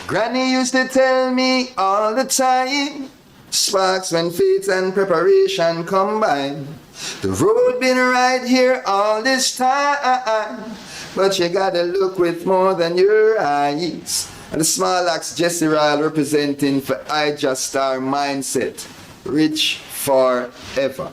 Granny used to tell me all the time, sparks when faith and preparation combine. The road been right here all this time, but you gotta look with more than your eyes. And the small axe Jesse Ryle representing for I Just Star mindset, rich forever.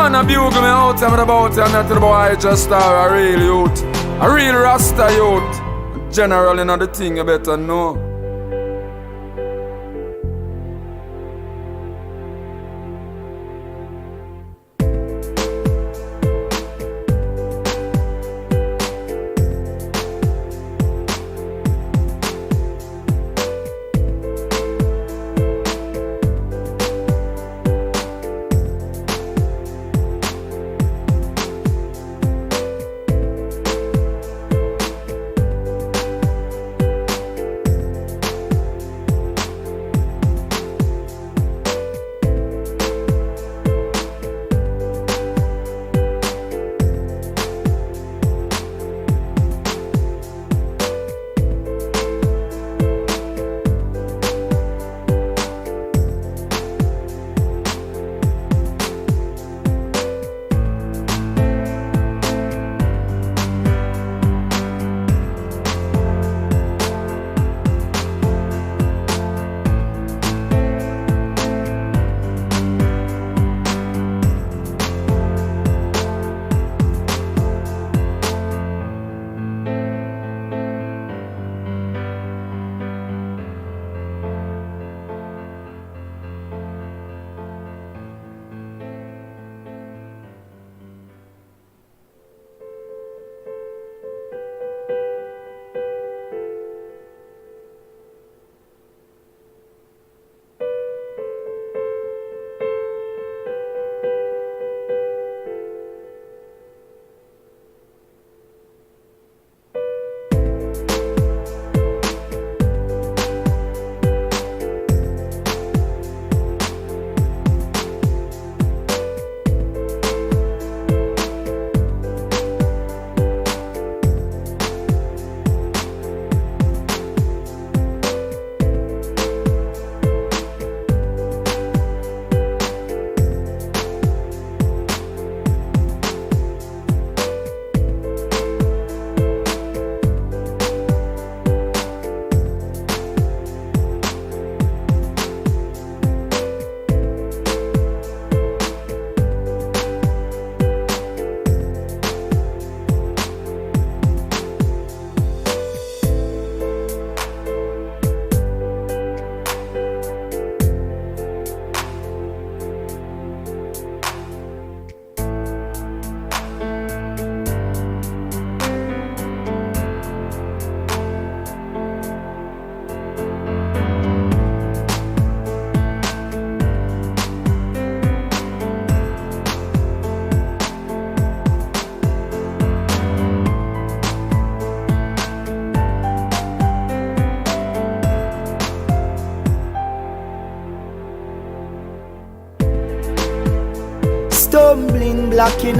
Man a bugle me out and about and not the boy just star a real youth, a real Rasta youth. Generally not the thing you better know.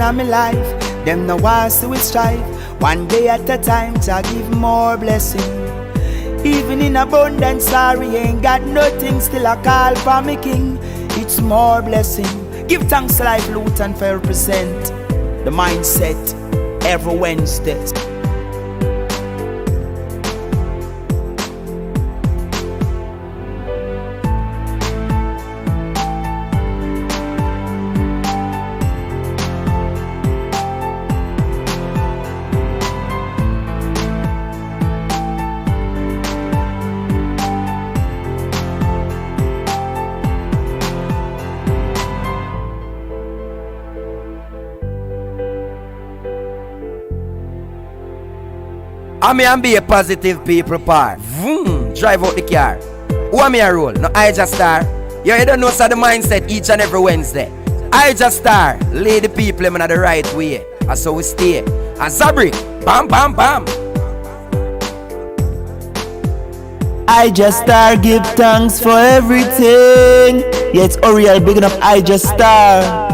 in my life. Them no want to strive. One day at a time, to give more blessing. Even in abundance, sorry, ain't got nothing. Still a call for me king. It's more blessing. Give thanks to life, loot and fair present. The mindset every Wednesday. I may be a positive people part. Vroom, drive out the car. Who am I a roll? No, I just star. You don't know so the mindset each and every Wednesday. I just star. Lay the people in the right way. That's how we stay. And Zabri, bam, bam, bam. I just star, give thanks for everything. Yeah, it's Oriel, big enough, I just star.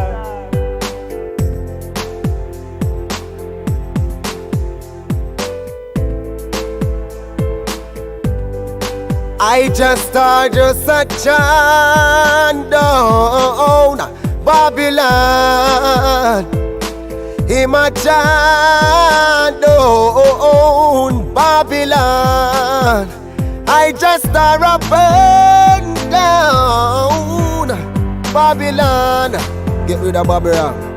I just start just a chant down Babylon. Him a chant down Babylon. I just start a burn down Babylon. Get rid of Babylon.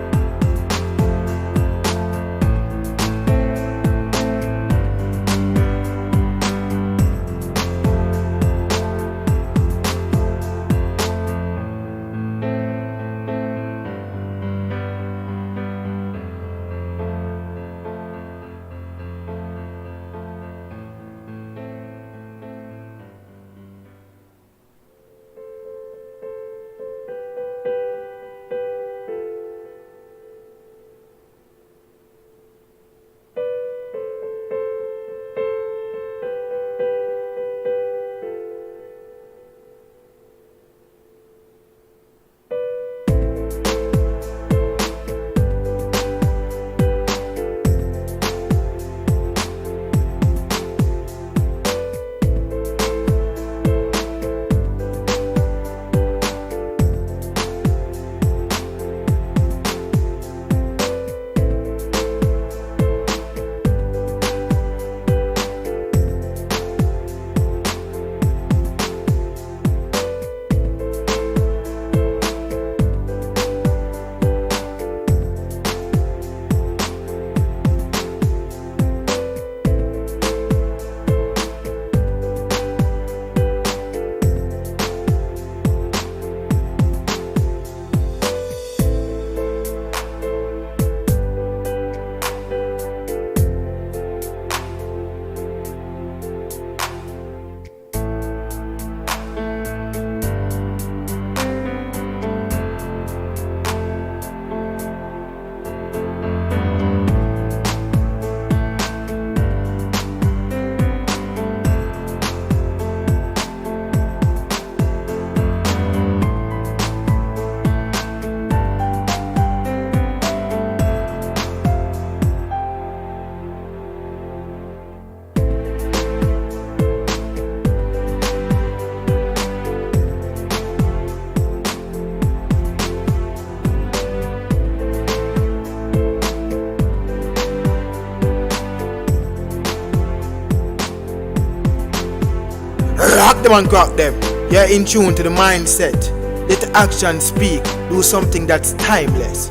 Rock them and crack them. You're in tune to the mindset. Let the action speak. Do something that's timeless.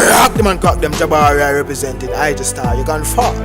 Rock them and crack them. Jabari I represented. I just star. You can fall.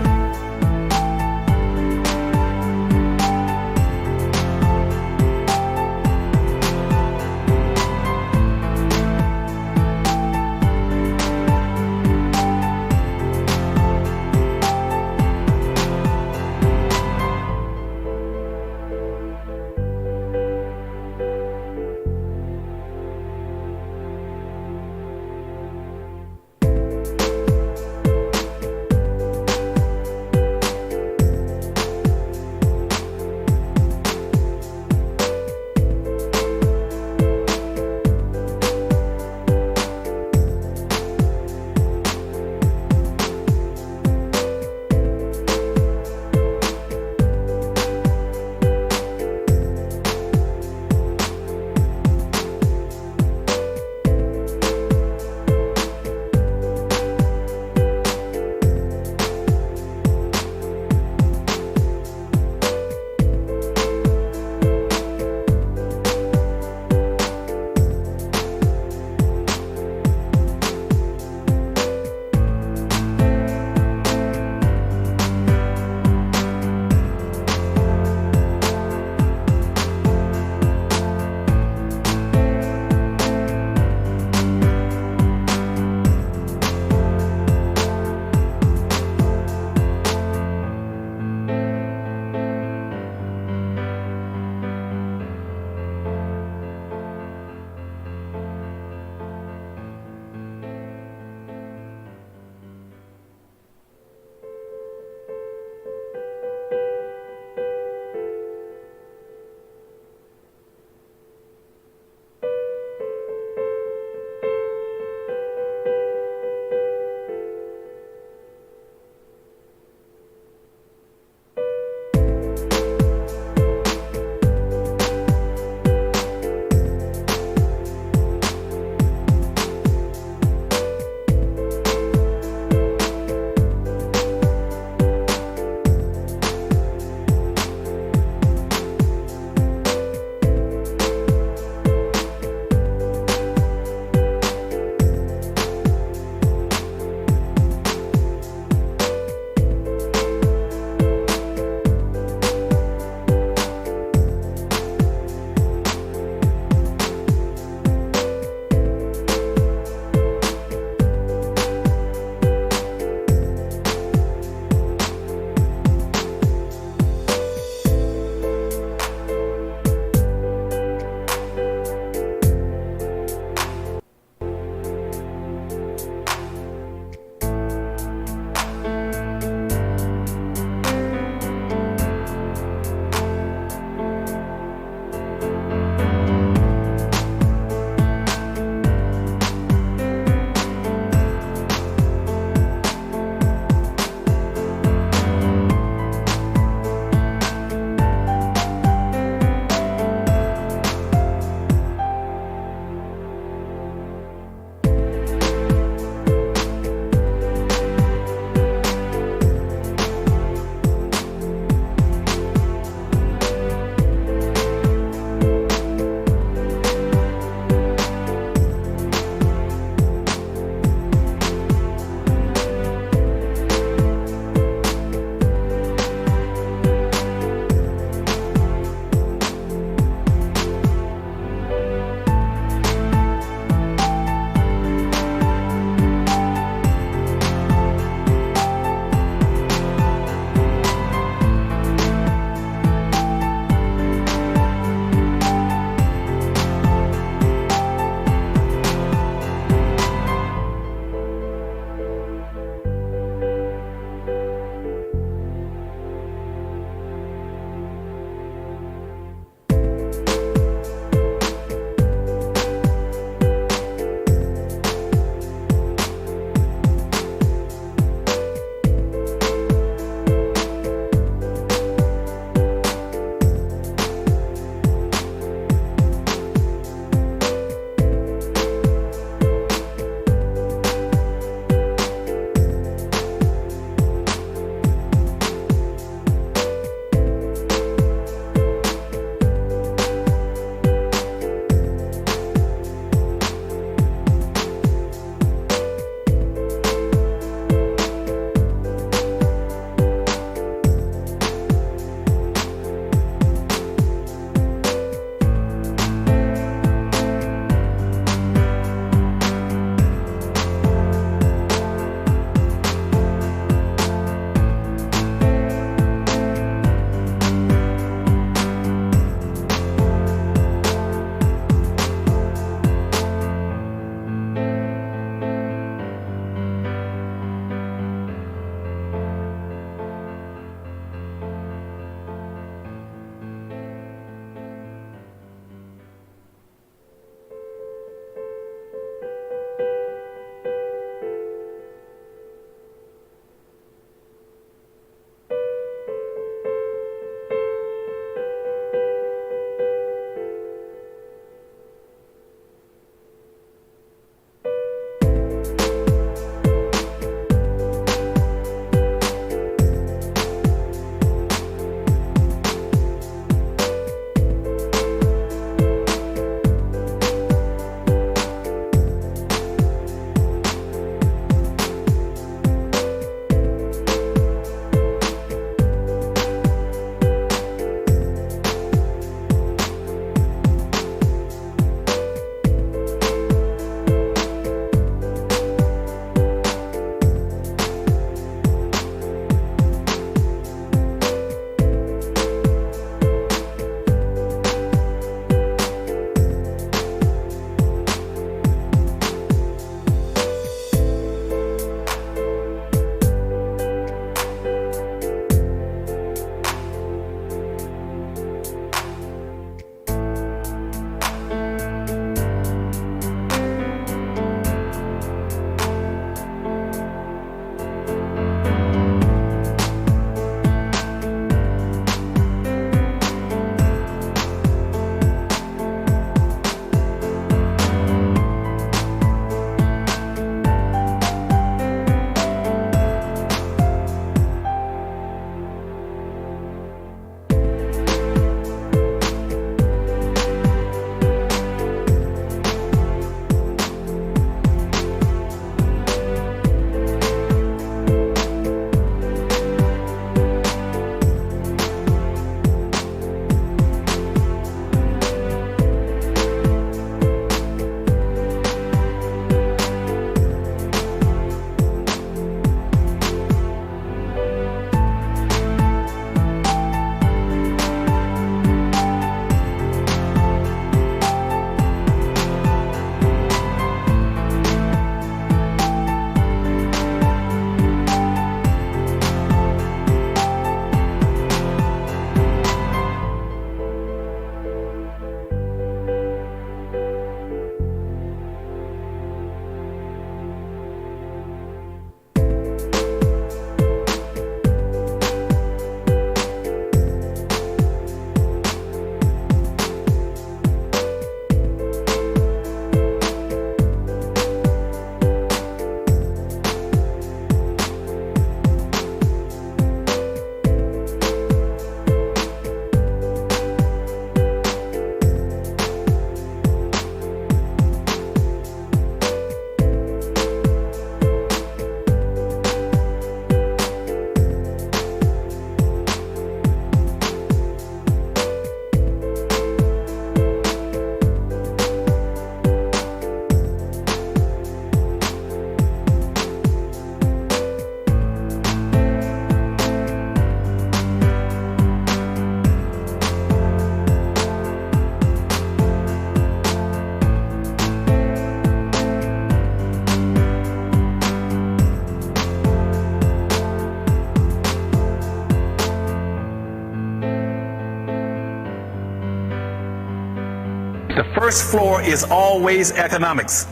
The first floor is always economics,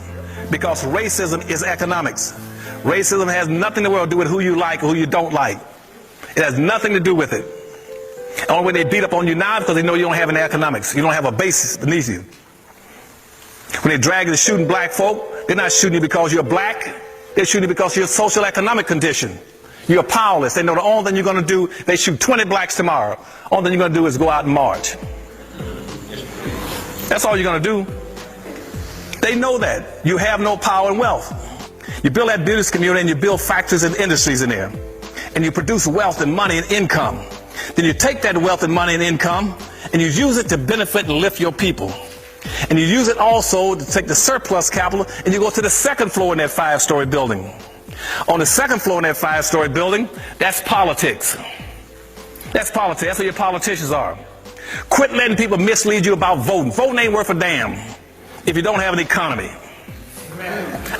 because racism is economics. Racism has nothing in the world to do with who you like or who you don't like. It has nothing to do with it. The only way they beat up on you now is because they know you don't have any economics. You don't have a basis beneath you. When they drag you to shooting black folk, they're not shooting you because you're black. They're shooting you because of your social economic condition. You're powerless. They know the only thing you're going to do, they shoot 20 blacks tomorrow. Only thing you're going to do is go out and march. That's all you're going to do. They know that. You have no power and wealth. You build that business community and you build factories and industries in there. And you produce wealth and money and income. Then you take that wealth and money and income and you use it to benefit and lift your people. And you use it also to take the surplus capital and you go to the second floor in that 5-story building. On the second floor in that 5-story building, that's politics. That's politics. That's where your politicians are. Quit letting people mislead you about voting. Voting ain't worth a damn if you don't have an economy.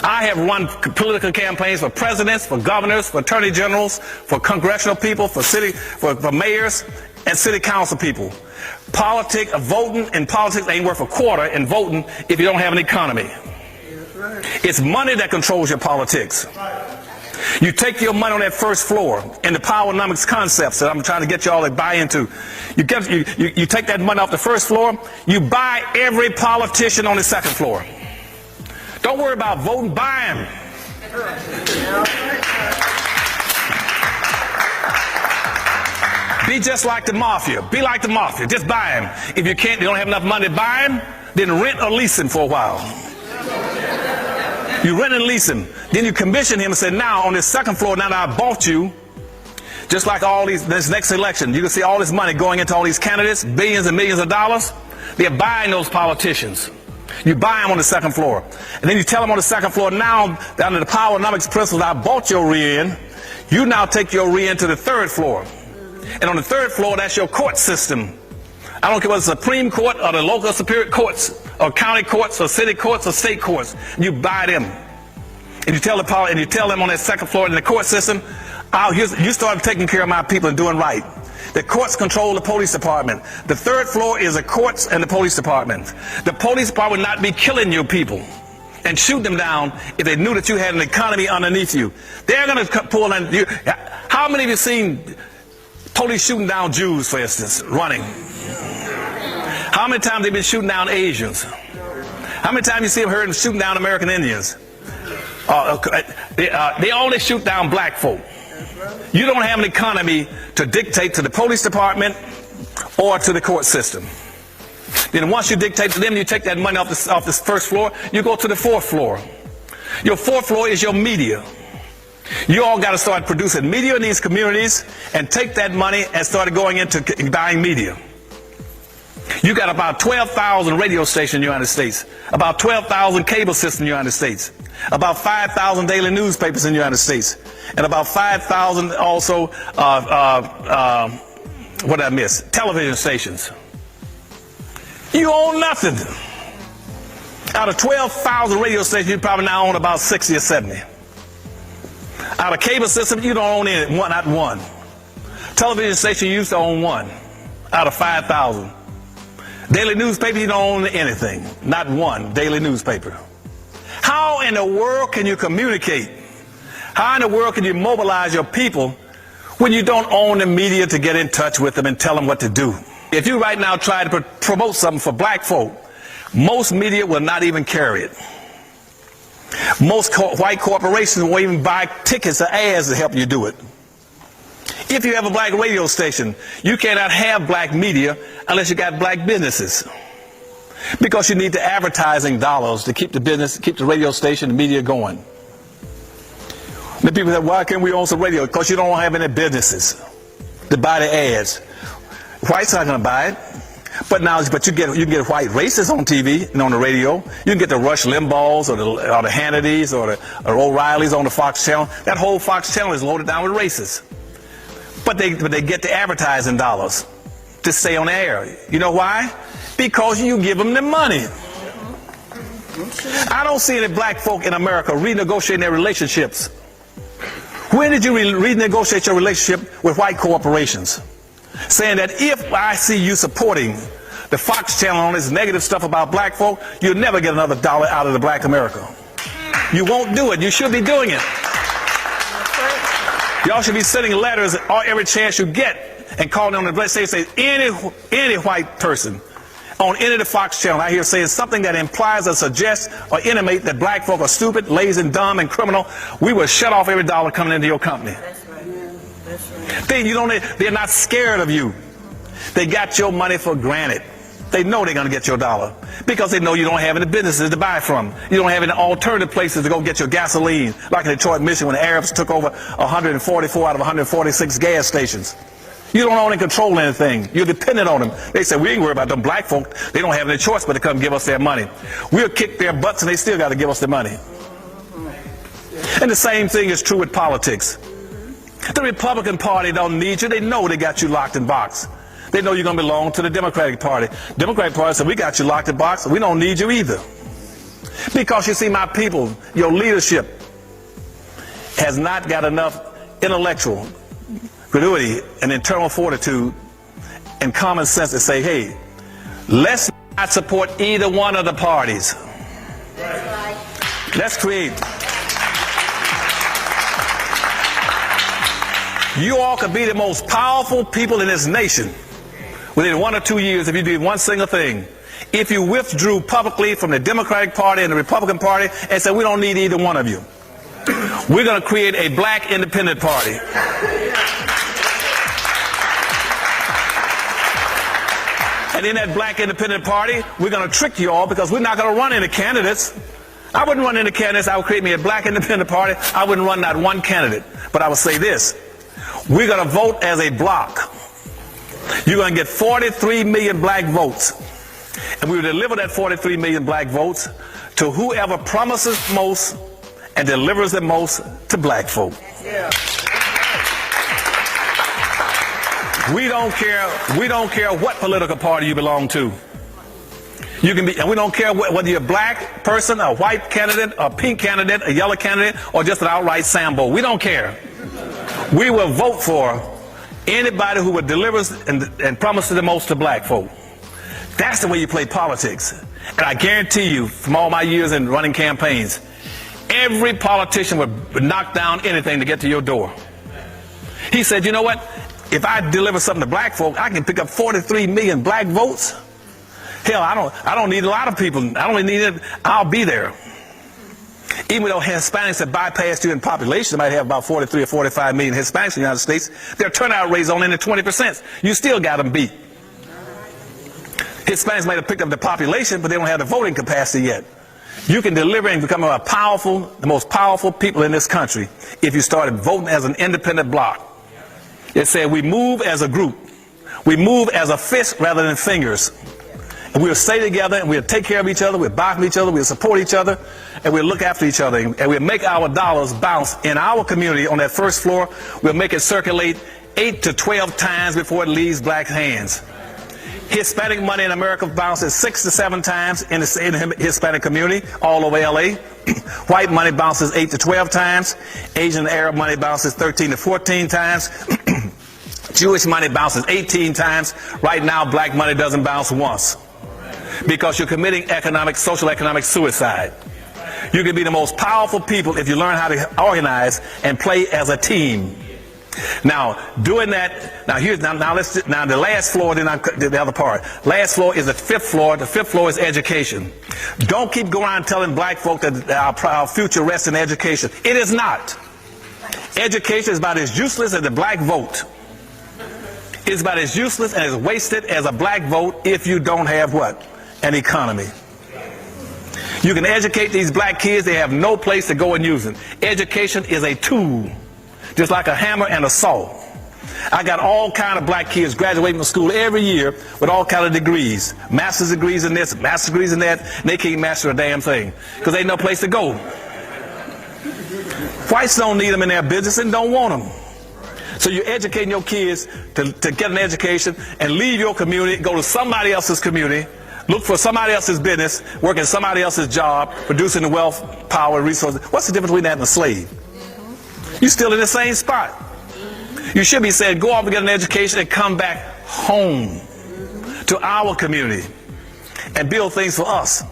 I have run political campaigns for presidents, for governors, for attorney generals, for congressional people, for mayors and city council people. Politics, voting and politics ain't worth a quarter in voting if you don't have an economy. It's money that controls your politics. You take your money on that first floor and the powernomics concepts that I'm trying to get you all to buy into. You take that money off the first floor, you buy every politician on the second floor. Don't worry about voting, buy them. Be just like the mafia. Be like the mafia. Just buy them. If you can't, you don't have enough money to buy them, then rent or lease them for a while. You rent and lease him. Then you commission him and say, now on this second floor, now that I bought you, just like this next election, you can see all this money going into all these candidates, billions and millions of dollars. They're buying those politicians. You buy them on the second floor. And then you tell them on the second floor, now, under the powernomics principles, I bought your rear end. You now take your rear end to the third floor. And on the third floor, that's your court system. I don't care whether it's the Supreme Court or the local superior courts or county courts or city courts or state courts. You buy them. And you tell them on that second floor in the court system, you start taking care of my people and doing right. The courts control the police department. The third floor is the courts and the police department. The police department would not be killing your people and shooting them down if they knew that you had an economy underneath you. They're going to pull in you. How many of you seen police shooting down Jews, for instance, running? How many times they've been shooting down Asians? How many times you see them heard them shooting down American Indians? They only shoot down black folk. You don't have an economy to dictate to the police department or to the court system. Then once you dictate to them, you take that money off this first floor, you go to the fourth floor. Your fourth floor is your media. You all got to start producing media in these communities and take that money and start going into buying media. You got about 12,000 radio stations in the United States, about 12,000 cable systems in the United States, about 5,000 daily newspapers in the United States, and about 5,000 also, what did I miss? Television stations. You own nothing. Out of 12,000 radio stations, you probably now own about 60 or 70. Out of cable systems, you don't own any, not one. Television station, you used to own one out of 5,000. Daily newspaper, you don't own anything. Not one daily newspaper. How in the world can you communicate? How in the world can you mobilize your people when you don't own the media to get in touch with them and tell them what to do? If you right now try to promote something for black folk, most media will not even carry it. Most white corporations won't even buy tickets or ads to help you do it. If you have a black radio station, you cannot have black media unless you got black businesses. Because you need the advertising dollars to keep the business, keep the radio station, the media going. The people say, why can't we own some radio? Because you don't have any businesses to buy the ads. Whites aren't going to buy it. But you can get white racists on TV and on the radio. You can get the Rush Limbaughs or the Hannitys or the O'Reillys on the Fox channel. That whole Fox channel is loaded down with racists. But they get the advertising dollars to stay on the air. You know why? Because you give them the money. I don't see any black folk in America renegotiating their relationships. When did you renegotiate your relationship with white corporations? Saying that if I see you supporting the Fox channel on this negative stuff about black folk, you'll never get another dollar out of the black America. You won't do it. You should be doing it. Y'all should be sending letters every chance you get and calling on the, let's say any white person on any of the Fox channel I hear saying something that implies or suggests or intimate that black folk are stupid, lazy, and dumb, and criminal, we will shut off every dollar coming into your company. That's right. That's right. They're not scared of you. They got your money for granted. They know they're going to get your dollar because they know you don't have any businesses to buy from. You don't have any alternative places to go get your gasoline, like in Detroit, Michigan, when the Arabs took over 144 out of 146 gas stations. You don't own and control anything. You're dependent on them. They say, we ain't worried about them black folk. They don't have any choice but to come give us their money. We'll kick their butts and they still got to give us their money. And the same thing is true with politics. The Republican Party don't need you. They know they got you locked in box. They know you're going to belong to the Democratic Party. Democratic Party said, we got you locked in box. We don't need you either. Because you see, my people, your leadership has not got enough intellectual credulity and internal fortitude and common sense to say, hey, let's not support either one of the parties. Let's create. You all could be the most powerful people in this nation within 1 or 2 years if you did one single thing. If you withdrew publicly from the Democratic Party and the Republican Party and said, we don't need either one of you. We're going to create a black independent party. And in that black independent party, we're going to trick you all because we're not going to run any candidates. I wouldn't run any candidates. I would create me a black independent party. I wouldn't run not one candidate. But I would say this. We're going to vote as a block. You're going to get 43 million black votes. And we will deliver that 43 million black votes to whoever promises most and delivers the most to black folk. Yeah. We don't care what political party you belong to. You can be, and we don't care whether you're a black person, a white candidate, a pink candidate, a yellow candidate, or just an outright Sambo. We don't care. We will vote for anybody who would deliver and promise the most to black folk. That's the way you play politics. And I guarantee you, from all my years in running campaigns, every politician would knock down anything to get to your door. He said, you know what? If I deliver something to black folk, I can pick up 43 million black votes. Hell, I don't need a lot of people. I don't need it. I'll be there. Even though Hispanics have bypassed you in population, they might have about 43 or 45 million Hispanics in the United States, their turnout rate is only in the 20%. You still got them beat. Hispanics might have picked up the population, but they don't have the voting capacity yet. You can deliver and become the most powerful people in this country if you started voting as an independent bloc. It said we move as a group. We move as a fist rather than fingers. And we'll stay together and we'll take care of each other, we'll buy from each other, we'll support each other, and we'll look after each other. And we'll make our dollars bounce in our community on that first floor. We'll make it circulate 8 to 12 times before it leaves black hands. Hispanic money in America bounces 6 to 7 times in the Hispanic community all over LA. White money bounces 8 to 12 times. Asian and Arab money bounces 13 to 14 times. Jewish money bounces 18 times. Right now, black money doesn't bounce once. Because you're committing social economic suicide. You can be the most powerful people if you learn how to organize and play as a team. Now, doing that, now the last floor, then the other part. Last floor is the 5th floor. The 5th floor is education. Don't keep going around telling black folk that our future rests in education. It is not. Education is about as useless as the black vote. It's about as useless and as wasted as a black vote if you don't have what? An economy. You can educate these black kids, they have no place to go and use it. Education is a tool, just like a hammer and a saw. I got all kind of black kids graduating from school every year with all kind of degrees. Master's degrees in this, master's degrees in that, and they can't master a damn thing because they ain't no place to go. Whites don't need them in their business and don't want them. So you're educating your kids to get an education and leave your community, go to somebody else's community, look for somebody else's business, work in somebody else's job, producing the wealth, power, resources. What's the difference between that and a slave? You're still in the same spot. You should be saying, go off and get an education and come back home to our community and build things for us.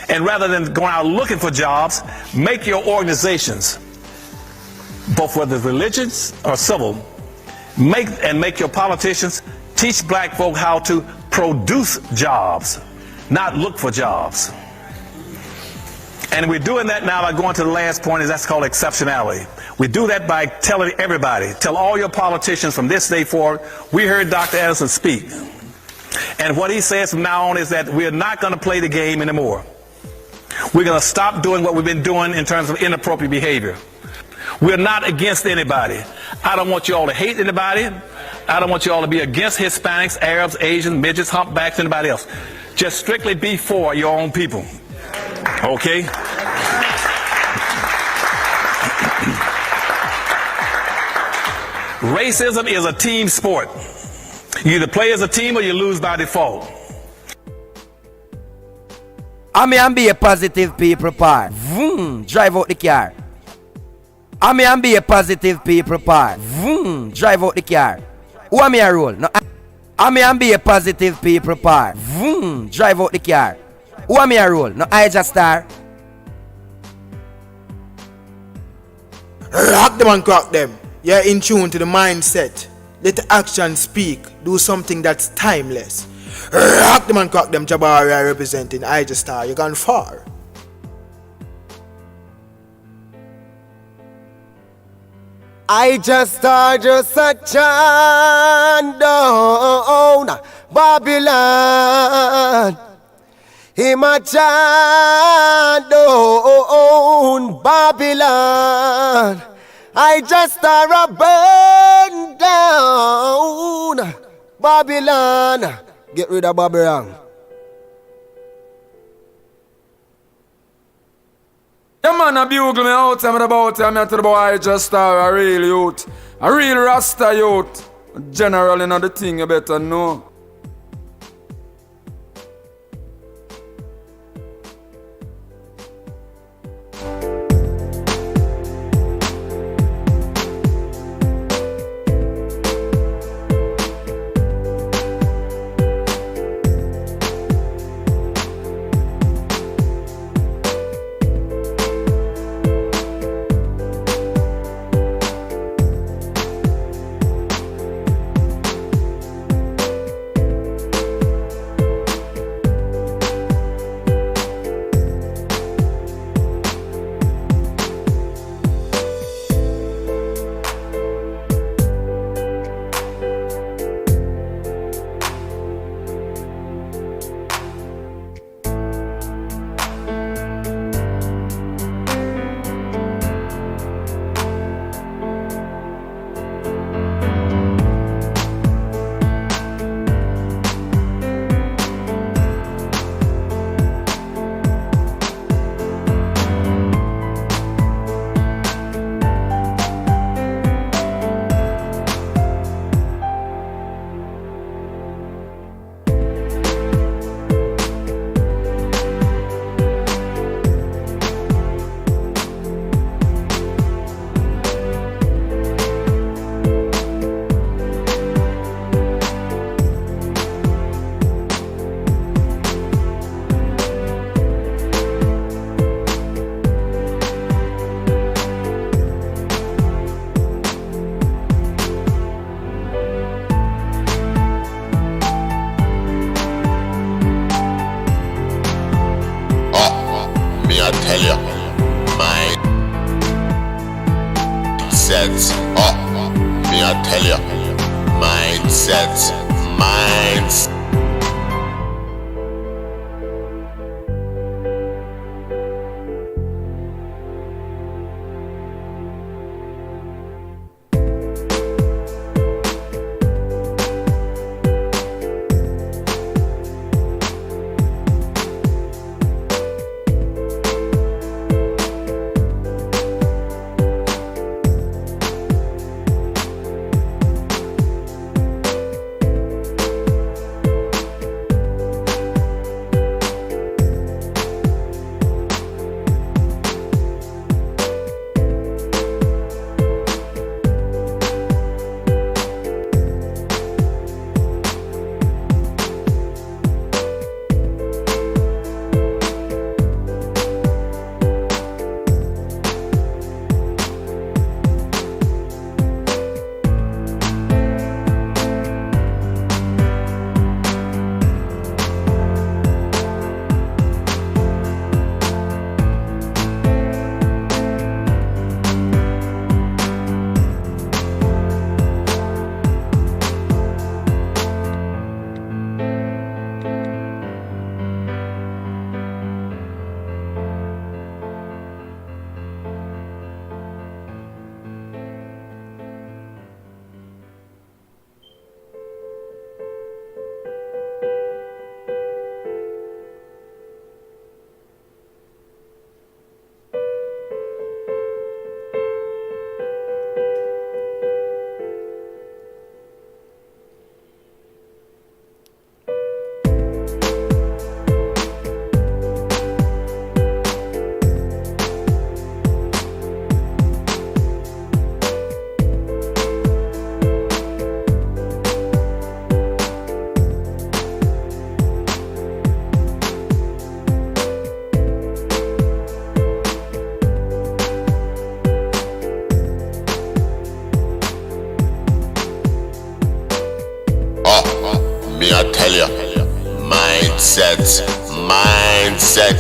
And rather than going out looking for jobs, make your organizations, both whether religious or civil, make your politicians teach black folk how to produce jobs, not look for jobs. And we're doing that now by going to the last point, is that's called exceptionality. We do that by telling everybody, tell all your politicians from this day forward, we heard Dr. Anderson speak. And what he says from now on is that we're not going to play the game anymore. We're going to stop doing what we've been doing in terms of inappropriate behavior. We're not against anybody. I don't want you all to hate anybody. I don't want you all to be against Hispanics, Arabs, Asians, midgets, humpbacks, anybody else. Just strictly be for your own people. Okay? Racism is a team sport. You either play as a team or you lose by default. I'm and be a positive people part. Vroom, drive out the car. I'm and be a positive people part. Vroom, drive out the car. Who am I a roll? No, I'm and be a positive people part. Vroom, drive out the car. Who am I a roll? No, I just star. Rock them and crack them. You're in tune to the mindset. Let the action speak. Do something that's timeless. Rock them and crack them. Jabari representing I Just Star. You gone far. I just star just a chant down Babylon. Him a chant down Babylon. I just star a burn down Babylon. Get rid of Babylon. Yeah, man, a bugle me out and about I'm at the boy I Just Star, a real youth. A real Rasta youth. Generally not the thing you better know. I tell you, mindsets up. Me I tell you, mindsets, minds. mindset.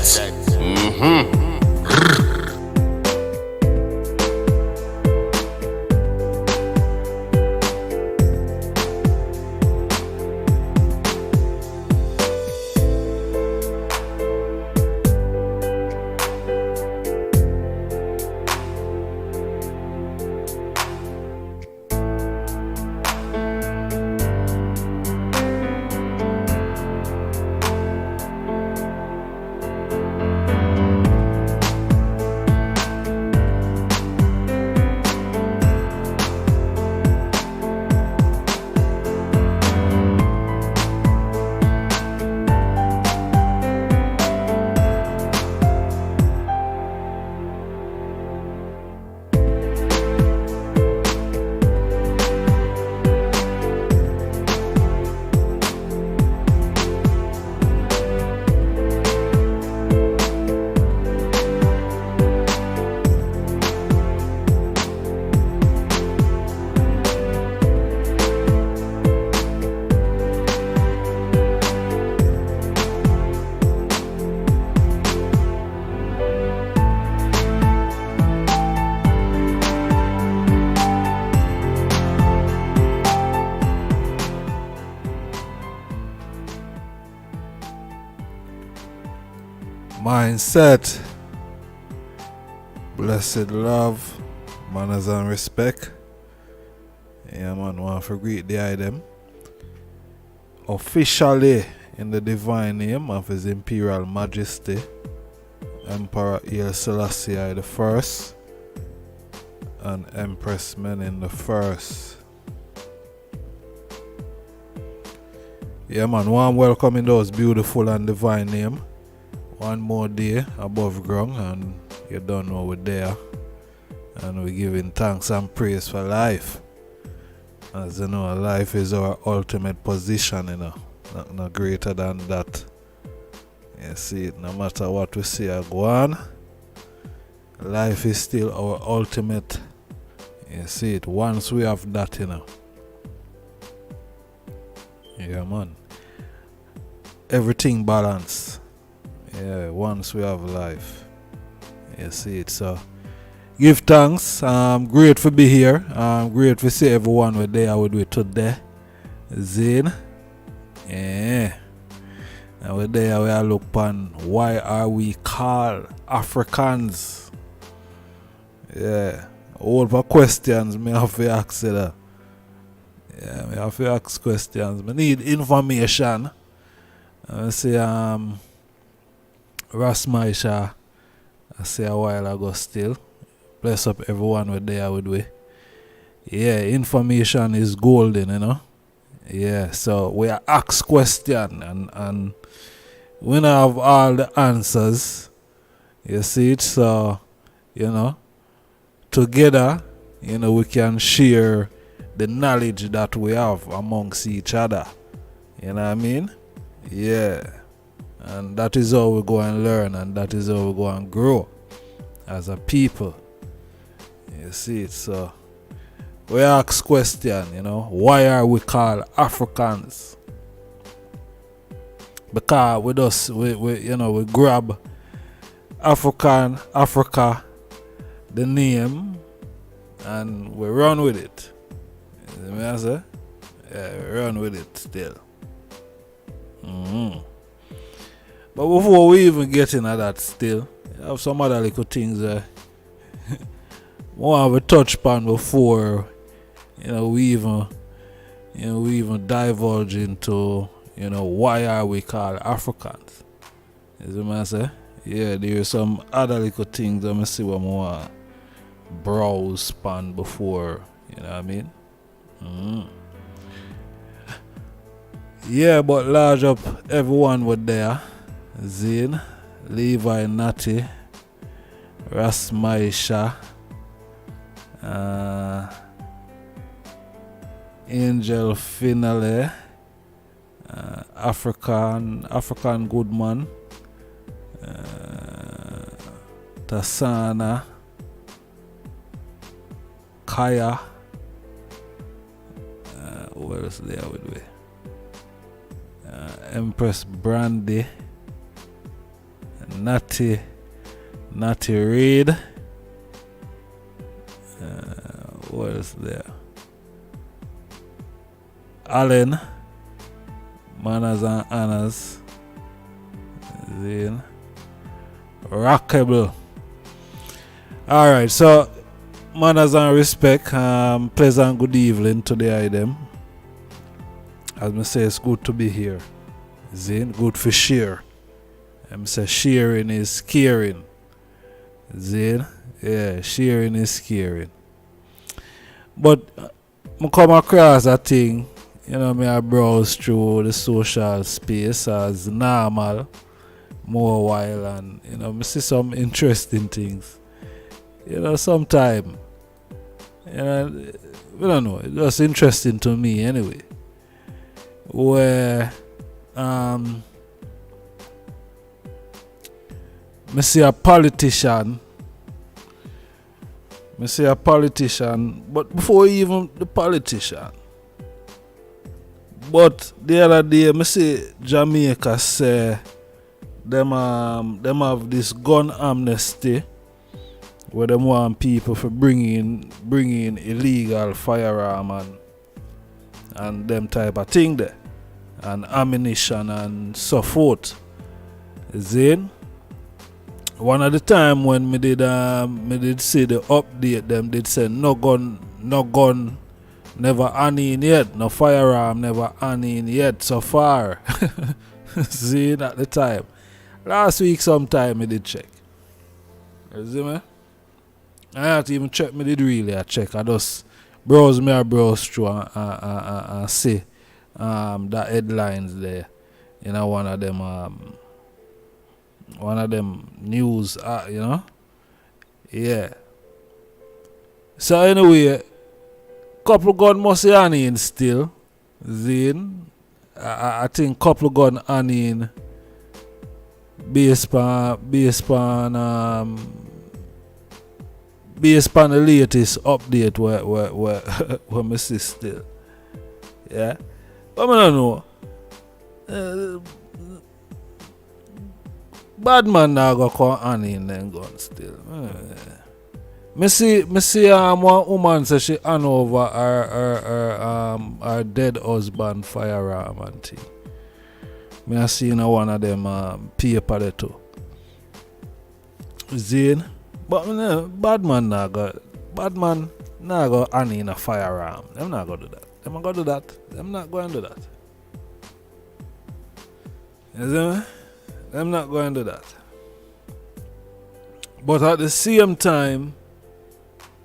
Mindset, blessed love, manners and respect. Yeah, man, want to greet the item. Officially in the divine name of His Imperial Majesty, Emperor Haile Selassie I the First, and Empress Menen the First. Yeah, man, warm welcome in those beautiful and divine name. One more day above ground, and you don't know we're there. And we're giving thanks and praise for life. As you know, life is our ultimate position, you know. Not greater than that. You see it, no matter what we see I go on, life is still our ultimate. You see it, once we have that, you know. Yeah, man. Everything balanced. Yeah, once we have life. You see it, so give thanks. I'm great to be here. I'm great to see everyone we're there with me today. Zane. Yeah. And we're there we are look upon why are we called Africans? Yeah. All the questions me have to ask that. Yeah, me have to ask questions. Me need information. I say Rasmaisha, I say a while ago still. Bless up everyone with there with we. Yeah, information is golden, you know. Yeah, so we are asked question and we don't have all the answers. You see it, so you know, together, you know, we can share the knowledge that we have amongst each other. You know what I mean? Yeah. And that is how we go and learn, and that is how we go and grow as a people. You see it, so we ask question, you know, why are we called Africans? Because with us, we you know, we grab Africa, the name, and we run with it. You see me I say? Yeah, we run with it still. But before we even get into that still, I have some other little things we have a touch upon before, you know, we even divulge into, you know, why are we called Africans? You see what I say? Yeah, there are some other little things I'm see what I want browse upon before, you know what I mean? Yeah, but large up everyone was there. Zane, Levi Natty, Rasmaisha, Angel Finale, African Goodman, Tasana, Kaya, who else there with me? Empress Brandy, Natty Reid. What is there? Allen, Manners and Annas, Zane, Rockable. Alright, so manners and respect, pleasant good evening to the item. As I say, it's good to be here. Zane, good for share. I say sharing is caring. Zane, yeah, sharing is caring. But I come across a thing, I browse through the social space as normal more while, and I see some interesting things. Sometime, I don't know, it was interesting to me anyway. Where I see a politician. But before even the politician. But the other day, I see Jamaica say them have this gun amnesty where them want people for bringing illegal firearm and them type of thing there, and ammunition and so forth. Then one of the time when me did see the update, them did say no gun never on in yet, no firearm never on in yet so far. See at the time. Last week sometime me did check. You see me? I had to even check, me did really check. I just browse through and see the headlines there. One of them news, Yeah. So anyway, couple gun must be on in still. Then I think couple gun on in based on the latest update where me see still. Yeah. But I don't know. Bad man now go come on in them gun still. Me see one woman say she hand over her dead husband firearm and thing. Me I seen one of them paper there too. Zane. But bad man now go hand in a firearm. Them not gonna do that. Them not gonna do that. Them not going to do that. You see me? Them not going to do that. But at the same time,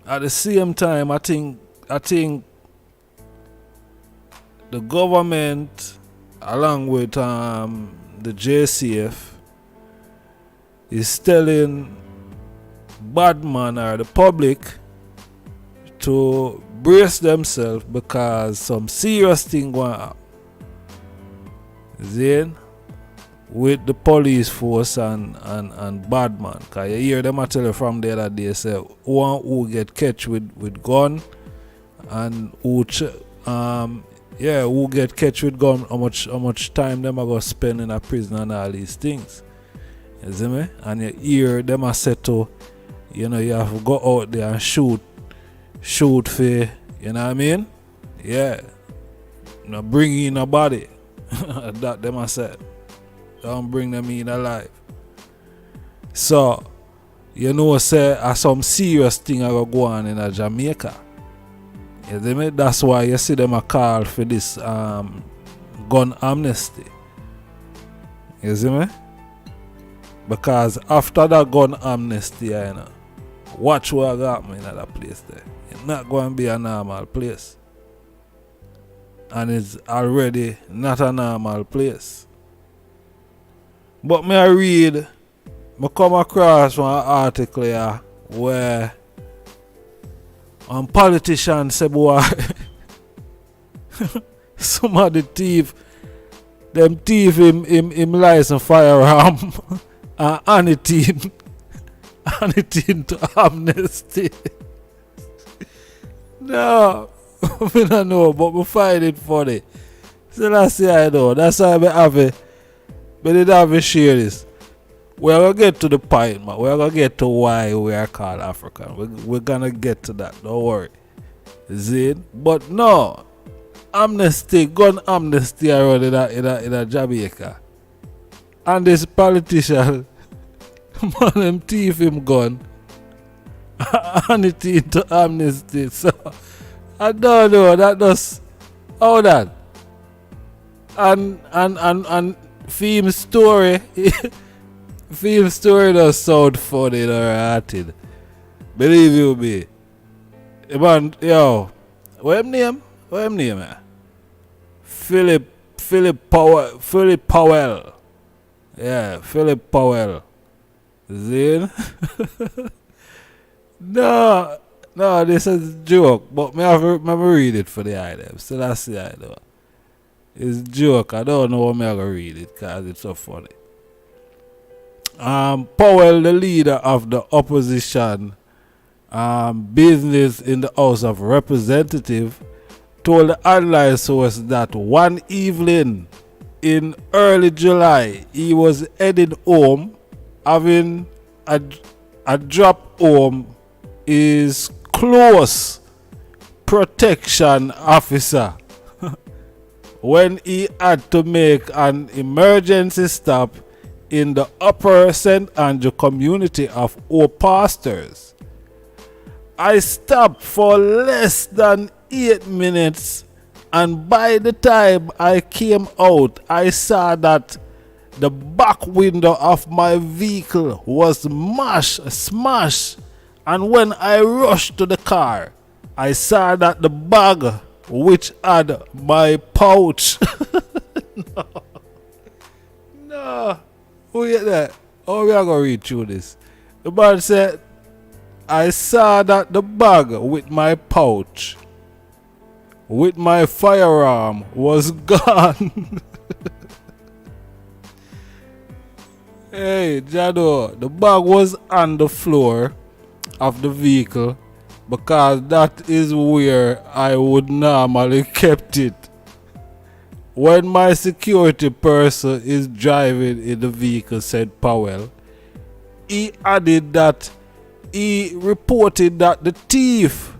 I think the government, along with the JCF, is telling bad man or the public to brace themselves because some serious thing going on. Then with the police force and bad man. Cause you hear them tell you from the other day say who get catch with gun and who get catch with gun, how much time them are gonna spend in a prison and all these things. You see me? And you hear them are said to, you have to go out there and shoot for, you know what I mean? Yeah. Bring in a body. That them are said. Don't bring them in alive. So, say some serious thing are go on in Jamaica. You see me? That's why you see them a call for this gun amnesty. You see me? Because after that gun amnesty, watch what got me in that place there. It's not going to be a normal place. And it's already not a normal place. But I come across one article here where politicians say, boy, somebody thief him license firearm and anything to amnesty. No, I don't know, but we find it funny. So that's the I know. That's why I have it. But it have to share this. We're gonna get to the point, man. We're gonna get to why we are called African. We're gonna get to that. Don't worry. Zin. But no. Amnesty, gun amnesty around in a Jamaica. And this politician, man, them thief him gun. And it into amnesty. So I don't know. That does how that. And film story film story does sound funny or hearted. Believe you me. Man, yo, what him name? What him name? Philip Powell. Yeah, Philip Powell. Zin? No, this is a joke, but me have to read it for the item. So that's the item. It's a joke. I don't know what I'm going to read it because it's so funny. Powell, the leader of the opposition business in the House of Representatives, told the online source that one evening in early July, he was heading home, having a drop home his close protection officer when he had to make an emergency stop in the upper St. Andrew community of Old Pastors. I stopped for less than 8 minutes, and by the time I came out, I saw that the back window of my vehicle was smashed, and when I rushed to the car, I saw that the bag which had my pouch no. Who get that? Oh, we are going to read through this. The man said, I saw that the bag with my pouch, with my firearm, was gone. Hey, Jado, the bag was on the floor of the vehicle because that is where I would normally kept it. When my security person is driving in the vehicle, said Powell, he added that he reported that the thief,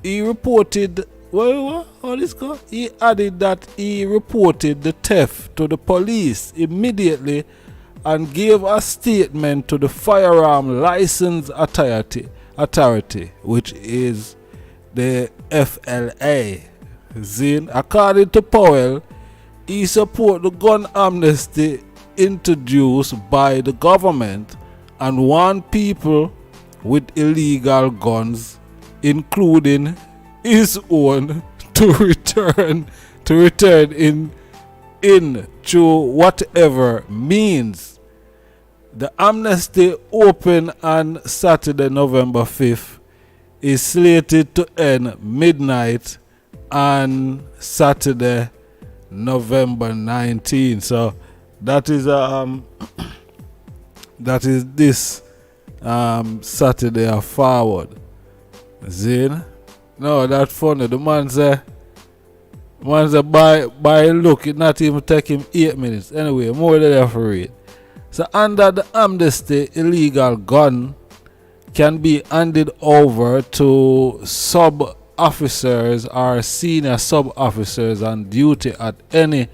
he reported, what is called? He added that he reported the theft to the police immediately and gave a statement to the Firearm License Authority, which is the FLA. Zin, according to Powell, he support the gun amnesty introduced by the government and want people with illegal guns, including his own, to return in through whatever means. The amnesty open on Saturday, November 5th, is slated to end midnight on Saturday, November 19th. So that is this Saturday forward. Zin? No, that's funny. The man say by look, it not even take him 8 minutes. Anyway, more than that for read. So under the amnesty, illegal gun can be handed over to sub-officers or senior sub-officers on duty at any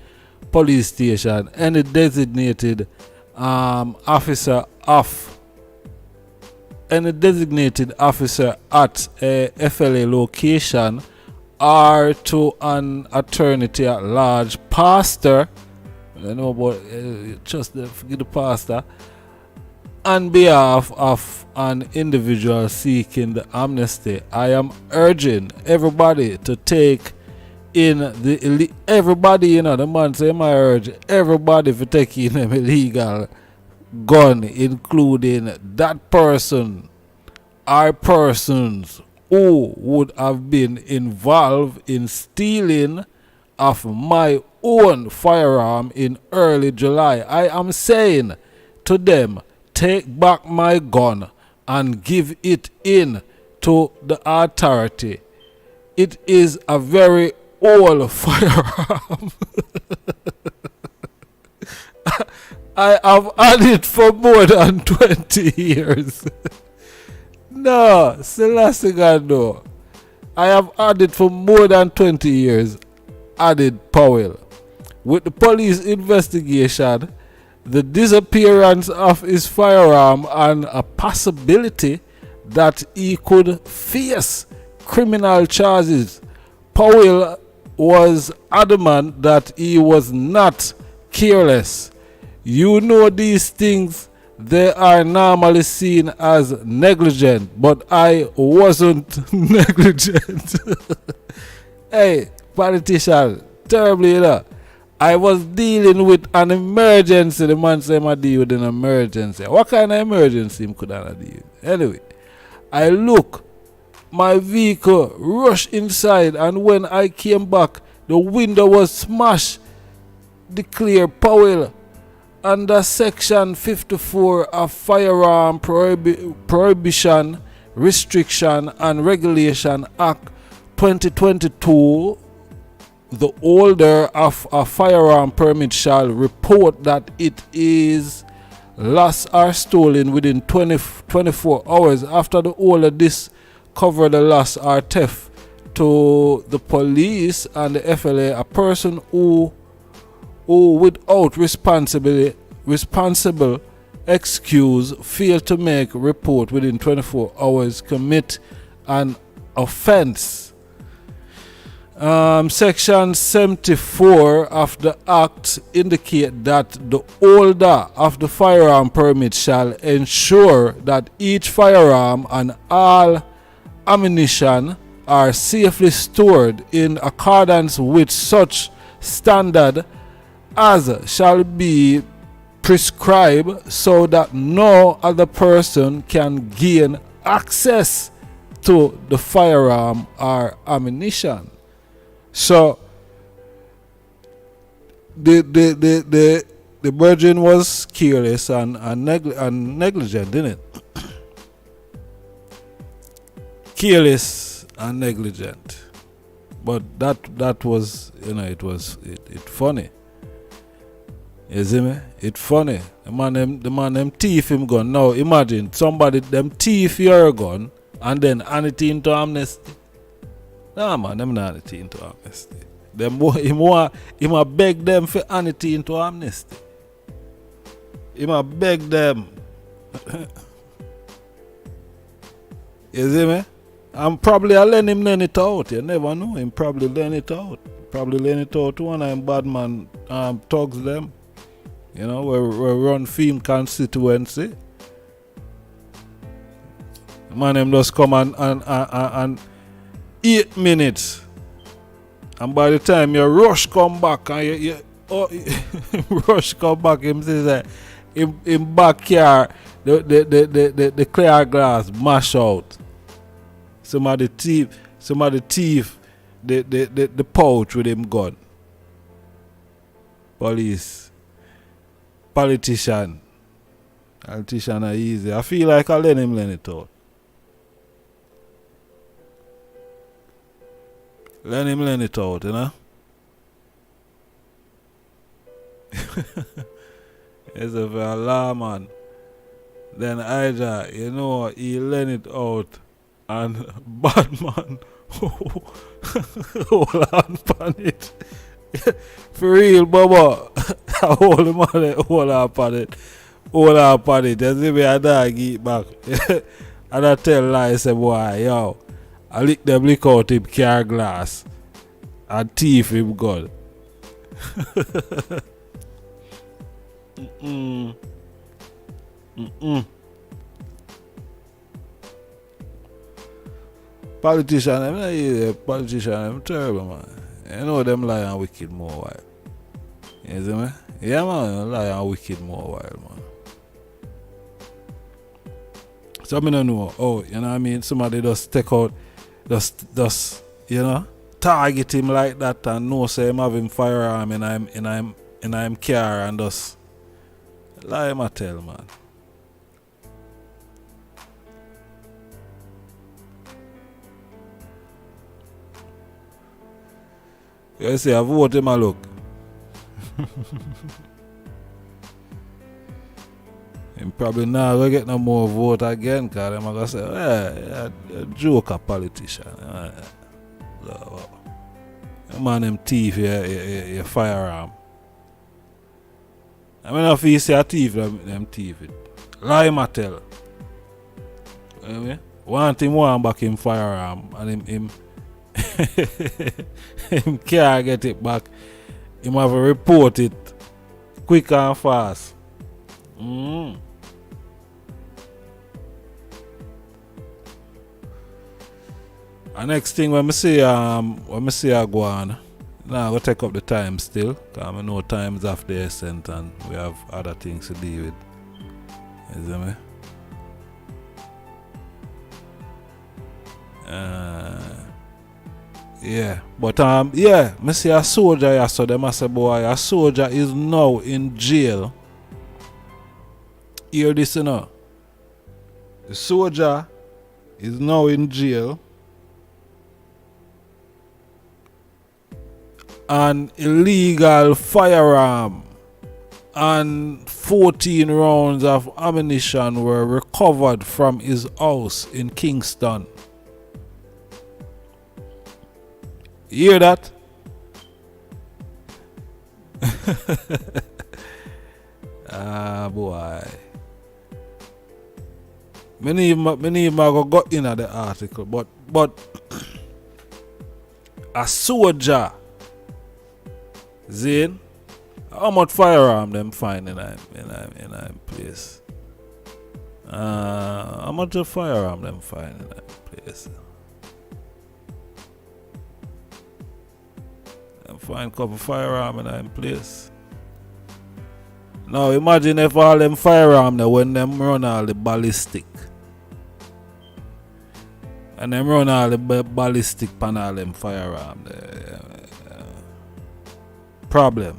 police station, any designated officer at a FLA location, or to an attorney at large pastor. I know about just forget the pastor, on behalf of an individual seeking the amnesty. I am urging everybody to take in the everybody, the man say I urge everybody to take in an illegal gun, including that person or persons who would have been involved in stealing of my own firearm in early July. I am saying to them, take back my gun and give it in to the authority. It is a very all firearm. I have had it for more than 20 years. No, Selassie God, no. I have had it for more than 20 years, added Powell. With the police investigation, the disappearance of his firearm, and a possibility that he could face criminal charges, Powell was adamant that he was not careless. You know, these things, they are normally seen as negligent, but I wasn't negligent. Hey, politician, terribly, you know. I was dealing with an emergency. The man said I deal with an emergency. What kind of emergency could I deal with? Anyway, I look, my vehicle rushed inside, and when I came back, the window was smashed. Declared Powell under Section 54 of Firearm Prohibition, Restriction and Regulation Act 2022. The holder of a firearm permit shall report that it is lost or stolen within 24 hours after the holder discovered the loss or theft to the police and the FLA. A person who without responsible excuse fail to make report within 24 hours commit an offense. Section 74 of the Act indicate that the holder of the firearm permit shall ensure that each firearm and all ammunition are safely stored in accordance with such standard as shall be prescribed, so that no other person can gain access to the firearm or ammunition. So the virgin was careless and negligent, didn't it? Careless and negligent. But that was, you know, it funny. You see me? It funny. The man them thief him gun. Now imagine somebody them thief your gun and then hand it into amnesty. Nah man, them not hand it into amnesty. Him a beg them for hand it into amnesty. Him a beg them. You see me? And probably I let him learn it out. You never know. Him probably learn it out. Probably learn it out to one of them bad man thugs them. You know, we run film constituency. Man them just come and 8 minutes. And by the time you rush come back and you rush come back, him says that in backyard the clear glass mash out. Somebody thief the pouch with him gun. Police. Politician are easy. I feel like I let him learn it out. Let him learn it out, you know. It's a very alarm, man. Then either, you know, he learn it out and bad man hold on upon it. For real, Baba. Hold him on it, hold on upon it. Hold on upon it. You see me a dog eat back. And I tell lies, say, boy, yo, I lick them lick out him car glass and thief him gun. Politician, I'm terrible, man. You know them lie and wicked more wild. You see me? Yeah, man, lie and wicked more wild, man. So I don't know. Oh, you know what I mean? Somebody just take out, just you know, target him like that and know say him have him firearm and I'm car and just lie him a tell, man. You say I vote him a look. Him probably not gonna get no more vote again, cause them gonna say, you're a joker politician. Man, them thief your firearm. I mean, if you say a thief, them thief it. Lie Mattel. You know what I mean? Want him one back him firearm and him him can't get it back. Him have to report it quick and fast. The next thing when I see I go on, now I go take up the time still, because I know time is after the essence and we have other things to deal with. You see me? Yeah, but yeah, I see a soldier here, so them I say, boy, a soldier is now in jail. Hear this, you know? The soldier is now in jail. An illegal firearm and 14 rounds of ammunition were recovered from his house in Kingston. You hear that? Boy. Many of them got in the article, but a soldier, Zane, how much firearm them find in a place? How much of firearm them find in a place? Find a couple firearm in that place. Now imagine if all them firearm there when them run all the ballistic. And them run all the ballistic pan all them firearm there. Problem.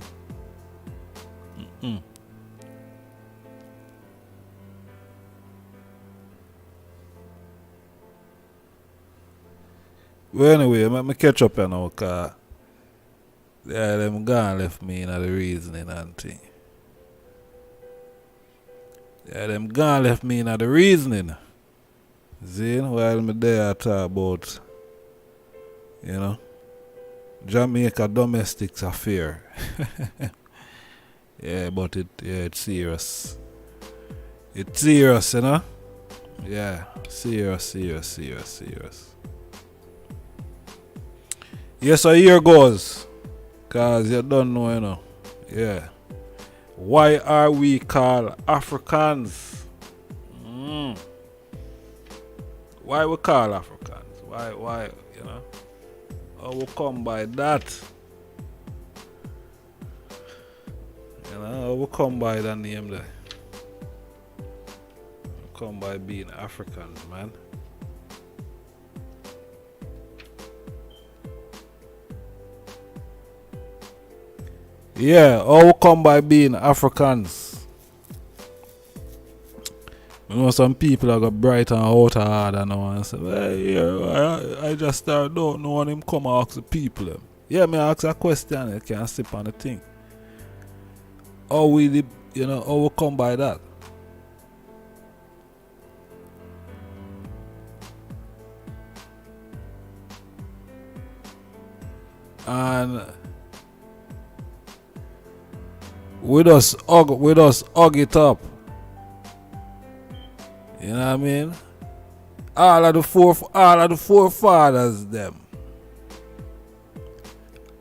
Well anyway, let me catch up here now, cause yeah, them gone left me in the reasoning and thing. Yeah, them gone left me in the reasoning. See, while me there I talk about, you know, Jamaica domestic affair. Yeah, but it's serious. It's serious, you know? Yeah, serious. Yes, so here goes. Cause you don't know, you know. Yeah. Why are we called Africans? Why we call Africans? Why, you know? How we come by that? You know, how we come by that name there? We come by being Africans, man. Yeah, how come by being Africans? You know, some people are got bright and out hard and now and say, hey, yeah, I just don't know when him come and ask the people them. Yeah, me ask a question, you can sip on the thing. How we come by that? And we just hug it up. You know what I mean? All of the forefathers them.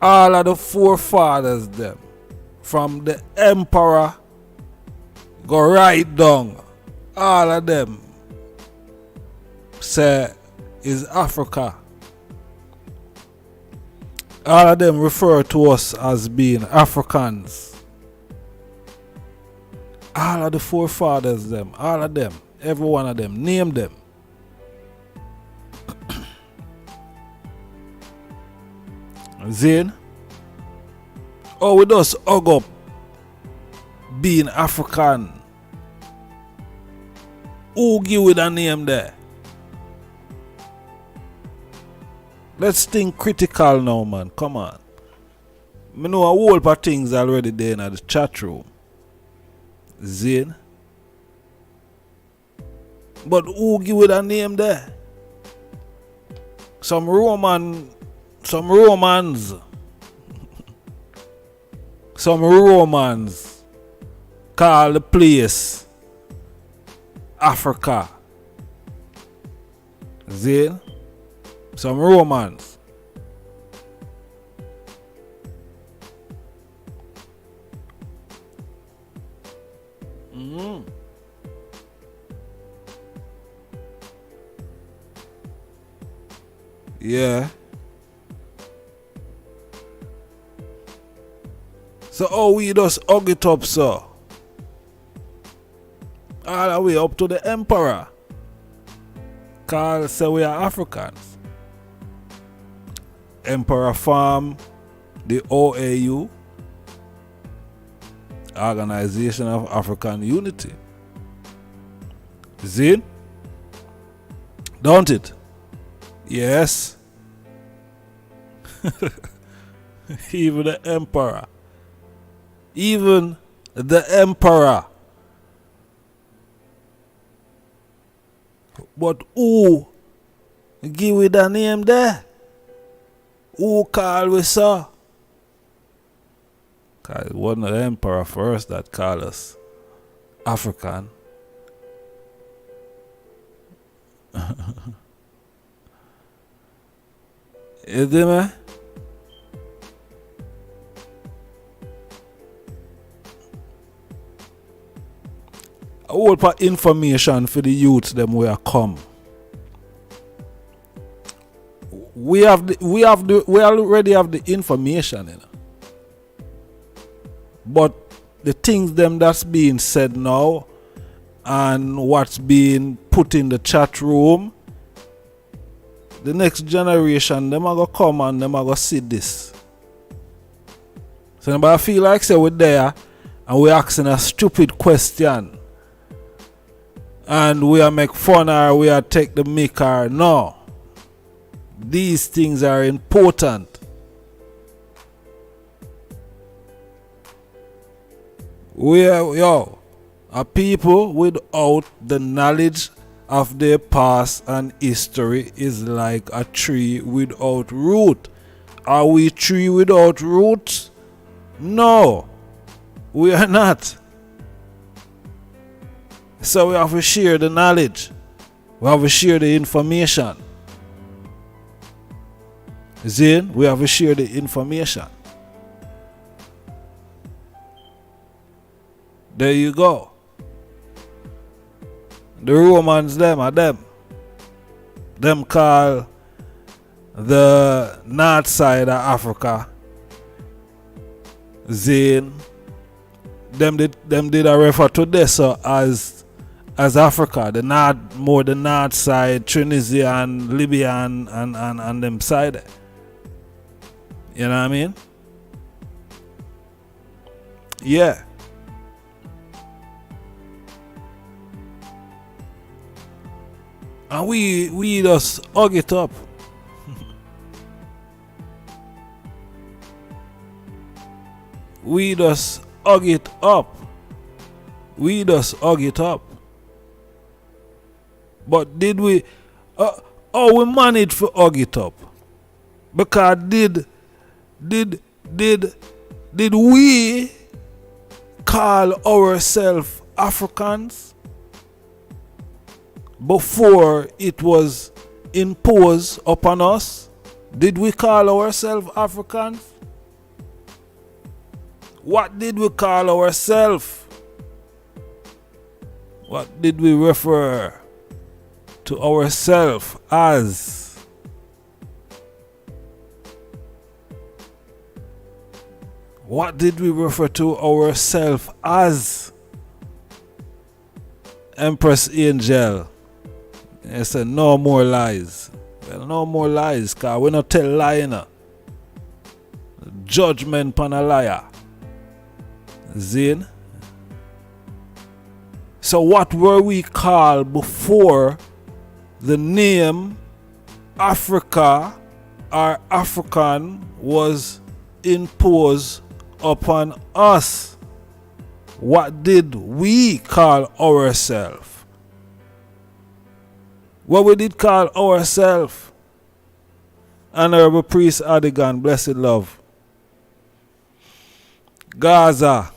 All of the forefathers them. From the emperor go right down. All of them say is Africa. All of them refer to us as being Africans. All of the forefathers them, all of them, every one of them, name them. Zane, oh, we just hug up being African. Who give you the name there? Let's think critical now, man. Come on. I know a whole lot of things already there in the chat room. Zane. But who give it a name there? Some Romans. Some Romans call the place Africa. Zane. Some Romans. Yeah. So how we just hug it up, sir? All the way up to the emperor. Call say we are Africans. Emperor Farm, the OAU, Organization of African Unity. Zin? Don't it? Yes. Even the emperor. Even the emperor. But who give we the name there? Who call we so? Cause it wasn't the emperor first that called us African. You see me? A whole lot of information for the youth them where come. We already have the information, you know. But the things them that's being said now and what's being put in the chat room, the next generation them are gonna come and them are gonna see this. So nobody feel like say we're there and we're asking a stupid question and we are make fun or we are take the mic or no. These things are important. We are a people without the knowledge of their past and history is like a tree without root. Are we tree without roots? No, we are not. So we have to share the knowledge. We have to share the information. Zane, we have to share the information. There you go. The Romans, them are them. Them call the north side of Africa Zane. Them did a refer to this as Africa, the north side, Tunisian, Libyan and them side. You know what I mean? Yeah. And we just hug it up. We just hug it up. We just hug it up. But did we we managed to hug it up? Because did we call ourselves Africans before it was imposed upon us? Did we call ourselves Africans? What did we call ourselves? What did we refer to ourselves as? What did we refer to ourselves as? Empress Angel. I said no more lies. Well, no more lies, cause we not tell lying. Judgment upon a liar. Zane. So what were we called before the name Africa or African was impose upon us? What did we call ourselves? What we did call ourselves? Honorable Priest Adigan, blessed love. Gaza.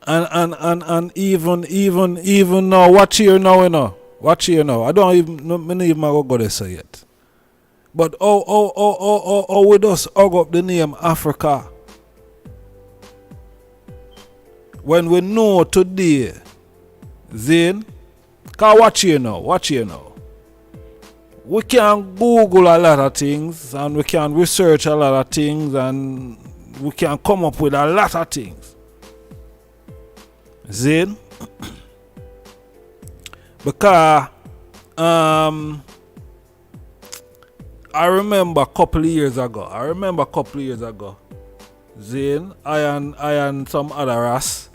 And even now, watch here now, you know. Watch here now. I don't even go there so yet. But we just hug up the name Africa. When we know today, Zane, can watch here now. We can Google a lot of things and we can research a lot of things and we can come up with a lot of things. Zane, because I remember a couple of years ago, Zane, I and some other Ras,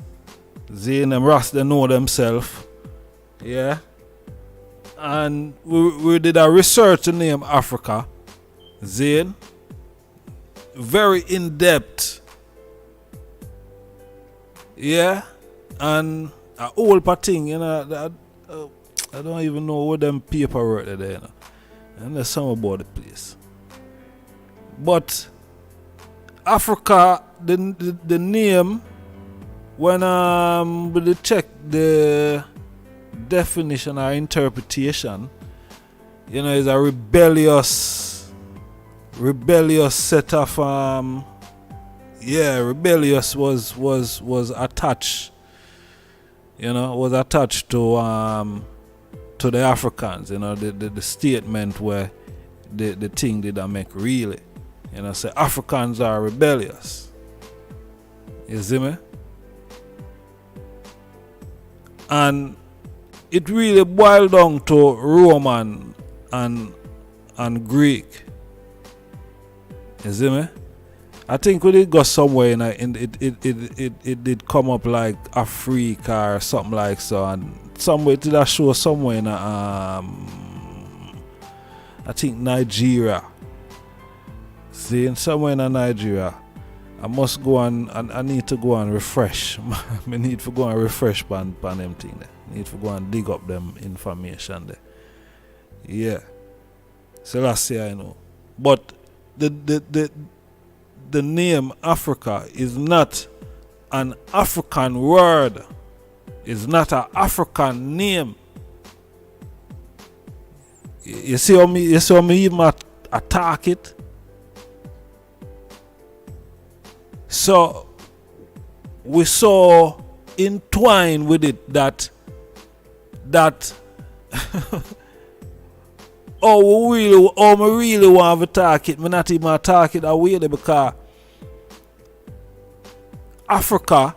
Zane and Ras, they know themselves, yeah, and we did a research to name Africa, Zane, very in depth, yeah. And a whole thing, you know, I don't even know what them paperwork there, you know. And there's some about the place. But Africa, the name, when we check the definition or interpretation, you know, is a rebellious set of rebellious was attached. You know, was attached to the Africans, you know, the statement where the thing did I make really. You know, say Africans are rebellious. You see me? And it really boiled down to Roman and Greek. You see me? I think we did go somewhere in it did come up like Africa or something like so, and somewhere did I show somewhere in I think Nigeria. See, somewhere in Nigeria, I must go and I need to go and refresh. I need to go and refresh pan them thing there. Need to go and dig up them information there. Yeah. So that's say I know, but the name Africa is not an African word. It's not an African name. You see how me even attack it? So we saw entwined with it that oh me really want to attack it. Me not even attack it away there because Africa,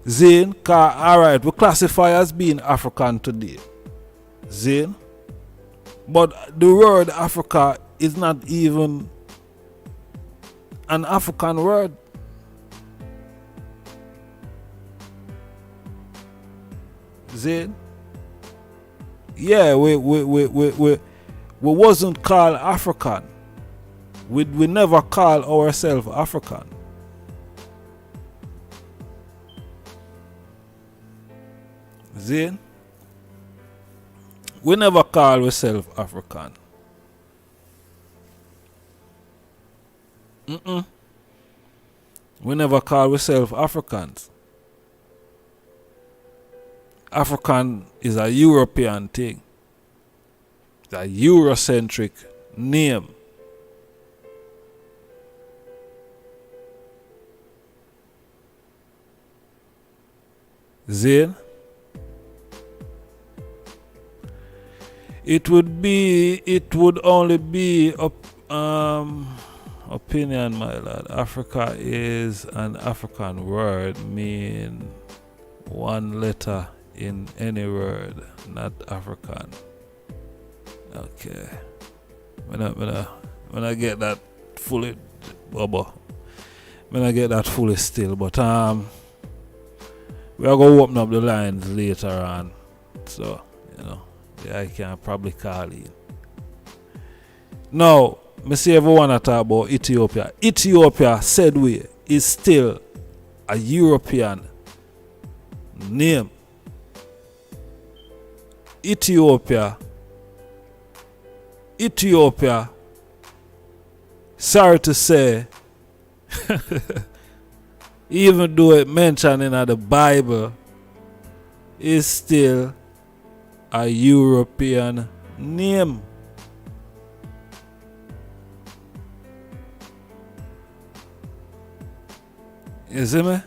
Zane, alright, we classify as being African today. Zane. But the word Africa is not even an African word. Zane. Yeah, we wasn't called African. We never call ourselves African. Zane? We never call ourselves African. We never call ourselves Africans. African is a European thing. It's a Eurocentric name. Zane? It would only be opinion, my lad. Africa is an African word, mean one letter in any word, not African. Okay. When I get that fully, when I get that fully still, but we are gonna open up the lines later on. So, yeah, I can probably call in. Now, me see everyone talk about Ethiopia. Ethiopia, said we, is still a European name. Ethiopia, sorry to say, even though it mentioned in the Bible, is still a European name. You see me?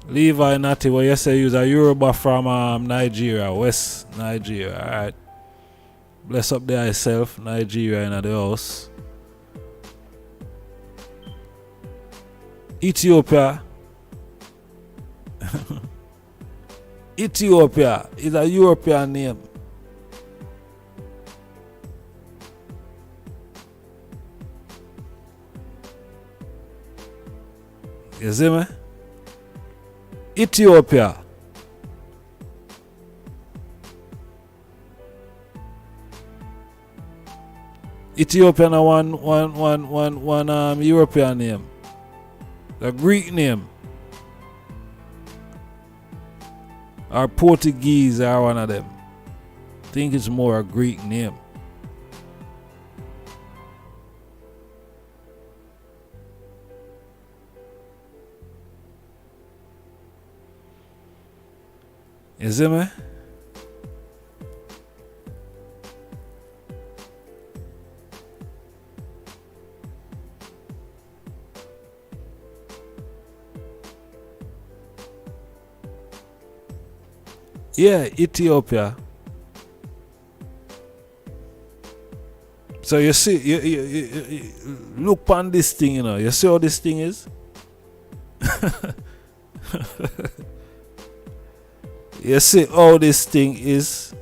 Levi Natty, what you say, you's a Yoruba from Nigeria, West Nigeria, alright. Bless up there yourself, Nigeria in the house. Ethiopia. Ethiopia is a European name. You see me? Ethiopia. Ethiopian one European name. The Greek name. Or Portuguese are one of them. I think it's more a Greek name. You see me? Yeah, Ethiopia. So you see, you look on this thing, You see how this thing is? You see how this thing is?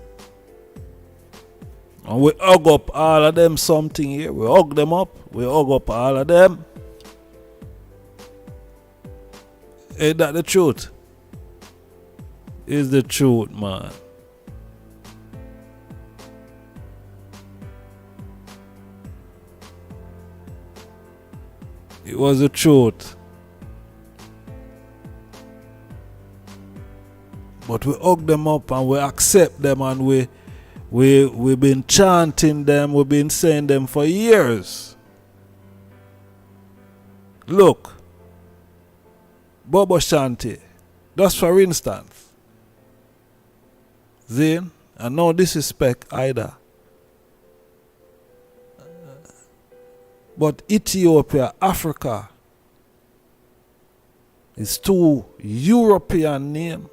And we hug up all of them something here. We hug them up. We hug up all of them. Ain't that the truth? Is the truth, man. It was the truth. But we hug them up and we accept them, and we've been chanting them, we've been saying them for years. Look, Bobo Shanti, just for instance. Zane, and no disrespect either. But Ethiopia, Africa, is two European names.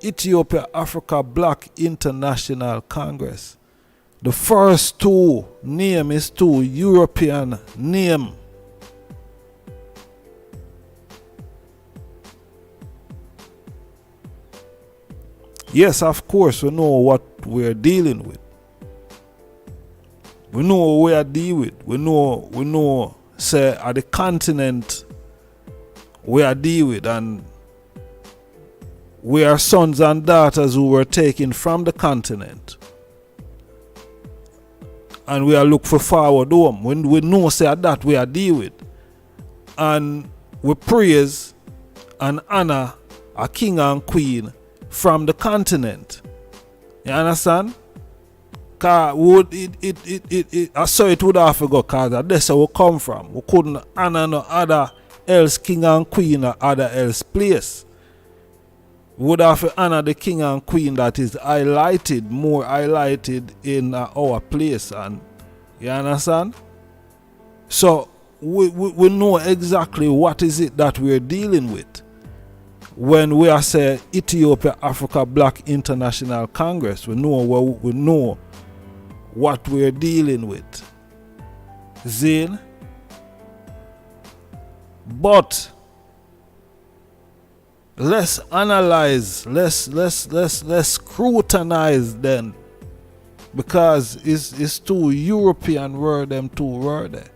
Ethiopia, Africa Black International Congress. The first two name is two European name. Yes, of course, we know what we're dealing with. We know what we are dealing with. We know, say, at the continent we are dealing with, and we are sons and daughters who were taken from the continent. And we are look for forward home. When we know, say, that we are dealing with. And we praise and honor a king and queen from the continent. You understand? Cause I saw it would have to go, cause that's where we come from. We couldn't honor no other else king and queen or other else place. We would have to honor the king and queen that is highlighted, more highlighted in our place. And you understand? So we know exactly what is it that we're dealing with. When we are say Ethiopia Africa Black International Congress, we know what we're dealing with. Zane. But let's analyze, let's scrutinize then, because it's two European word, them two word there.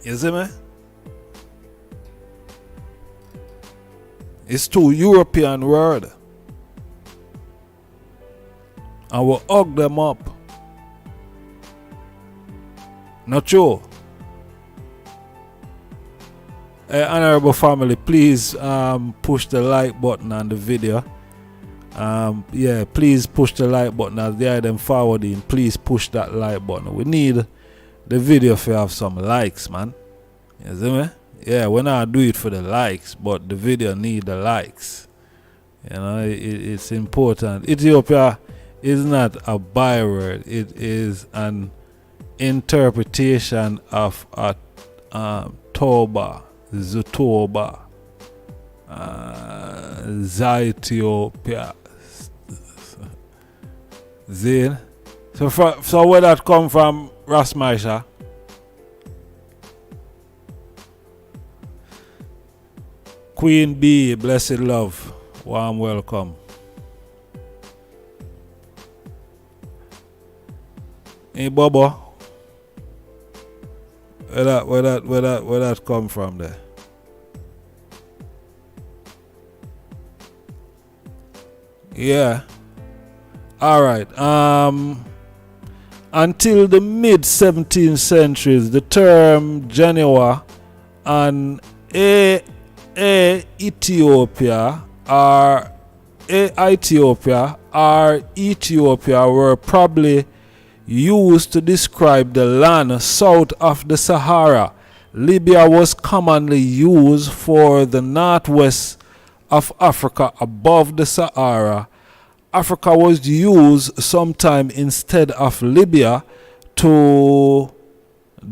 You see me? It's two European words. And we hug them up. Not true. Honorable family, please push the like button on the video. Yeah, please push the like button as they are them forwarding. Please push that like button. We need the video to have some likes, man. You see me? Yeah, we're not do it for the likes, but the video need the likes. You know, it's important. Ethiopia is not a byword. It is an interpretation of a Toba, Zutoba, Ethiopia. Zin. So where that come from, Rasmaisha? Queen B, blessed love, warm welcome. Hey Bobo, where that come from there? Yeah. Alright. Until the mid 17th centuries, the term Genoa and Ethiopia were probably used to describe the land south of the Sahara. Libya was commonly used for the northwest of Africa above the Sahara. Africa was used sometime instead of Libya to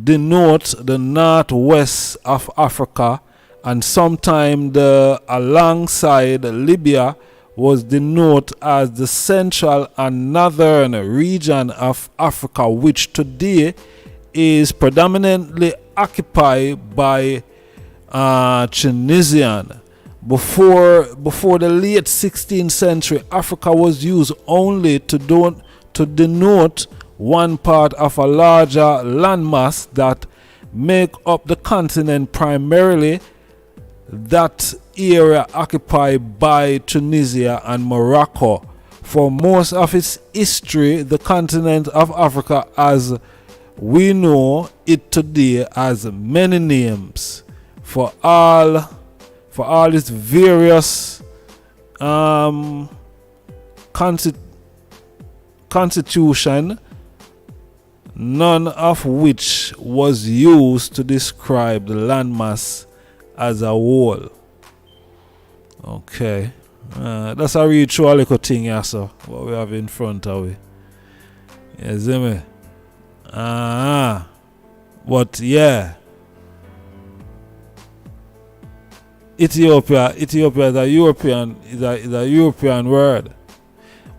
denote the northwest of Africa, and sometime the alongside Libya was denoted as the central and northern region of Africa, which today is predominantly occupied by Tunisian. Before the late 16th century, Africa was used only to denote one part of a larger landmass that make up the continent, primarily that area occupied by Tunisia and Morocco. For most of its history, the continent of Africa as we know it today has many names for all its various constitution, none of which was used to describe the landmass as a whole. Okay, that's a real true little thing here, so what we have in front of we. You see me? But yeah, Ethiopia is a European word.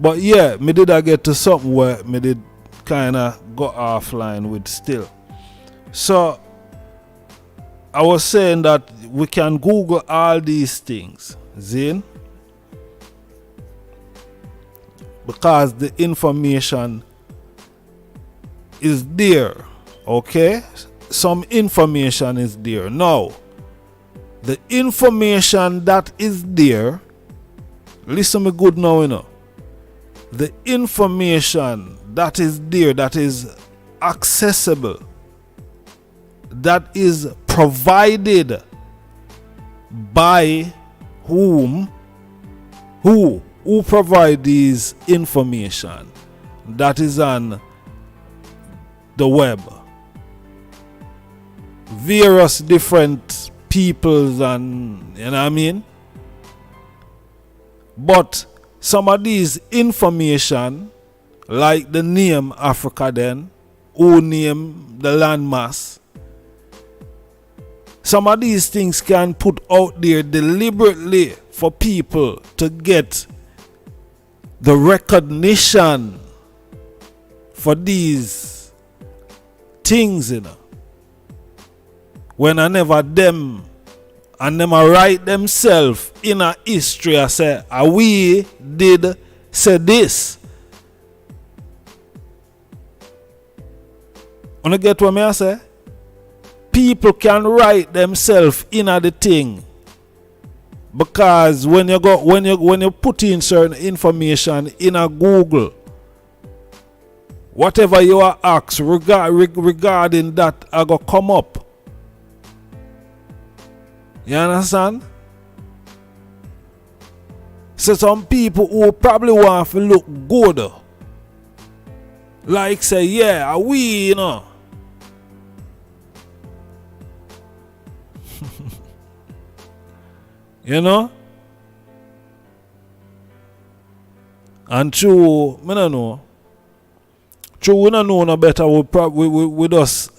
But yeah, me did I get to something where me did kinda go offline with still. So I was saying that we can Google all these things, Zin, because the information is there. Okay, some information is there. Now, the information that is there, listen me good now, you know. The information that is there, that is accessible, that is provided by whom? Who provide these information that is on the web? Various different peoples, and you know what I mean? But some of these information, like the name Africa then, who name the landmass, some of these things can put out there deliberately for people to get the recognition for these things, you know. When I never them and them a write themselves in a history, I say, we did say this. You get what me I say? people can write themselves in the thing. Because when you put in certain information in a Google, whatever you are asked regarding that are going to come up. You understand? So some people who probably want to look good, like say, yeah, we, you know. You know? And true, I don't know. True, we don't know no better. We just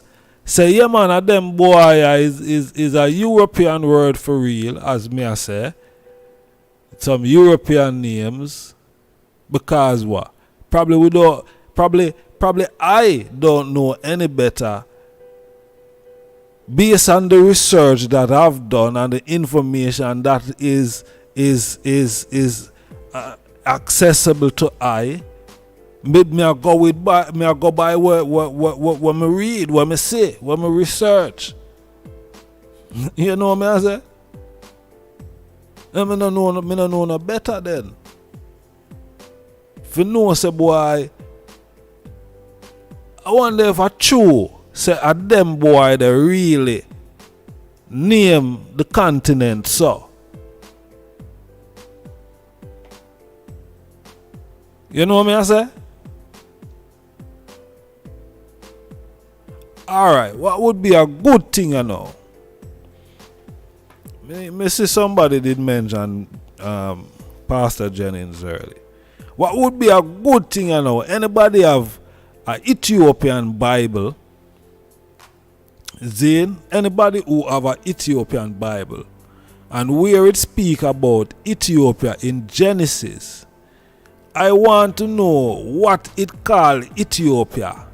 say, yeah, man, a them boy is a European word for real, as me I say. Some European names. Because what? Probably I don't know any better. Based on the research that I've done and the information that is accessible to I, me go by what me read, what me see, what me research. You know what I say? Me don't know no better then. If you know, say boy, I wonder if I true. Say a them boy they really name the continent so. You know what I say? Alright, what would be a good thing you know? Me see somebody did mention Pastor Jennings early. What would be a good thing you know? Anybody have an Ethiopian Bible? Zane, anybody who have an Ethiopian Bible and where it speak about Ethiopia in Genesis, I want to know what it called Ethiopia.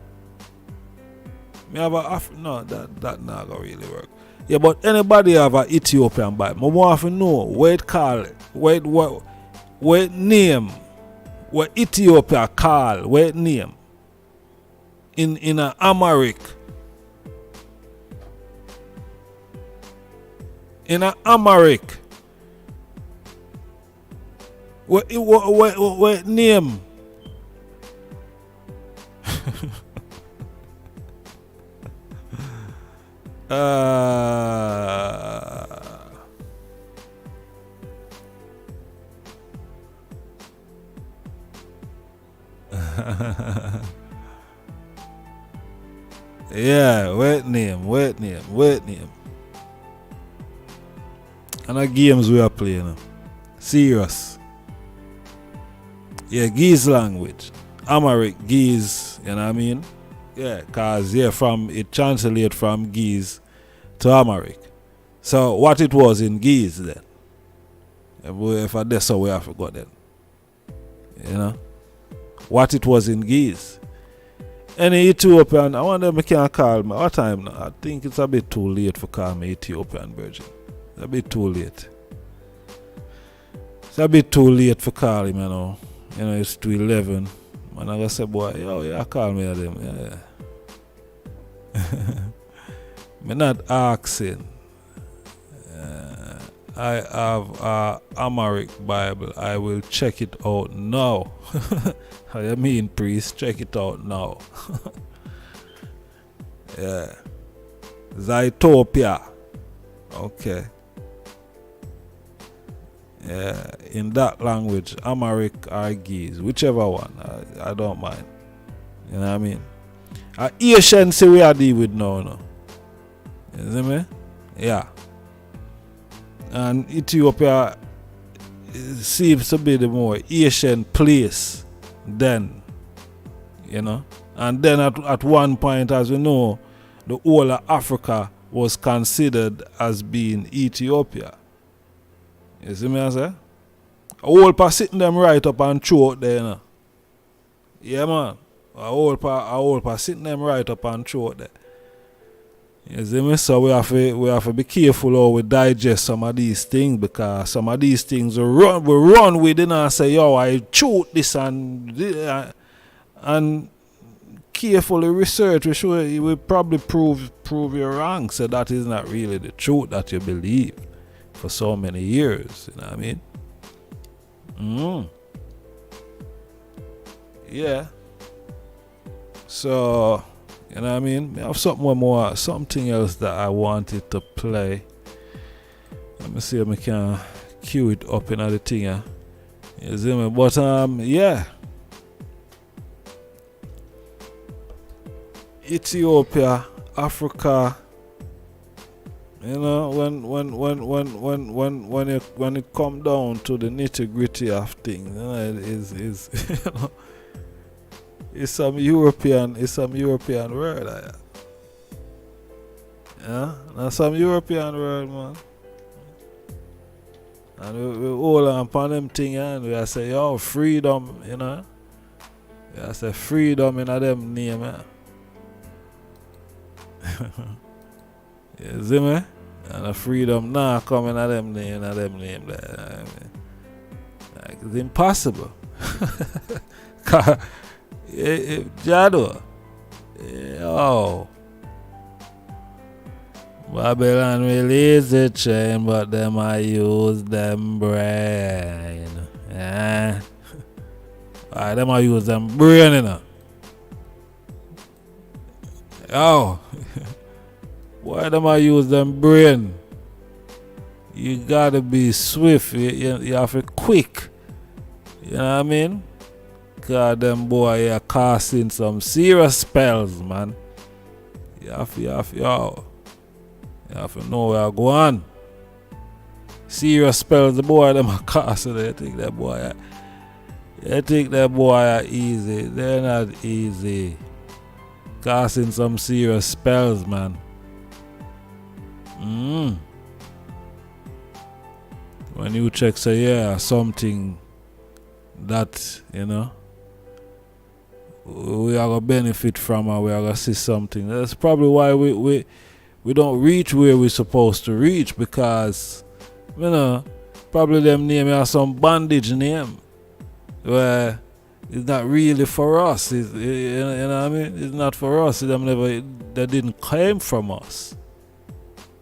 Me have no, that not gonna really work. Yeah, but anybody have an Ethiopian Bible, I want to know where it called, where it name, where Ethiopia called, where it name in an Amharic. In an Amharic. What name? Yeah, wait name. And the games we are playing. Serious. Yeah, Geese language. Amharic, Geese, you know what I mean? Yeah, cause it translated from Geese to Amharic. So what it was in Geese then? If I did so we have forgot that. You know? What it was in Geese. Any Ethiopian, I wonder if I can call me. What time now? I think it's a bit too late for call me Ethiopian virgin. It's a bit too late. It's a bit too late for call him, you know. You know, it's 2:11. Man, I say, boy, yo, yeah, call me at them. Yeah. I'm not asking. I have a Amharic Bible. I will check it out now. How you mean, priest? Check it out now. Yeah. Zytopia. Okay. Yeah, in that language, Amharic or Geese, whichever one, I don't mind. You know what I mean? Asian say we are dealing with now, no. You see me? Yeah. And Ethiopia seems to be the more Asian place then, you know. And then at one point, as we know, the whole of Africa was considered as being Ethiopia. You see me I say? A whole pa sitting them right up and throat there, you know. Yeah, man. A whole pa sitting them right up and throat there. You see me? So we have to be careful how we digest some of these things, because some of these things we run with it and say, yo, I shoot this and carefully research, we will probably prove you wrong. So that is not really the truth that you believe for so many years. You know what I mean? Yeah. So, you know what I mean? I have something else that I wanted to play. Let me see if I can cue it up in the thing. You see me? But yeah. Ethiopia, Africa. You know, when it come down to the nitty-gritty of things, you know, it is you know, it's some European word. Yeah, now some European word, man. And we hold on upon them thing, and we say, yo, freedom, you know. We say freedom in them name, yeah. You see me? And the freedom now coming at them name, there. Like, it's impossible. Jado. Yo. Babylon release the chain, but them I use them brain. Yeah. Why them I use them brain, you know? Yo. Why them I use them brain? You gotta be swift. You have to quick. You know what I mean? Cause them boy are casting some serious spells, man. You have to know where I go on. Serious spells, the boy them are casting. You think that boy are easy. They're not easy. Casting some serious spells, man. When you check, say, yeah, something that, you know, we are going to benefit from, and we are going to see something. That's probably why we don't reach where we're supposed to reach, because, you know, probably them name are some bandage name where it's not really for us. You know what I mean? It's not for us. They didn't claim from us.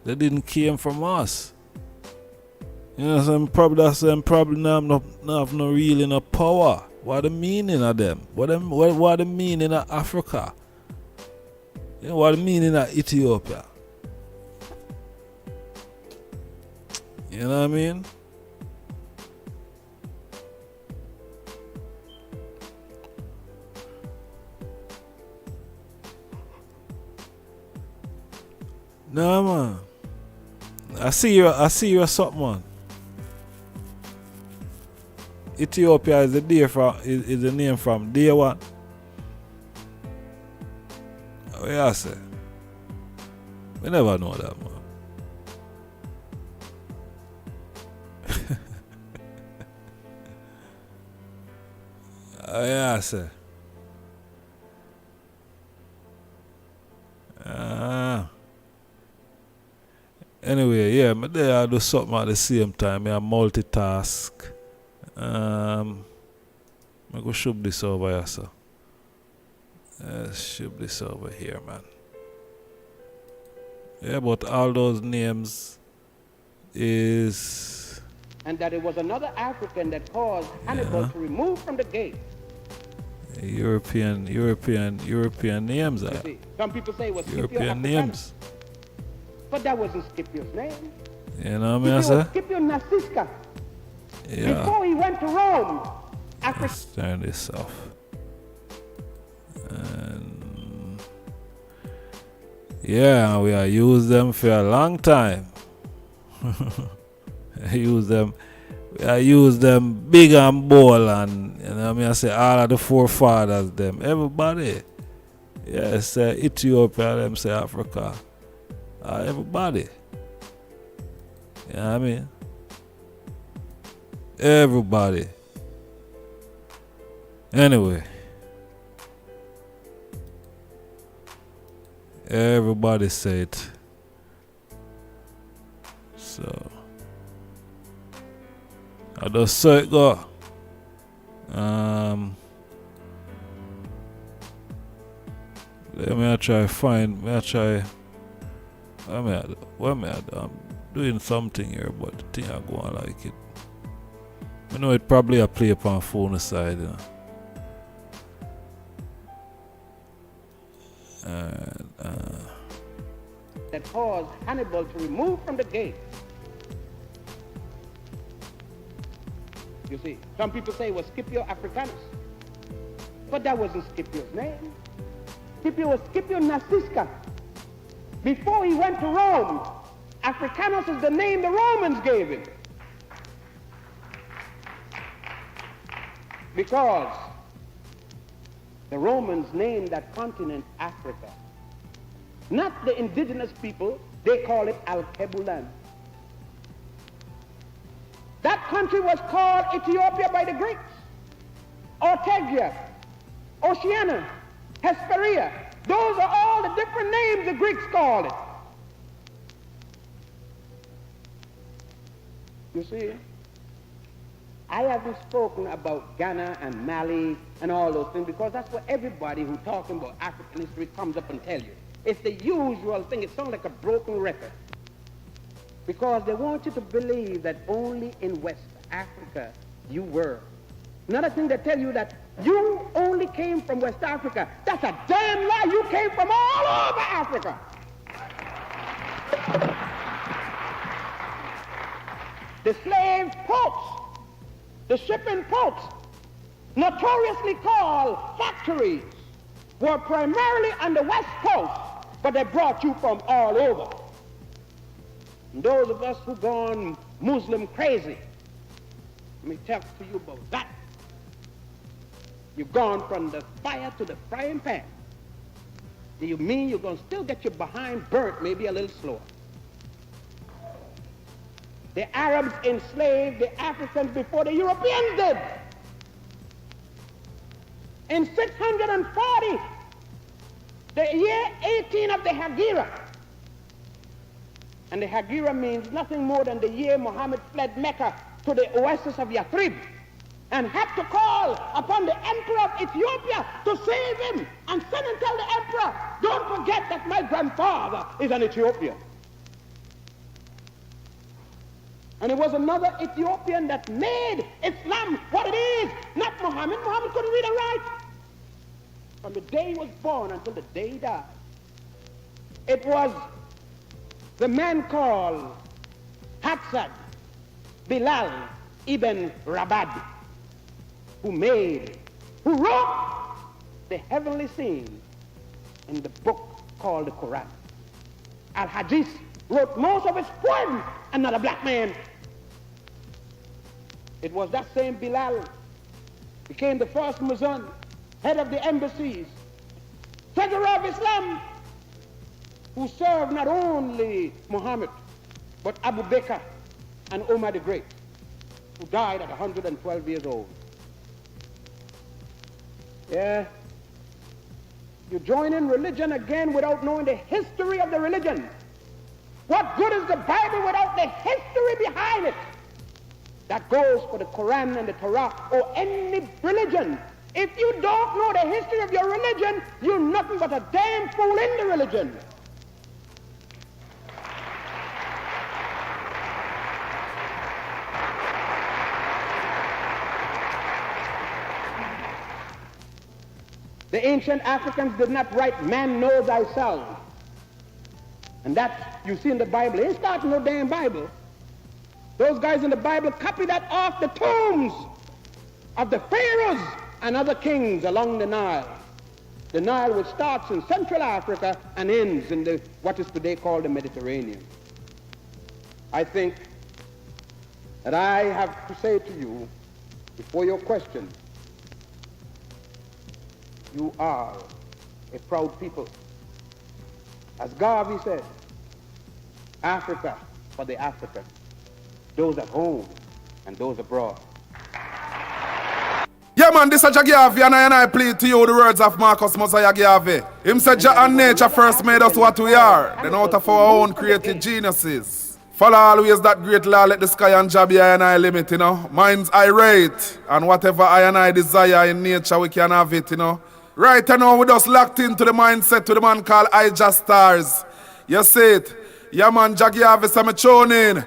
They didn't came from us. You know, some probably not have no really no power. What the meaning of them? What the meaning of Africa? You know, what the meaning of Ethiopia? You know what I mean? No, man. I see you something, man. Ethiopia is the name from day one. What you say? We never know that, man. What you say? Anyway, yeah, but there I do something at the same time. I multitask. I go shove this over here, so. Shove this over here, man. Yeah, but all those names is. And that it was another African that caused Hannibal to remove from the gate. European names. Some people say it was European names. But that wasn't Scipio's name. You know what I say? Scipio Nasiska. Yeah. Before he went to Rome. Let's turn this off. And yeah, we have used them for a long time. We use them big and bold, and you know what I say, all of the forefathers them. Everybody. Yeah, say Ethiopia, them say Africa. Everybody. You know what I mean? Everybody. Anyway. Everybody say it. So I just saw it go. Let me try find, I'm doing something here, but the thing I go on like it. I know it probably a play upon phone side, you know. That caused Hannibal to remove from the gate. You see, some people say it was Scipio Africanus, but that wasn't Scipio's name. Scipio was Scipio Nasisca. Before he went to Rome, Africanus is the name the Romans gave him. Because the Romans named that continent Africa. Not the indigenous people, they call it Alkebulan. That country was called Ethiopia by the Greeks. Ortegia, Oceania, Hesperia. Those are all the different names the Greeks called it. You see, I haven't spoken about Ghana and Mali and all those things because that's what everybody who's talking about African history comes up and tell you. It's the usual thing. It sounds like a broken record. Because they want you to believe that only in West Africa you were. Another thing, they tell you that you only came from West Africa. That's a damn lie. You came from all over Africa. The slave ports, the shipping ports, notoriously called factories, were primarily on the West Coast, but they brought you from all over. And those of us who gone Muslim crazy, let me talk to you about that. You've gone from the fire to the frying pan. Do you mean you're going to still get your behind burnt, maybe a little slower? The Arabs enslaved the Africans before the Europeans did. In 640, the year 18 of the Hegira. And the Hegira means nothing more than the year Muhammad fled Mecca to the oasis of Yathrib and had to call upon the emperor of Ethiopia to save him and send and tell the emperor, don't forget that my grandfather is an Ethiopian. And it was another Ethiopian that made Islam what it is, not Muhammad. Muhammad couldn't read and write. From the day he was born until the day he died. It was the man called Hatzad Bilal ibn Rabad who wrote the heavenly scene in the book called the Quran. Al-Hadith wrote most of his poems, another black man. It was that same Bilal became the first Muezzin, head of the embassies, treasurer of Islam, who served not only Muhammad, but Abu Bakr and Umar the Great, who died at 112 years old. Yeah, you join in religion again without knowing the history of the religion. What good is the Bible without the history behind it? That goes for the Quran and the Torah or any religion. If you don't know the history of your religion, you're nothing but a damn fool in the religion. The ancient Africans did not write, man know thyself. And that you see in the Bible. It ain't starting no damn Bible. Those guys in the Bible copy that off the tombs of the pharaohs and other kings along the Nile. The Nile, which starts in Central Africa and ends in what is today called the Mediterranean. I think that I have to say to you, before your question, you are a proud people. As Garvey said, Africa for the African, those at home and those abroad. Yeah man, this is Jagiavi and I plead to you the words of Marcus Mosiah Giavi. Him said Jah and nature first made us what we are, then out of our own created geniuses. Follow always that great law, let the sky and Jah be I and I limit, you know. Mine's irate, and whatever I and I desire in nature we can have it, you know. Right now we just locked into the mindset with the man called I Just Stars. You see it? Yeah man, Jackie Harvest, I'm tune in.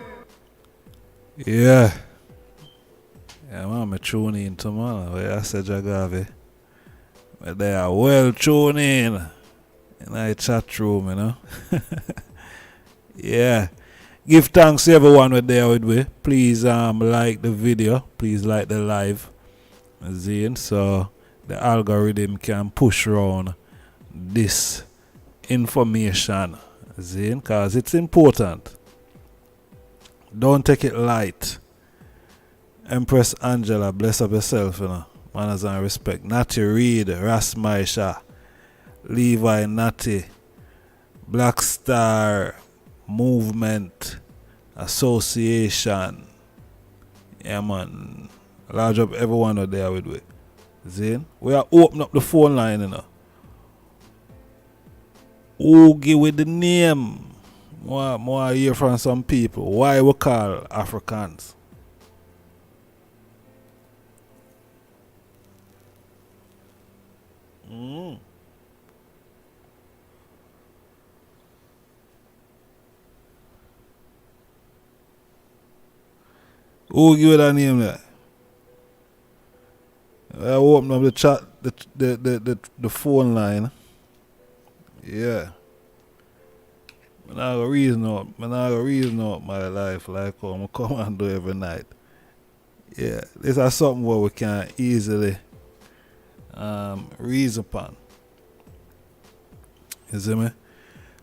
Yeah. Yeah man, I'm tune in tomorrow. Where I said Jagave. But they are well tuned in the chat room, you know. Yeah. Give thanks to everyone with there with me. Please like the video. Please like the live. Zine, so the algorithm can push around this information. Zine, because it's important. Don't take it light. Empress Angela, bless up yourself, you know. Manners and respect. Natty Reed, Ras Maisha, Levi Natty, Black Star Movement Association. Yeah man. Large up everyone out there with we. Zine. We are opening up the phone line, you know. Who give with the name? More hear from some people. Why we call Africans? Who give that name there? I open up the chat, the phone line. Yeah. I'm not gonna reason out my life like how I come and do every night. Yeah, this is something where we can easily reason upon. You see me?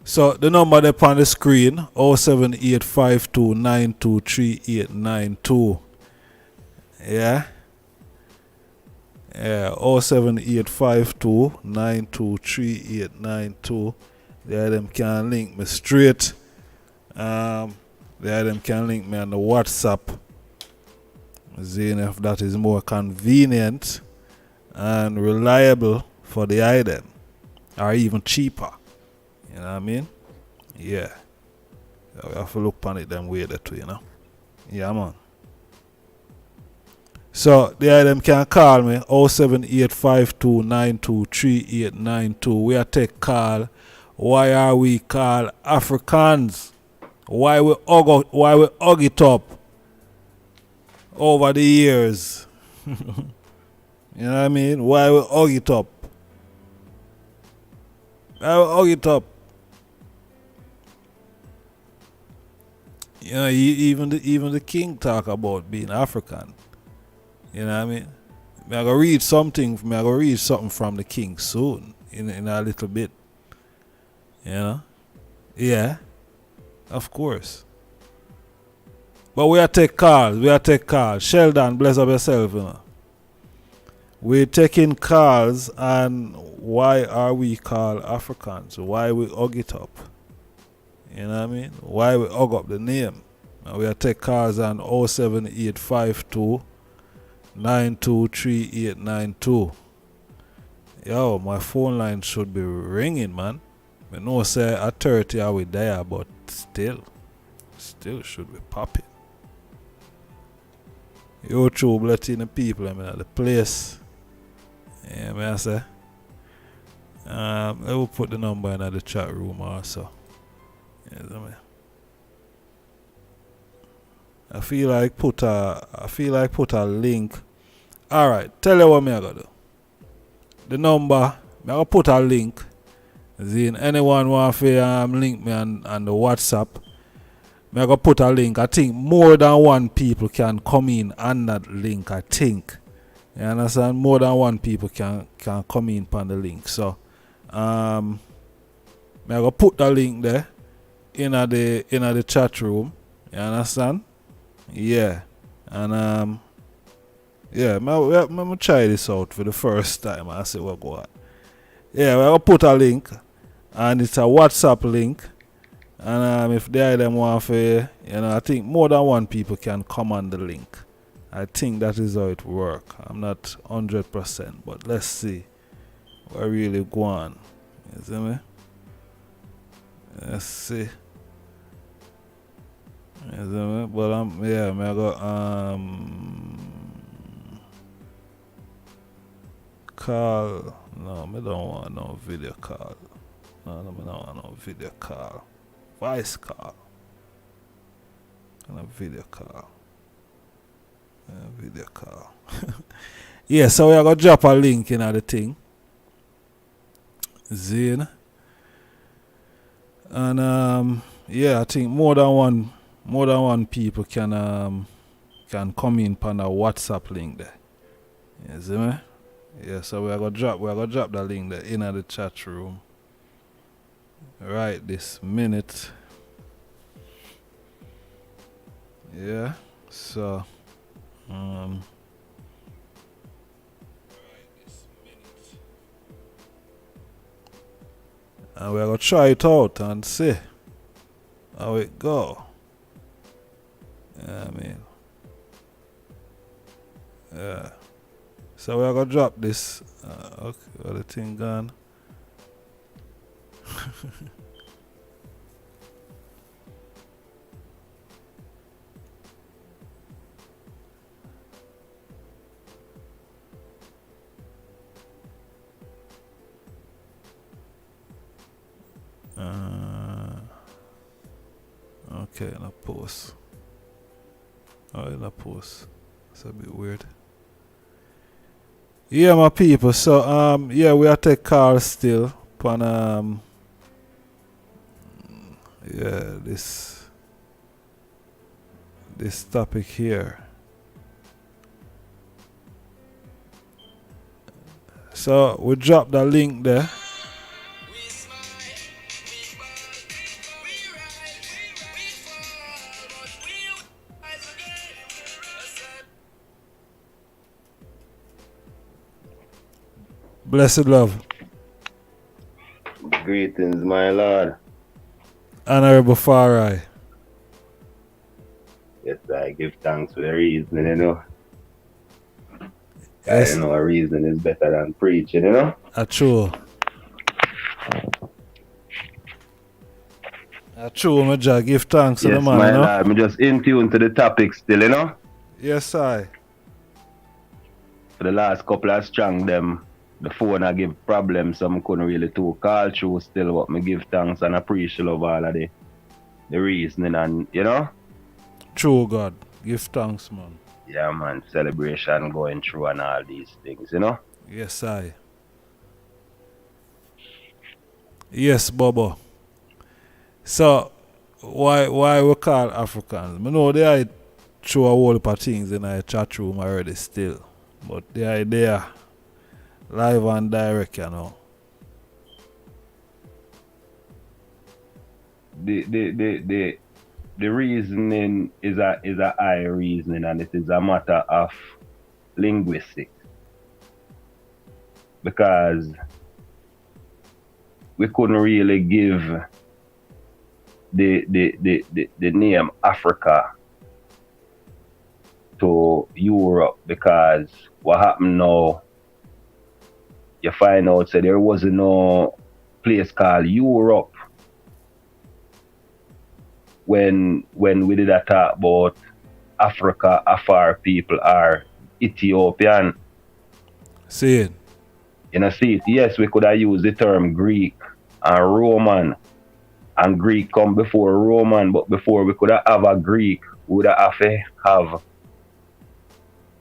So the number there on the screen, 07852923892. Yeah. Yeah, 07852923892. There them can link me straight. There them can link me on the WhatsApp. Seeing if that is more convenient and reliable for the item. Or even cheaper. You know what I mean? Yeah. So we have to look on it them way there too, you know. Yeah man. So the item can call me 07852923892. We are take call. Why are we called Africans? Why we hug it up over the years? You know what I mean? Why we hug it up? Why we hug it up? You know, even the king talk about being African. You know what I mean? I'm gonna read something from the king soon in a little bit. You know? Yeah. Of course. But we are take calls. Sheldon, bless up yourself, you know. We're taking calls and why are we called Africans? Why we hug it up? You know what I mean? Why we hug up the name? And we are take calls on 07852923892. Yo, my phone line should be ringing, man. I know say at 30 I will there, but still should be popping. YouTube letting the people at the place. Yeah, man, I say. I will put the number in the chat room also. Yeah, I feel like put a link. Alright, tell you what me I gotta do. The number, I gotta put a link. Then anyone want to link me on the WhatsApp, I gotta put a link. I think more than one people can come in on that link, I think. You understand? More than one people can come in on the link. So I gotta put the link there in the chat room. You understand? Yeah. And yeah, I'm gonna try this out for the first time and see what go on. Yeah, we're gonna put a link, and it's a WhatsApp link. And if them want to, I think more than one people can come on the link. I think that is how it works. I'm not 100%, but let's see what really go on. You see me? Let's see. You see me? But I got call No, I don't want no video call. No, I don't want no video call. Voice call. And a video call. Video call. Yeah, so we are gonna drop a link in the thing. Zine. And yeah, I think more than one people can come in on a WhatsApp link there. You see me? Yeah, so we are gonna drop the link there in the chat room. Right this minute. Yeah, so and we're gonna try it out and see how it go. Yeah, I mean, yeah. So we're gonna drop this. Okay, well, the thing gone. Okay, in a post. Oh, in a post. It's a bit weird. Yeah, my people. So yeah, we are take calls still on yeah, this topic here. So we drop the link there. Blessed love. Greetings, my lord. Honorable Farai. Yes, I give thanks for the reasoning, you know. Yes. I know a reason is better than preaching, you know. True. True, my Jah. Give thanks to the man, my you know. lord, I'm just in tune to the topic still, you know. Yes, I. For the last couple of strong them, the phone I give problems, so I couldn't really to call through still, but me give thanks and appreciate of all of the reasoning and, you know. True, God. Give thanks, man. Yeah, man. Celebration going through and all these things, you know. Yes, I. Yes, Bobo. So, why we call Africans? I know they are through a whole heap of things in our chat room already still. But they are there live and direct, you know. The reasoning is a high reasoning, and it is a matter of linguistic, because we couldn't really give the name Africa to Europe, because what happened now, you find out that there wasn't no place called Europe when we did a talk about Africa, Afar people are Ethiopian. See it. You know, see it. Yes, we could have used the term Greek and Roman, and Greek come before Roman, but before we could have a Greek, we would have to have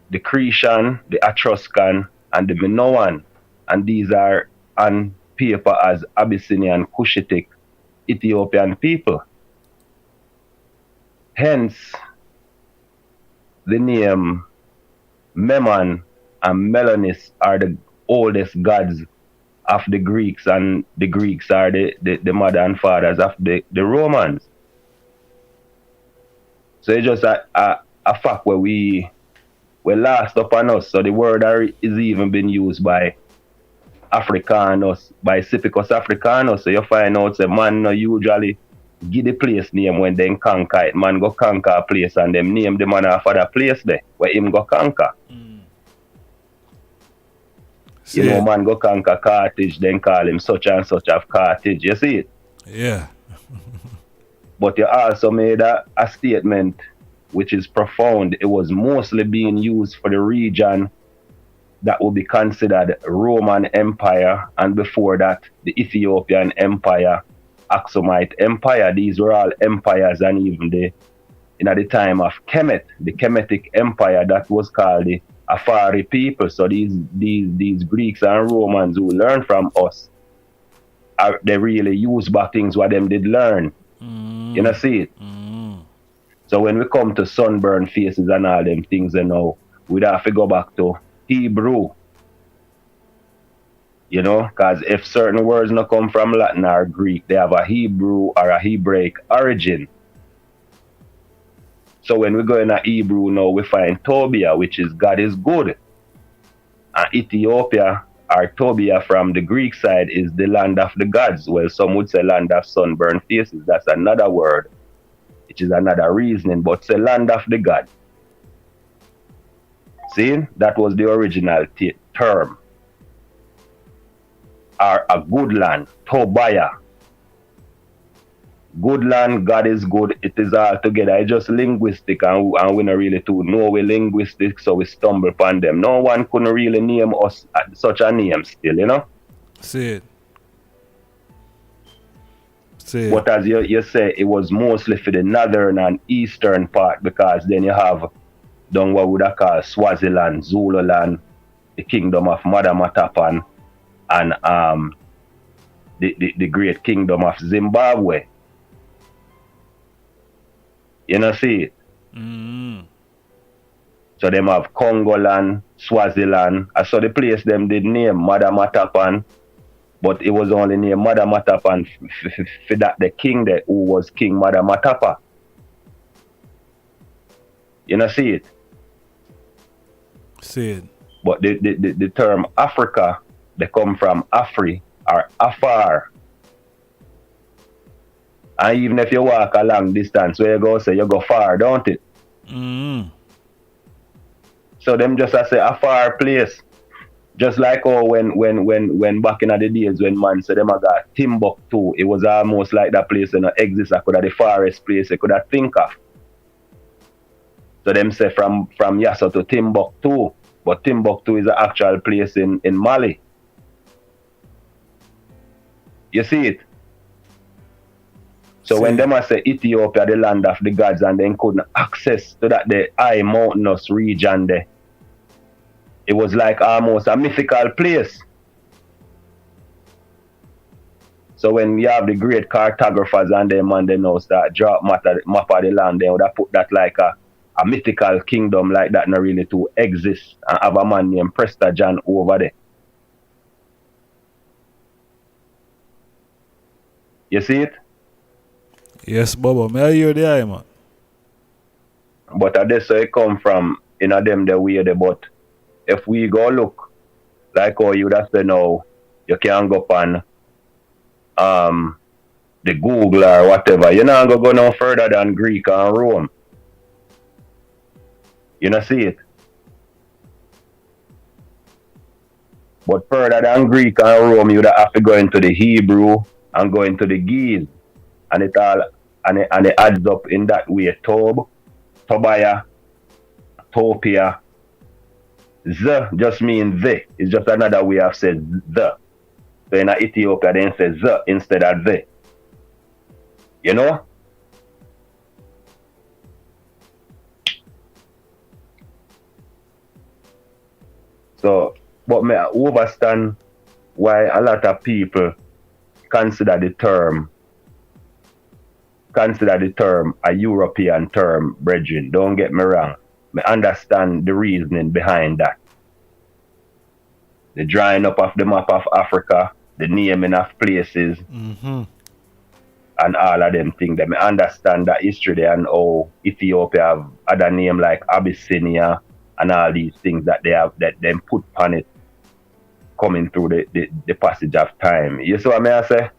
the Cretan, the Etruscan, and the Minoan, and these are on paper as Abyssinian, Cushitic, Ethiopian people. Hence, the name Memon and Melanis are the oldest gods of the Greeks, and the Greeks are the mother and fathers of the Romans. So it's just a fact where we last upon us. So the word is even been used by Africanus, by Sipicus Africanus. So you find out that man no usually give the place name when they conquer it. Man go conquer a place and them name the man after that place there where him go conquer. You know, man go conquer Carthage, then call him such and such of Carthage. You see it? Yeah. But you also made a statement which is profound. It was mostly being used for the region that would be considered Roman Empire, and before that, the Ethiopian Empire, Aksumite Empire. These were all empires, and even at the time of Kemet, the Kemetic Empire, that was called the Afari people. So these Greeks and Romans who learned from us, they really use back things what them did learn. You know, see it? So when we come to sunburned faces and all them things, you know, we'd have to go back to Hebrew. You know, because if certain words not come from Latin or Greek, they have a Hebrew or a Hebraic origin. So when we go in a Hebrew now, we find Tobia, which is God is good. And Ethiopia, or Tobia from the Greek side, is the land of the gods. Well, some would say land of sunburned faces. That's another word, which is another reasoning, but it's a land of the gods. See, that was the original term. Or a good land, Tobiah. Good land, God is good, it is all together. It's just linguistic, and we don't really know we linguistic, so we stumble upon them. No one couldn't really name us such a name still, you know? See it. But as you say, it was mostly for the northern and eastern part, because then you have down what would I call Swaziland, Zululand, the kingdom of Madamatapan, and the great kingdom of Zimbabwe. You know, see it? So them have Congoland, Swaziland. I saw the place them did name Madamatapan, but it was only named Madamatapan for that the king there who was King Madamatapa. You know, see it? See it. But the term Africa, they come from Afri or Afar. And even if you walk a long distance, where you go, say you go far, don't it? So them just say a far place. Just like when back in the days when man said them I got Timbuktu, it was almost like that place that exists. I could have the farthest place I could have think of. So them say from Yasso to Timbuktu, but Timbuktu is an actual place in Mali. You see it? So when them say Ethiopia, the land of the gods, and then couldn't access to that the high mountainous region there, it was like almost a mythical place. So when you have the great cartographers and them and they now start draw map of the land, they would have put that like a mythical kingdom like that not really to exist, and have a man named Presta John over there. You see it? Yes, Baba. May I hear the eye, man? But that's where it come from, in them the way they, but if we go look, like how you would have said now, you can go on the Google or whatever, you're not going to go no further than Greek and Rome. You know, see it? But further than Greek and Rome, you would have to go into the Hebrew and go into the Geese. And it all and it adds up in that way. Tobiah, Topia. Z just means the. It's just another way of saying the. So in Ethiopia they say z instead of the. You know? So but me understand why a lot of people consider the term a European term, brethren. Don't get me wrong. I understand the reasoning behind that. The drawing up of the map of Africa, the naming of places, and all of them things. I understand that history there and how Ethiopia have other name like Abyssinia and all these things that they have that them put on it coming through the passage of time. You see what I say?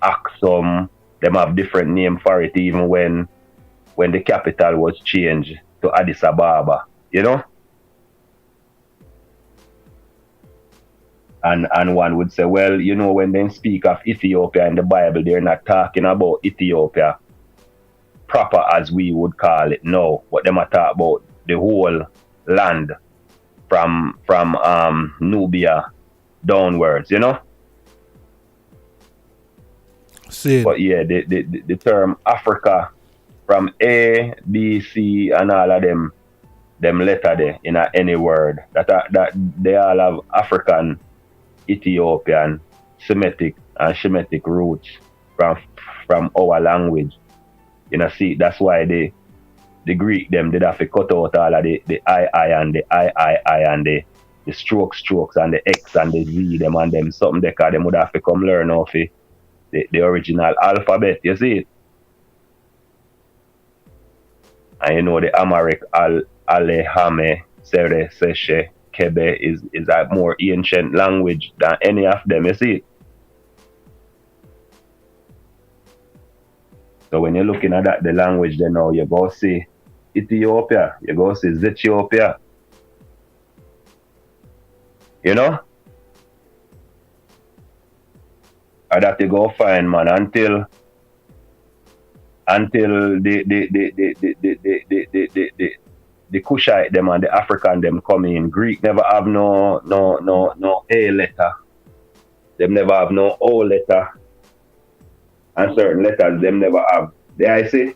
Aksum, them have different name for it even when the capital was changed to Addis Ababa, you know? And one would say, well, you know, when they speak of Ethiopia in the Bible, they're not talking about Ethiopia proper as we would call it, no. But them are talking about the whole land from Nubia downwards, you know. See. But yeah, the term Africa from A, B, C, and all of them letter there in any word that they all have African, Ethiopian, Semitic, and Shemitic roots from our language. You know, see, that's why the Greek them did have to cut out all of the I and the I and the strokes and the X and the Z them and them something they call them would have to come learn off the original alphabet, you see it? And you know the Amharic Alehame, Sere, Seshe, Kebe is a more ancient language than any of them, you see it? So when you're looking at that, the language then now, you go see Ethiopia, you go see Ethiopia. You know? Or that you go find, man, until the Kushite them and the African them come in. Greek never have no A letter. Them never have no O letter. And certain letters them never have. There I see.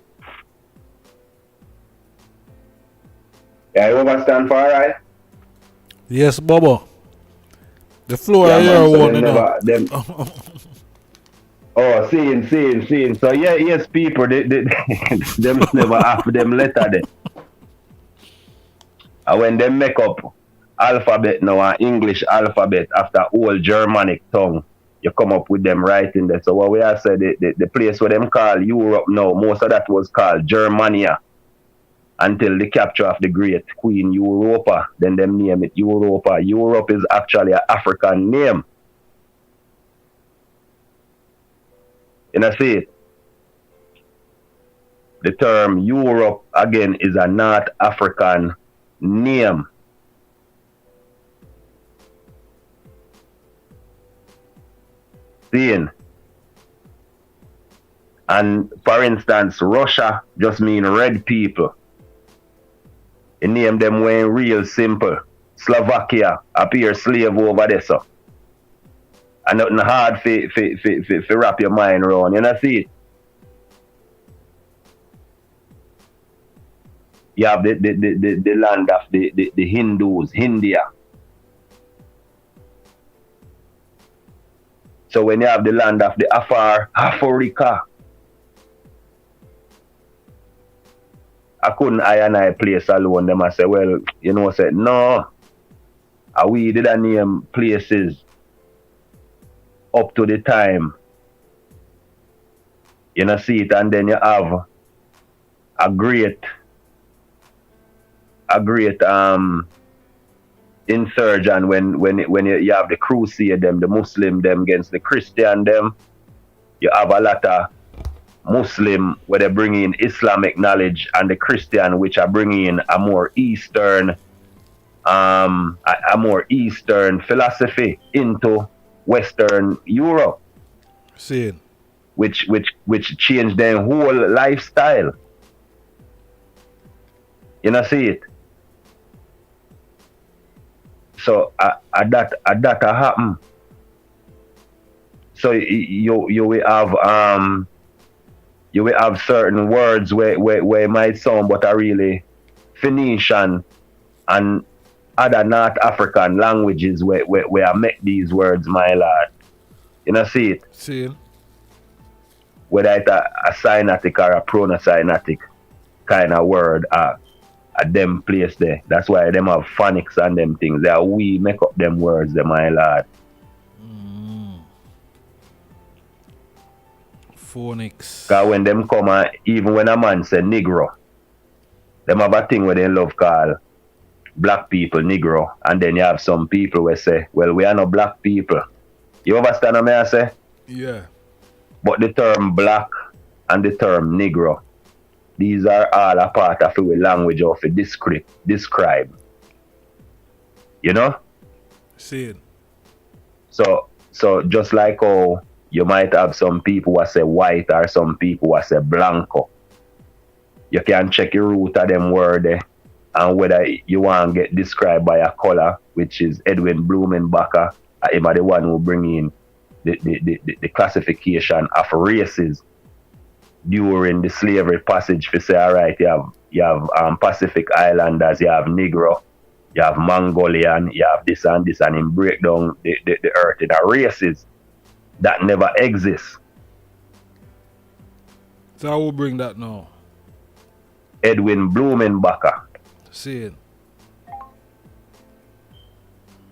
Yeah, you understand for alright? Yes, Bobo. The floor yeah, here so one, you know. Oh, seeing. So yeah, yes, people, them never have them letter there. And when they make up alphabet now, an English alphabet after old Germanic tongue, you come up with them writing there. So what we have said, the place where them call Europe now, most of that was called Germania until the capture of the great Queen Europa. Then them name it Europa. Europe is actually an African name. You know, see it? The term Europe, again, is a North African name. Seeing? And for instance, Russia just mean red people. You name them when real simple. Slovakia appear slave over there, so. And nothing hard for wrap your mind around. You know, see it? You have the land of the Hindus, India. So when you have the land of the Afar, Africa. I couldn't I place alone. Them I say, well, you know, I said, no. We did a name places up to the time. You know, see it, and then you have a great insurgent when you have the crusade them, the Muslim them against the Christian them. You have a lot of Muslim where they bring in Islamic knowledge and the Christian which are bringing in a more Eastern philosophy into Western Europe. See it. Which changed their whole lifestyle. You know, see it. So that happen. So you will have certain words where it might sound but are really Phoenician and other North African languages where I make these words, my lord. You know, see it? See it. Whether it's a cynatic or a pronocynatic kind of word at them place there. That's why them have phonics and them things. We make up them words, them, my lord. Phonics. Because when them come, even when a man say Negro, them have a thing where they love call black people Negro, and then you have some people where say, well, we are not black people. You understand what I say? Yeah. But the term black and the term Negro, these are all a part of the language of a describe. You know? See it. So just like how you might have some people who say white or some people who say blanco. You can check your root of them word and whether you want to get described by a color, which is Edwin Blumenbacher, him are the one who bring in the classification of races during the slavery passage for say, all right, you have Pacific Islanders, you have Negro, you have Mongolian, you have this, and him break down the earth in races that never exist. So I will bring that now. Edwin Blumenbacher. See it.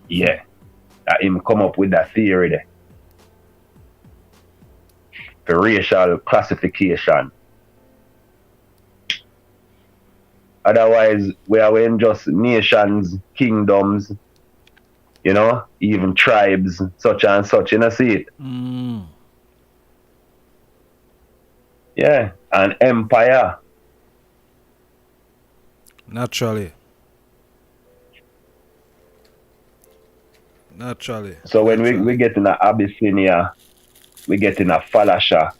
Yeah. Him come up with that theory there. For racial classification. Otherwise, we are in just nations, kingdoms, you know, even tribes, such and such, you know, see it? Yeah, an empire. Naturally. So when we get in Abyssinia, we get in Falasha.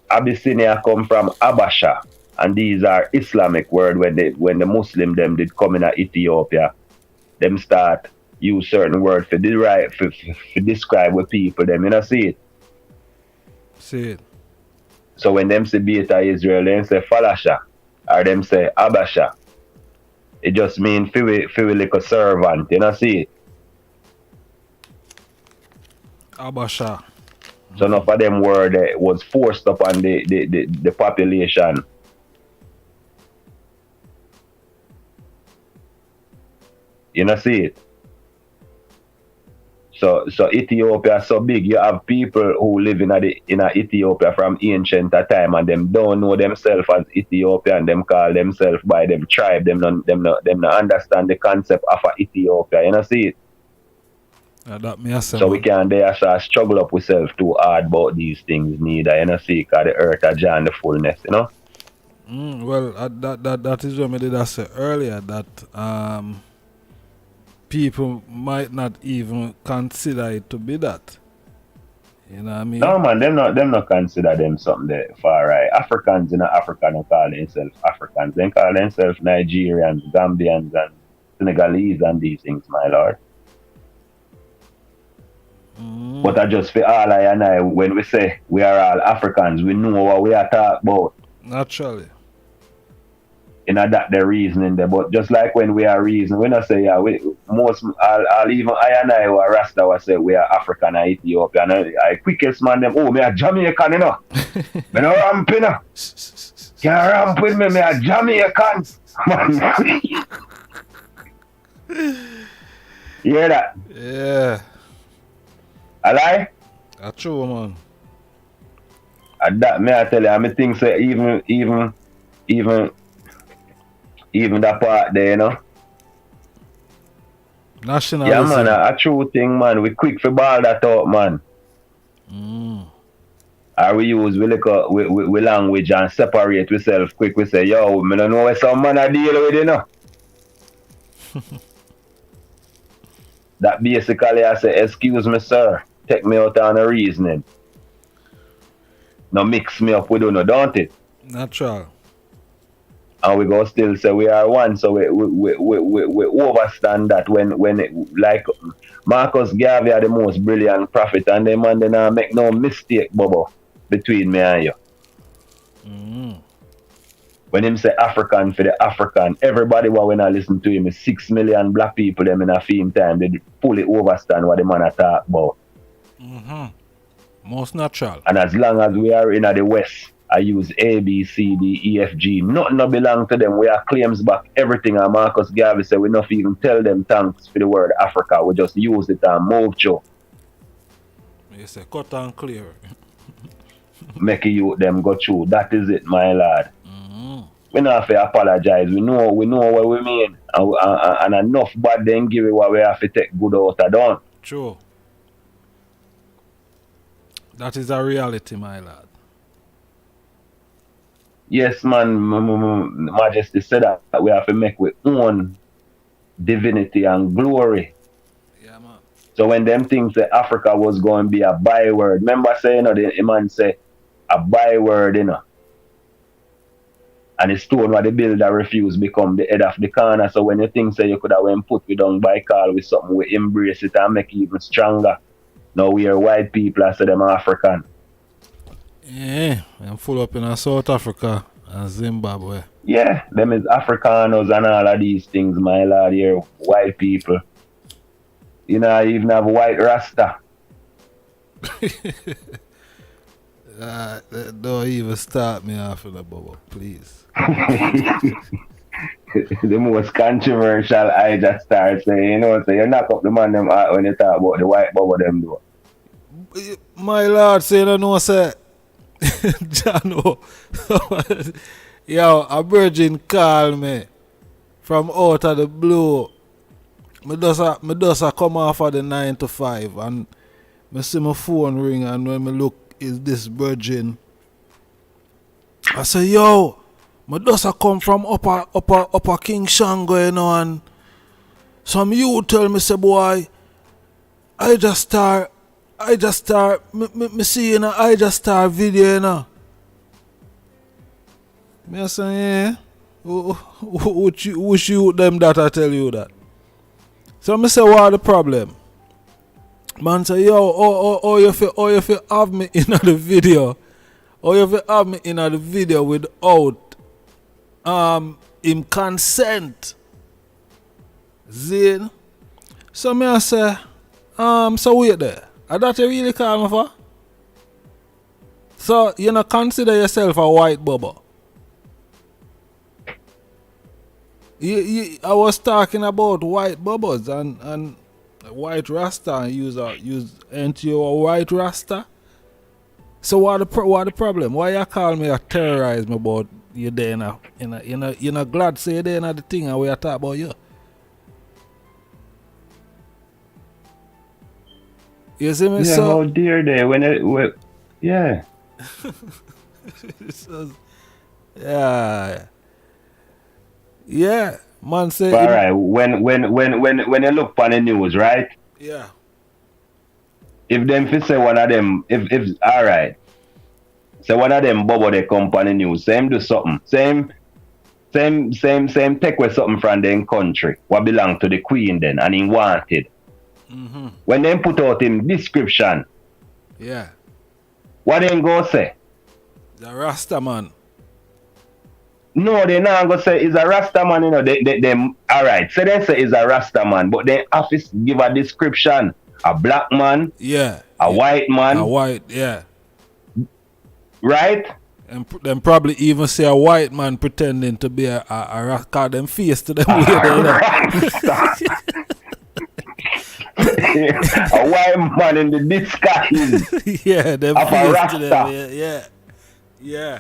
Abyssinia come from Abasha, and these are Islamic word when the Muslim them did come in Ethiopia, them start use certain word for describe what people them, you know, see it? See it. So when them say Beta Israel, them say Falasha, or them say Abasha. It just mean feel like a servant, you know, see it? Abasha. So enough of them word was forced upon the population. You know, see it? So Ethiopia so big. You have people who live in Ethiopia from ancient time, and them don't know themselves as Ethiopian. Them call themselves by them tribe. Them not understand the concept of Ethiopia. You know, see it? So we can't there struggle up ourselves too hard about these things neither, you know, see, because the earth are join the fullness, you know. Well, that is what I did say earlier, that people might not even consider it to be that. You know what I mean? No man, them not consider them something there far right. Africans in Africa don't call themselves Africans. They call themselves Nigerians, Gambians and Senegalese and these things, my lord. But I just for all I and I, when we say we are all Africans, we know what we are talking about. Naturally. You know that the reasoning there, but just like when we are reasoning, when I say yeah, I'll even I and I who are Rasta will say we are African and Ethiopian. I quickest man them, oh me a Jamaican, you know. Me no ramp, you know. Can't ramp with me a Jamaican. Man. You hear that? Yeah. I lie? That's true, man. And that me I tell you, I think say even that part there, you know. Nationalism. Yeah man, a true thing, man. We quick for ball that out, man. Or we use we language and separate ourselves quick. We say, yo, me don't know where some man I deal with, you know. That basically I say, excuse me, sir. Take me out on a reasoning. Now mix me up with you, don't it? Natural. And we go still say we are one, so we overstand that when it, like Marcus Garvey are the most brilliant prophet, and them man they not make no mistake, Bobo, between me and you. When him say African for the African, everybody when I listen to him is 6 million black people them in a film time, they fully understand what the man are talk about. Most natural. And as long as we are in the West, I use A, B, C, D, E, F, G. Nothing no belong to them. We are claims back everything. And Marcus Garvey said we not even tell them thanks for the word Africa. We just use it and move through. You say cut and clear. Make you them go through. That is it, my lord. We not have to apologize. We know what we mean. And enough bad then give it what we have to take good out of done. True. That is a reality, my lad. Yes, man. Majesty said that we have to make our own divinity and glory. Yeah, man. So when them things say Africa was going to be a byword, remember saying, you know, the man say a byword, you know. And the stone what the builder refused become the head of the corner. So when you think say you could have went put we down by call with something, we embrace it and make it even stronger. Now we are white people, I say them African. Yeah, I'm full up in South Africa and Zimbabwe. Yeah, them is Africanos and all of these things, my lord, here, white people. You know, I even have white Rasta. Don't even start me off in the bubble, please. The most controversial I just start saying, you know, so you knock up the man them out when you talk about the white bubble them do. My lord, say you know, say, Jano, yo, a virgin call me from out of the blue. Me does a come off of the 9 to 5 and me see my phone ring and when me look is this virgin. I say, yo, me does a come from upper King Shango, you know, and some you tell me say boy, I just start me see you know I just start video, you know. Me say, yeah. Who shoot them that I tell you that? So me say, what the problem? Man say, yo, you feel have me in the video. Or you feel have me in the video without him consent. Zin. So me I say, so wait there. Are that you really call me for? So you know consider yourself a white bubble. I was talking about white bubbles and white Rasta and ain't you a white Rasta? So what the problem? Why you call me a terrorize me about you there in a glad say you there in the thing and we are talking about you? You see me? Yeah, so how dare they yeah. Yeah, man say. All right, when you look on the news, right? Yeah. If them fi say one of them, if all right, say one of them bubble they come on the news, same do something, same take away something from them country, what belong to the queen then, and he wanted. Mm-hmm. When them put out him description, yeah, what them go say? The Rasta man. No, they not gonna say it's a Rasta man, you know. They alright. So they say it's a Rasta man, but then office give a description. A black man, yeah. A white man. A white, yeah. Right? And then probably even say a white man pretending to be a Rasta, them face to them way A white man in the disguise. Yeah, them of face a Rasta. to them, yeah.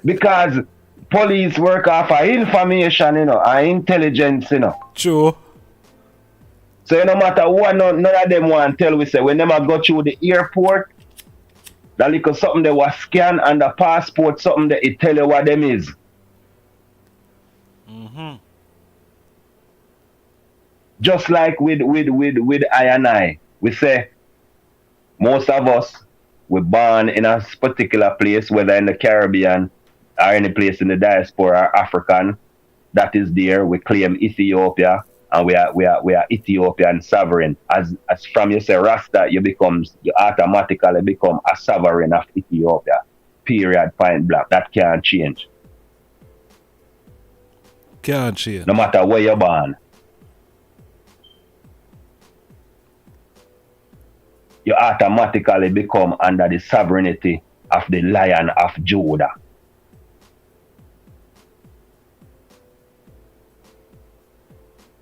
Because police work off of information, you know, and intelligence, you know. True. So no matter what, none of them want to tell we say when them go through the airport, that little something they was scan and the passport, something that it tell you what them is. Mm-hmm. Just like with I and I, we say most of us were born in a particular place, whether in the Caribbean or any place in the diaspora or African, that is there. We claim Ethiopia and we are Ethiopian sovereign. As from you say Rasta, you automatically become a sovereign of Ethiopia. Period, point blank. That can't change. Can't change. No matter where you're born. You automatically become under the sovereignty of the Lion of Judah.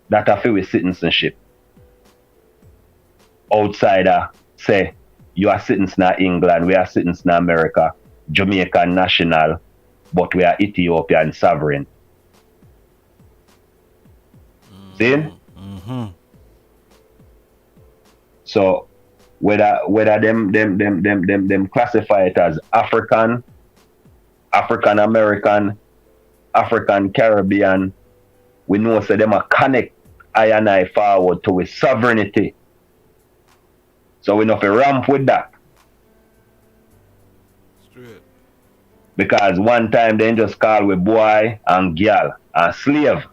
That a feel with citizenship. Outsider say you are citizen of England, we are citizens of America, Jamaican national, but we are Ethiopian sovereign. See? Mm-hmm. So whether them classify it as African American, African Caribbean, we know so them a connect I and I forward to with sovereignty. So we know if we ramp with that. Straight. Because one time they just call we boy and girl and slave.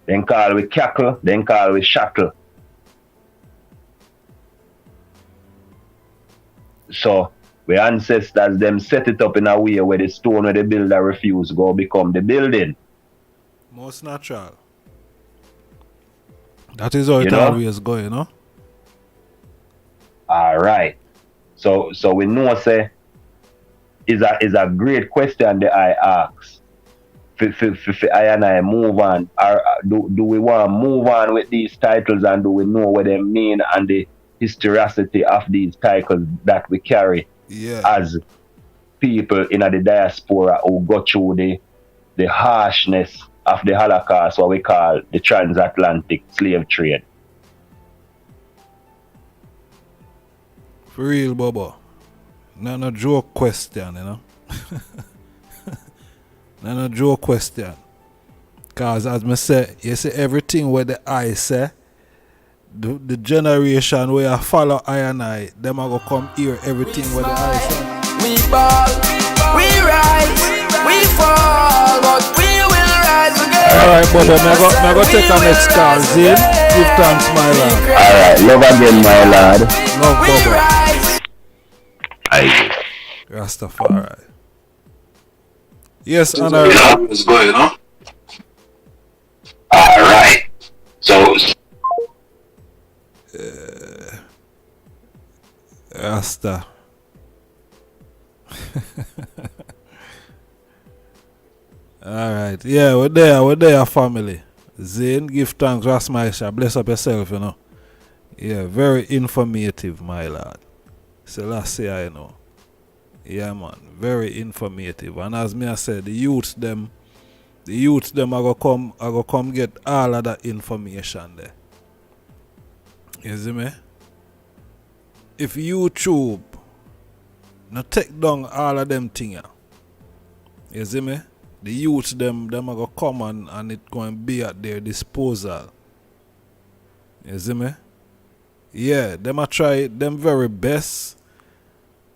Then call we cackle, then call we shackle. So we ancestors them set it up in a way where the stone where the builder refuse go become the building. Most natural. That is how it always go, you know? Alright. So we know say is a great question that I ask. For I and I move on, or do we want to move on with these titles, and do we know what they mean and the historicity of these titles that we carry as people in the diaspora who go through the harshness of the Holocaust, what we call the transatlantic slave trade? For real, Bobo. No joke question, you know. No joke question. Cause as me say, you see everything where the I say, the generation where I follow I and I, them are gonna come hear everything where the I say. We fall, we rise, we fall, but we will rise again. Alright, Bobo, me go take a next call, Zin. Give thanks, my lord. Alright, love again, my lord. Love, Bobo. Aye. Rastafari. Yes, and what's going on? Alright. So Rasta. Alright. Yeah, we're there, family. Zane, give thanks, Rasmaisha. Bless up yourself, you know. Yeah, very informative, my lord. Selassie, I know. Yeah, man, very informative. And as me I said, the youths them are gonna come get all of that information there. You see me? If YouTube not take down all of them things, you see me? The youths them are gonna come and it going to be at their disposal. You see me? Yeah, them a try them very best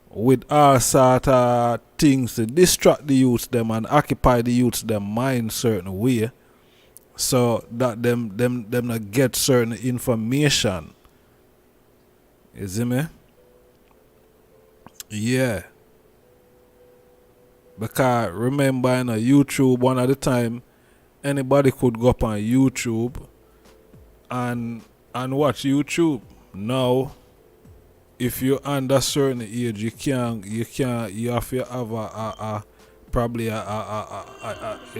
with all sort of things to distract the youths them and occupy the youths them mind certain way, so that them not get certain information. You see me? Yeah. Because remember, in YouTube, one at a time, anybody could go up on YouTube and watch YouTube. Now, if you're under certain age, you have to have probably you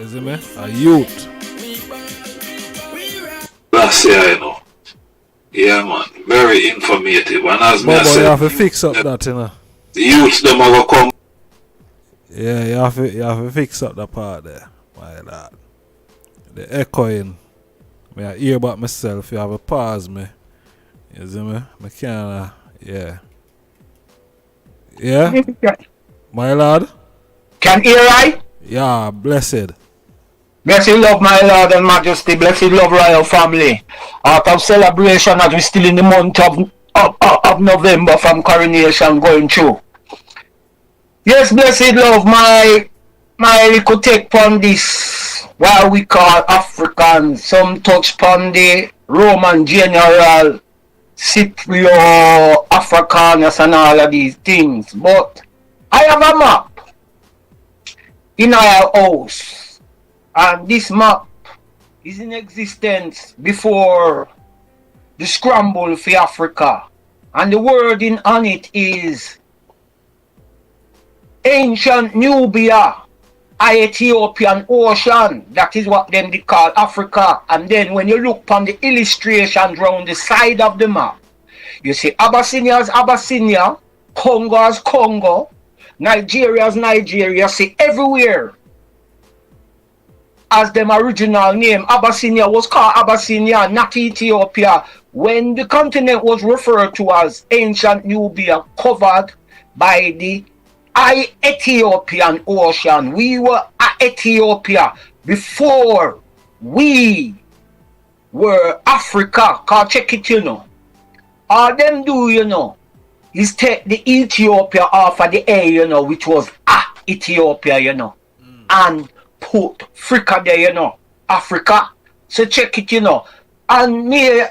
see me? A youth. That's I know. Yeah, man, very informative. And as me I But said, you have to fix up that, you know. The youths them are gonna come. Yeah, you have to fix up that part there, my lad. The echoing. I hear about myself. You have to pause me. You see me? I can't. Yeah. Yeah? My lord? Can hear I? Yeah, blessed. Blessed love, my Lord and Majesty. Blessed love, royal family. Out of celebration as we still in the month of November from coronation going through. Yes, blessed love, my little take on this, what we call African. Some touch upon the Roman general, Scipio, Africanus and all of these things. But I have a map in our house. And this map is in existence before the scramble for Africa. And the wording on it is ancient Nubia, Ethiopian Ocean. That is what them they call Africa. And then when you look on the illustrations around the side of the map, you see Abyssinia as Abyssinia, Congo as Congo, Nigeria as Nigeria. See everywhere as them original name. Abyssinia was called Abyssinia, not Ethiopia. When the continent was referred to as ancient Nubia, covered by the Ethiopian Ocean. We were Ethiopia before we were Africa. Cause check it, you know. All them do, you know, is take the Ethiopia off of the A, you know, which was Ethiopia, you know, and put Africa there, you know, Africa. So check it, you know. And me, an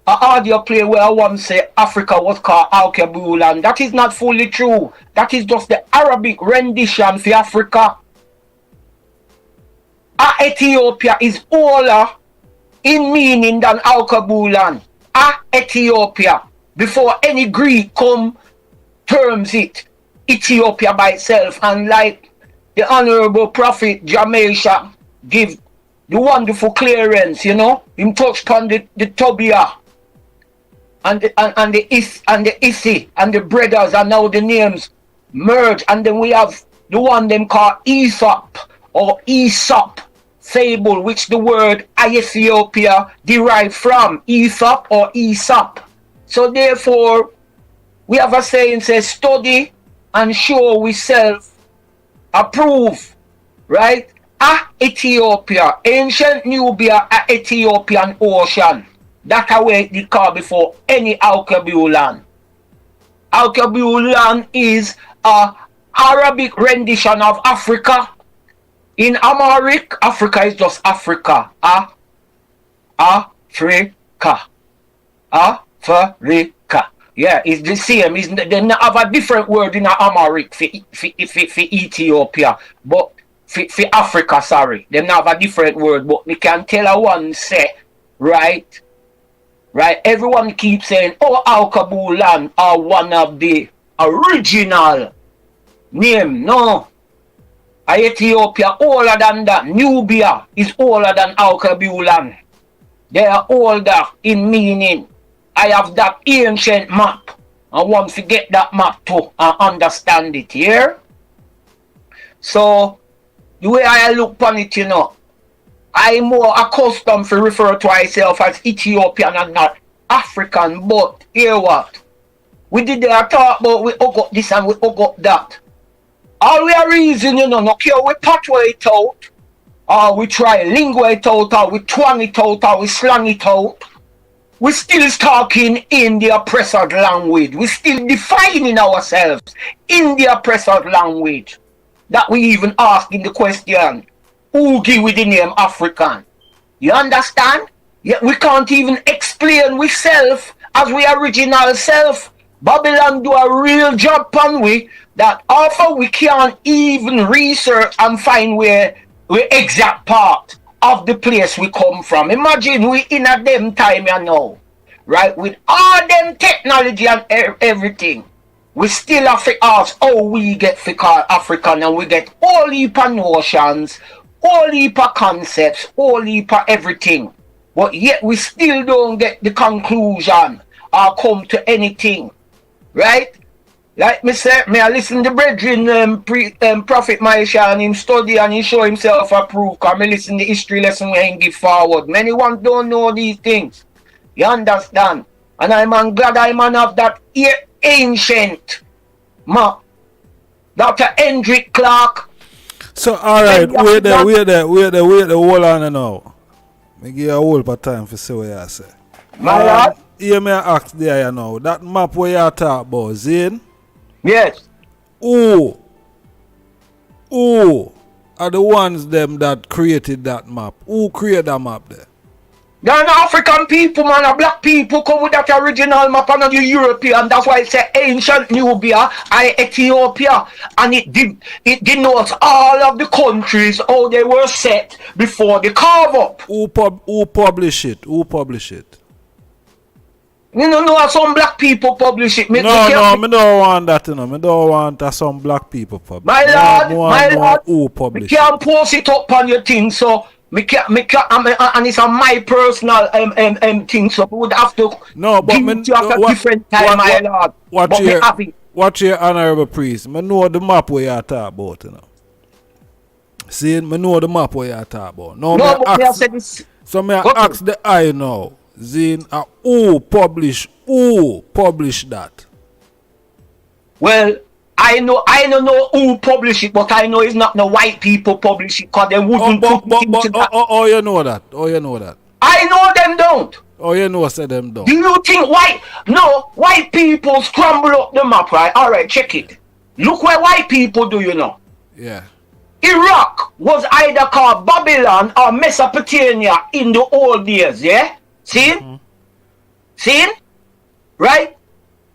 audio play where I once say Africa was called Al-Kabul, that is not fully true. That is just the Arabic rendition for Africa. Ethiopia is older in meaning than Al-Kabulan. Ethiopia. Before any Greek come terms it Ethiopia by itself, and like the Honorable Prophet Jamaica give the wonderful clearance, you know, him touched on the Tobia and the Isi and the brothers, and now the names merge, and then we have the one them called Aesop or Aesop fable, which the word Ethiopia derived from Aesop or Aesop. So therefore, we have a saying says, study and show we self approve, right? Ethiopia, ancient Nubia, Ethiopian ocean. That's how it called before any Al-Kabulan. Al-Kabulan is a Arabic rendition of Africa. In Amharic, Africa is just Africa. Africa. Africa. Yeah, it's the same. They have a different word in Amharic for Ethiopia, but for Africa, sorry. They have a different word, but we can tell a one say, right? Right? Everyone keeps saying, oh, Al-Kabulan are one of the original name. No. Ethiopia older than that. Nubia is older than Al-Kabulan. They are older in meaning. I have that ancient map. I want to get that map too and understand it here. So, the way I look upon it, you know, I'm more accustomed to refer to myself as Ethiopian and not African. But hear what? We did there talk about we got this and we got that. All we are reason, you know, no care we patway it out, or we try lingo it out, or we twang it out, or we slang it out. We still talking in the oppressor's language. We still defining ourselves in the oppressor's language. That we even asking the question, who give we the name African? You understand? Yet we can't even explain we self as we original self. Babylon do a real job on we that often we can't even research and find where we exact part of the place we come from. Imagine we in a them time, you know, right? With all them technology and everything, we still have to ask how we get to call African, and we get all heap of notions, all heap of concepts, all heap of everything. But yet we still don't get the conclusion or come to anything, right? Like me say, me I listen to brethren Prophet Maisha and him study and he show himself approved. Cause me listen the history lesson where he give forward. Many one don't know these things. You understand? And I'm glad I'm man of that ancient map. Dr. Hendrik Clark. So alright, wait there, hold on now. Me give you a whole part of time for see what you say. My lord? Hear me ask there, you know. That map where you talk about, Zane? Yes. Who are the ones them that created that map? Who created that map there? There are African people, man, and black people come with that original map and the European. That's why it says ancient Nubia, Ethiopia. And it denotes all of the countries, how they were set before the carve up. Who publish it? Who publish it? You know, some black people publish it. No, me don't want that, you know. Me don't want that some black people publish. My lord, who publish me can't post it up on your thing, so me can't, and it's on my personal thing, so we would have to give it to a different time, my lord. Watch your honorable priest. Me know the map where you talk about, you know. See, me know the map where you talk about. Now, no, but I said this. So me ask the eye now. Zine, who publish that? Well, I don't know who publish it, but I know it's not the white people publish it because they wouldn't put it into that. Oh, you know that. Oh, you know that. I know them don't. Oh, you know, say them down. Do you think white people scramble up the map, right? Alright, check it. Look where white people do, you know. Yeah. Iraq was either called Babylon or Mesopotamia in the old days, yeah? See? See? Right?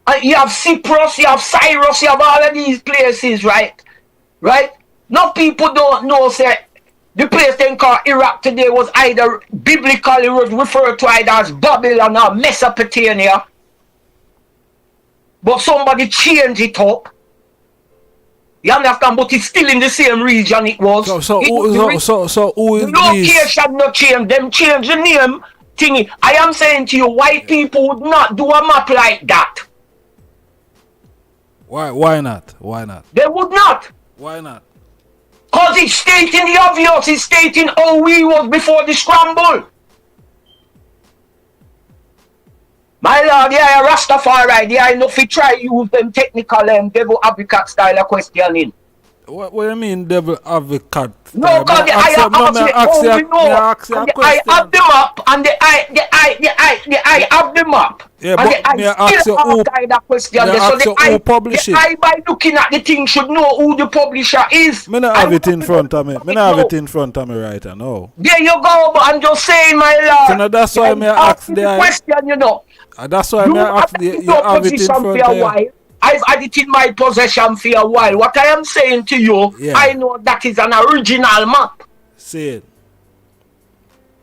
And you have Cyprus, you have Cyrus, you have all of these places, right? Right? No people don't know, say, the place they call Iraq today was either biblically referred to either as Babylon or Mesopotamia. But somebody changed it up. You understand? But it's still in the same region it was. So who is the location not change. Them change the name thingy. I am saying to you, white people would not do a map like that. Why not? Why not? They would not. Why not? Because it's stating the obvious. It's stating how we was before the scramble. My lord, yeah, Rastafari, yeah, I know if you try use them technical devil advocate style of questioning. What do you mean devil advocate? No, because I have the map and the I have the map. Yeah, and but the I still have that question. So the I by looking at the thing should know who the publisher is. Me not have it in front of me. Me not have it in front of me right now. There you go, but I'm just saying, my lord. So that's why me ask the question, you know. That's why me ask the you have it in front of you. I've had it in my possession for a while. What I am saying to you, I know that is an original map. See it.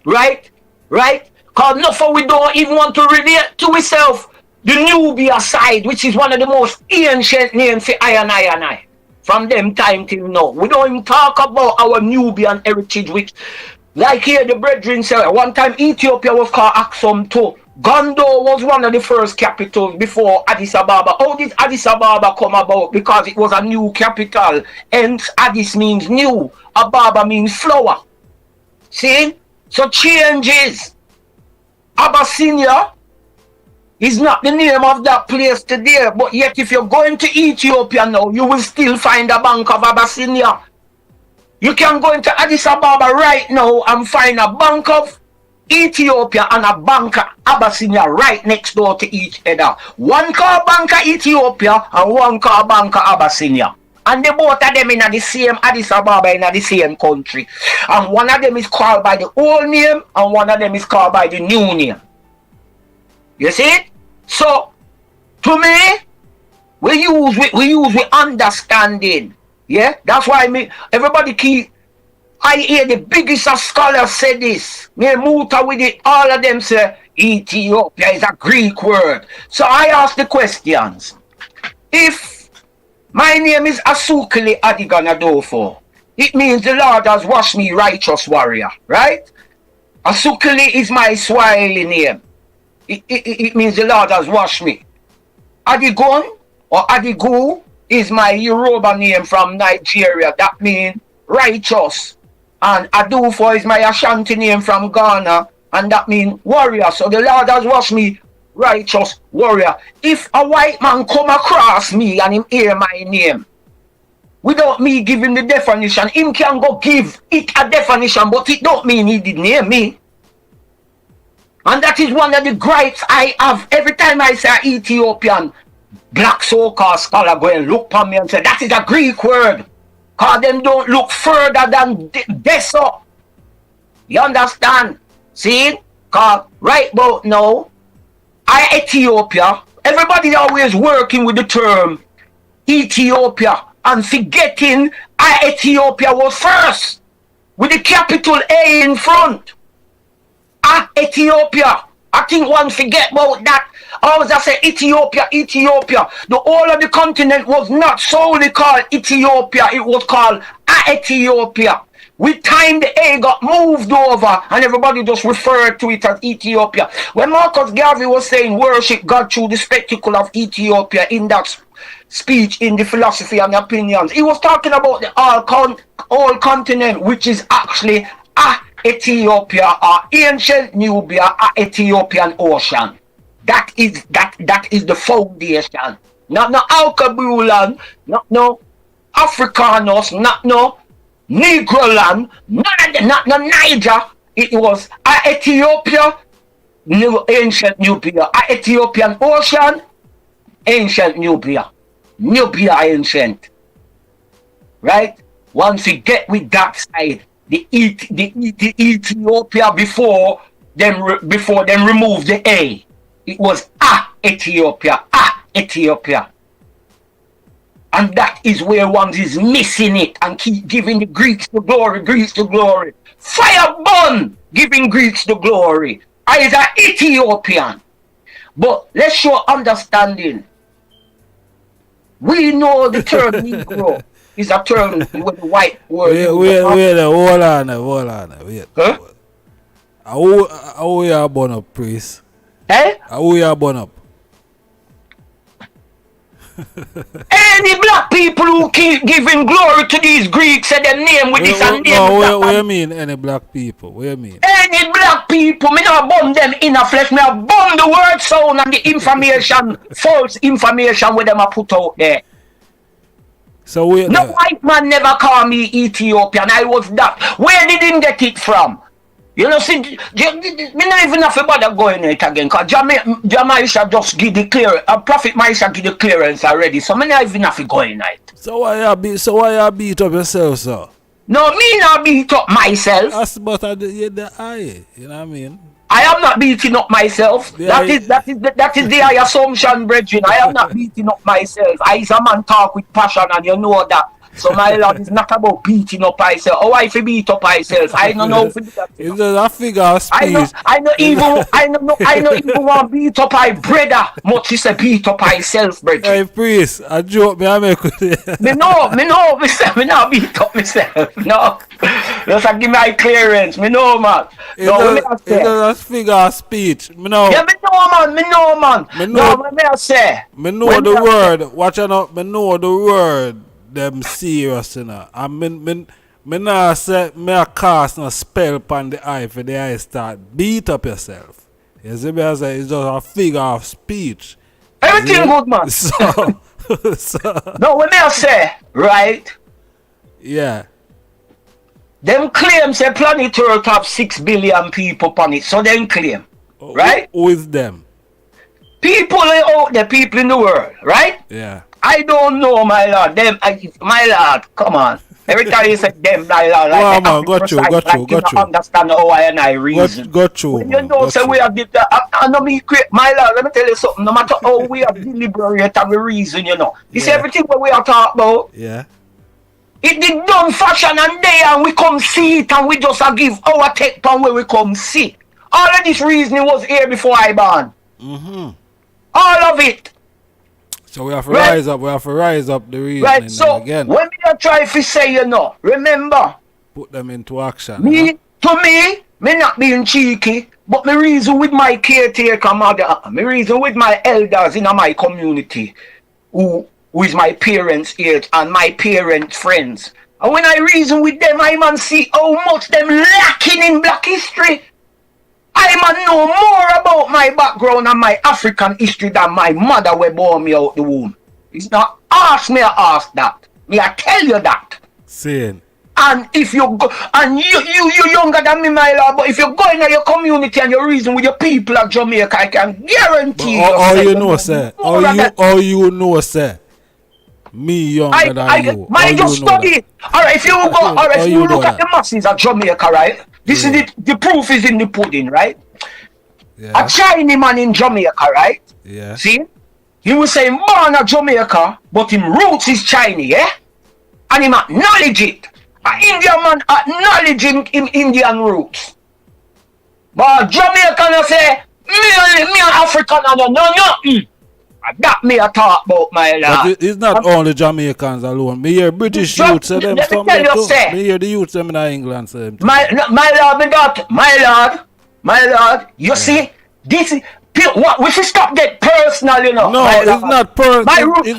Right? Right? Because nothing we don't even want to relate to ourselves. The Nubia side, which is one of the most ancient names for I. From them time till now. We don't even talk about our Nubian heritage, which, like here the brethren said, one time Ethiopia was called Aksum too. Gondo was one of the first capitals before Addis Ababa. How did Addis Ababa come about? Because it was a new capital. Hence, Addis means new. Ababa means flower. See? So changes. Abyssinia is not the name of that place today. But yet, if you're going to Ethiopia now, you will still find a bank of Abyssinia. You can go into Addis Ababa right now and find a bank of Ethiopia and a bank of Abyssinia right next door to each other. One called Bank of Ethiopia and one called Bank of Abyssinia. And they both of them in the same Addis Ababa in the same country. And one of them is called by the old name and one of them is called by the new name. You see it? So, to me, we use understanding. Yeah? That's why everybody keep. I hear the biggest of scholars say this. Me Muta with it, all of them say Ethiopia is a Greek word. So I ask the questions. If my name is Asukili Adiganadofo, it means the Lord has washed me righteous warrior, right? Asukili is my Swahili name. It means the Lord has washed me. Adigon or Adigu is my Yoruba name from Nigeria. That means righteous. And Adufo is my Ashanti name from Ghana, and that means warrior. So the Lord has washed me righteous warrior. If a white man come across me and him hear my name, without me giving the definition, him can go give it a definition, but it don't mean he did name me. And that is one of the gripes I have every time I say Ethiopian. Black so-called scholar go and look at me and say, that is a Greek word. Because them don't look further than this up. You understand? See? Because right about now, Ethiopia, everybody always working with the term Ethiopia and forgetting Ethiopia was first. With the capital A in front. Ethiopia. I think one forget about that. Always I say Ethiopia. The whole of the continent was not solely called Ethiopia. It was called Ethiopia. With time the A got moved over and everybody just referred to it as Ethiopia. When Marcus Garvey was saying worship God through the spectacle of Ethiopia in that speech in the philosophy and opinions, he was talking about the whole continent, which is actually Ethiopia or ancient Nubia, Ethiopian Ocean. That is the foundation. Not no Alkebulan, not no Africanos, not no Negroland, not no Niger. It was Ethiopia ancient Nubia, Ethiopian Ocean, ancient Nubia. Nubia ancient. Right? Once we get with that side, the Ethiopia before them remove the A. It was Ethiopia. Ethiopia. And that is where one is missing it and keep giving the Greeks the glory, Greeks the glory. Fire burn, giving Greeks the glory. I is an Ethiopian. But let's show understanding. We know the term Negro is a term with the white word. Wait, hold on. Wait. Huh? How you are born up, priest? Eh? How you are born up? Any black people who keep giving glory to these Greeks say their name with this and name. No, what do you mean any black people? What do you mean? Any black people, me not bomb them in a flesh, me not bomb the word sound and the information, false information where them are put out there. So wait, no white man never called me Ethiopian. I was that. Where did he get it from? You know, see, me not even have to bother going it again, because Jamaica just give the clearance, Prophet Maisha give the clearance already, so me not even have to go in it. So why you beat up yourself, sir? No, me not beat up myself. That's but the eye, you know what I mean? I am not beating up myself. That is the high assumption, brethren. I am not beating up myself. I is a man talk with passion, and you know that. So my lord, it's not about beating up myself. Oh, I beat up myself. I don't know if it's a figure of speech. I know even want beat up my brother. Much is a beat up myself, brother. Hey priest, a joke me I make with you. Me not beat up myself. No. Just give me my clearance. Me know, man. It's a figure of speech. Me know. Yeah, me know, man. Me know the word. Watch out, me know the word. Them serious, you know. I mean, me not say me a cast no spell upon the eye for the eye start beat up yourself. You see me I say it's just a figure of speech. Everything good, man. No, when I say, right? Yeah. Them claim say planet Earth have 6 billion people on it, so them claim, right? Who is them? People out there, people in the world, right? Yeah. I don't know, my lord. Them, my lord, come on. Every time you say them, my lord, like man, got you. Understand how I reason. Got you. You know, say we have I know me create, my lord. Let me tell you something. No matter how we have deliberate and we reason, you know. You see everything what we are talking about. Yeah. It did done fashion and day, and we come see it, and we just give our take on where we come see. All of this reasoning was here before I born. All of it. So we have to rise up. We have to rise up the reasoning right. So again. When we are trying to say, you know, remember, put them into action. Me not being cheeky, but me reason with my caretaker mother, me reason with my elders in my community, who is my parents' age and my parents' friends. And when I reason with them, I man see how much them lacking in black history. I man know more about my background and my African history than my mother who bore me out the womb. It's not ask me, I ask that. Me I tell you that. Saying. And if you go, and you younger than me, my lord, but if you go into your community and you reason with your people of Jamaica, I can guarantee you. All you know, sir. All you know, sir. Me younger than you. I just study. Alright, if you go, alright, if you look at the masses of Jamaica, right? This is the proof is in the pudding, right? Yeah. A Chinese man in Jamaica, right? Yeah. See? He was saying born in Jamaica, but his roots is Chinese, yeah? And he acknowledge it. An Indian man acknowledge him Indian roots. But Jamaican say, me an African and you know nothing. That me a talk about, my lord. But it's not only Jamaicans alone. Me hear British youths say them something too. Me hear the youths them in England say them too. My lord, you see, this is what we should stop get personal, you know. No, it's not personal. My roots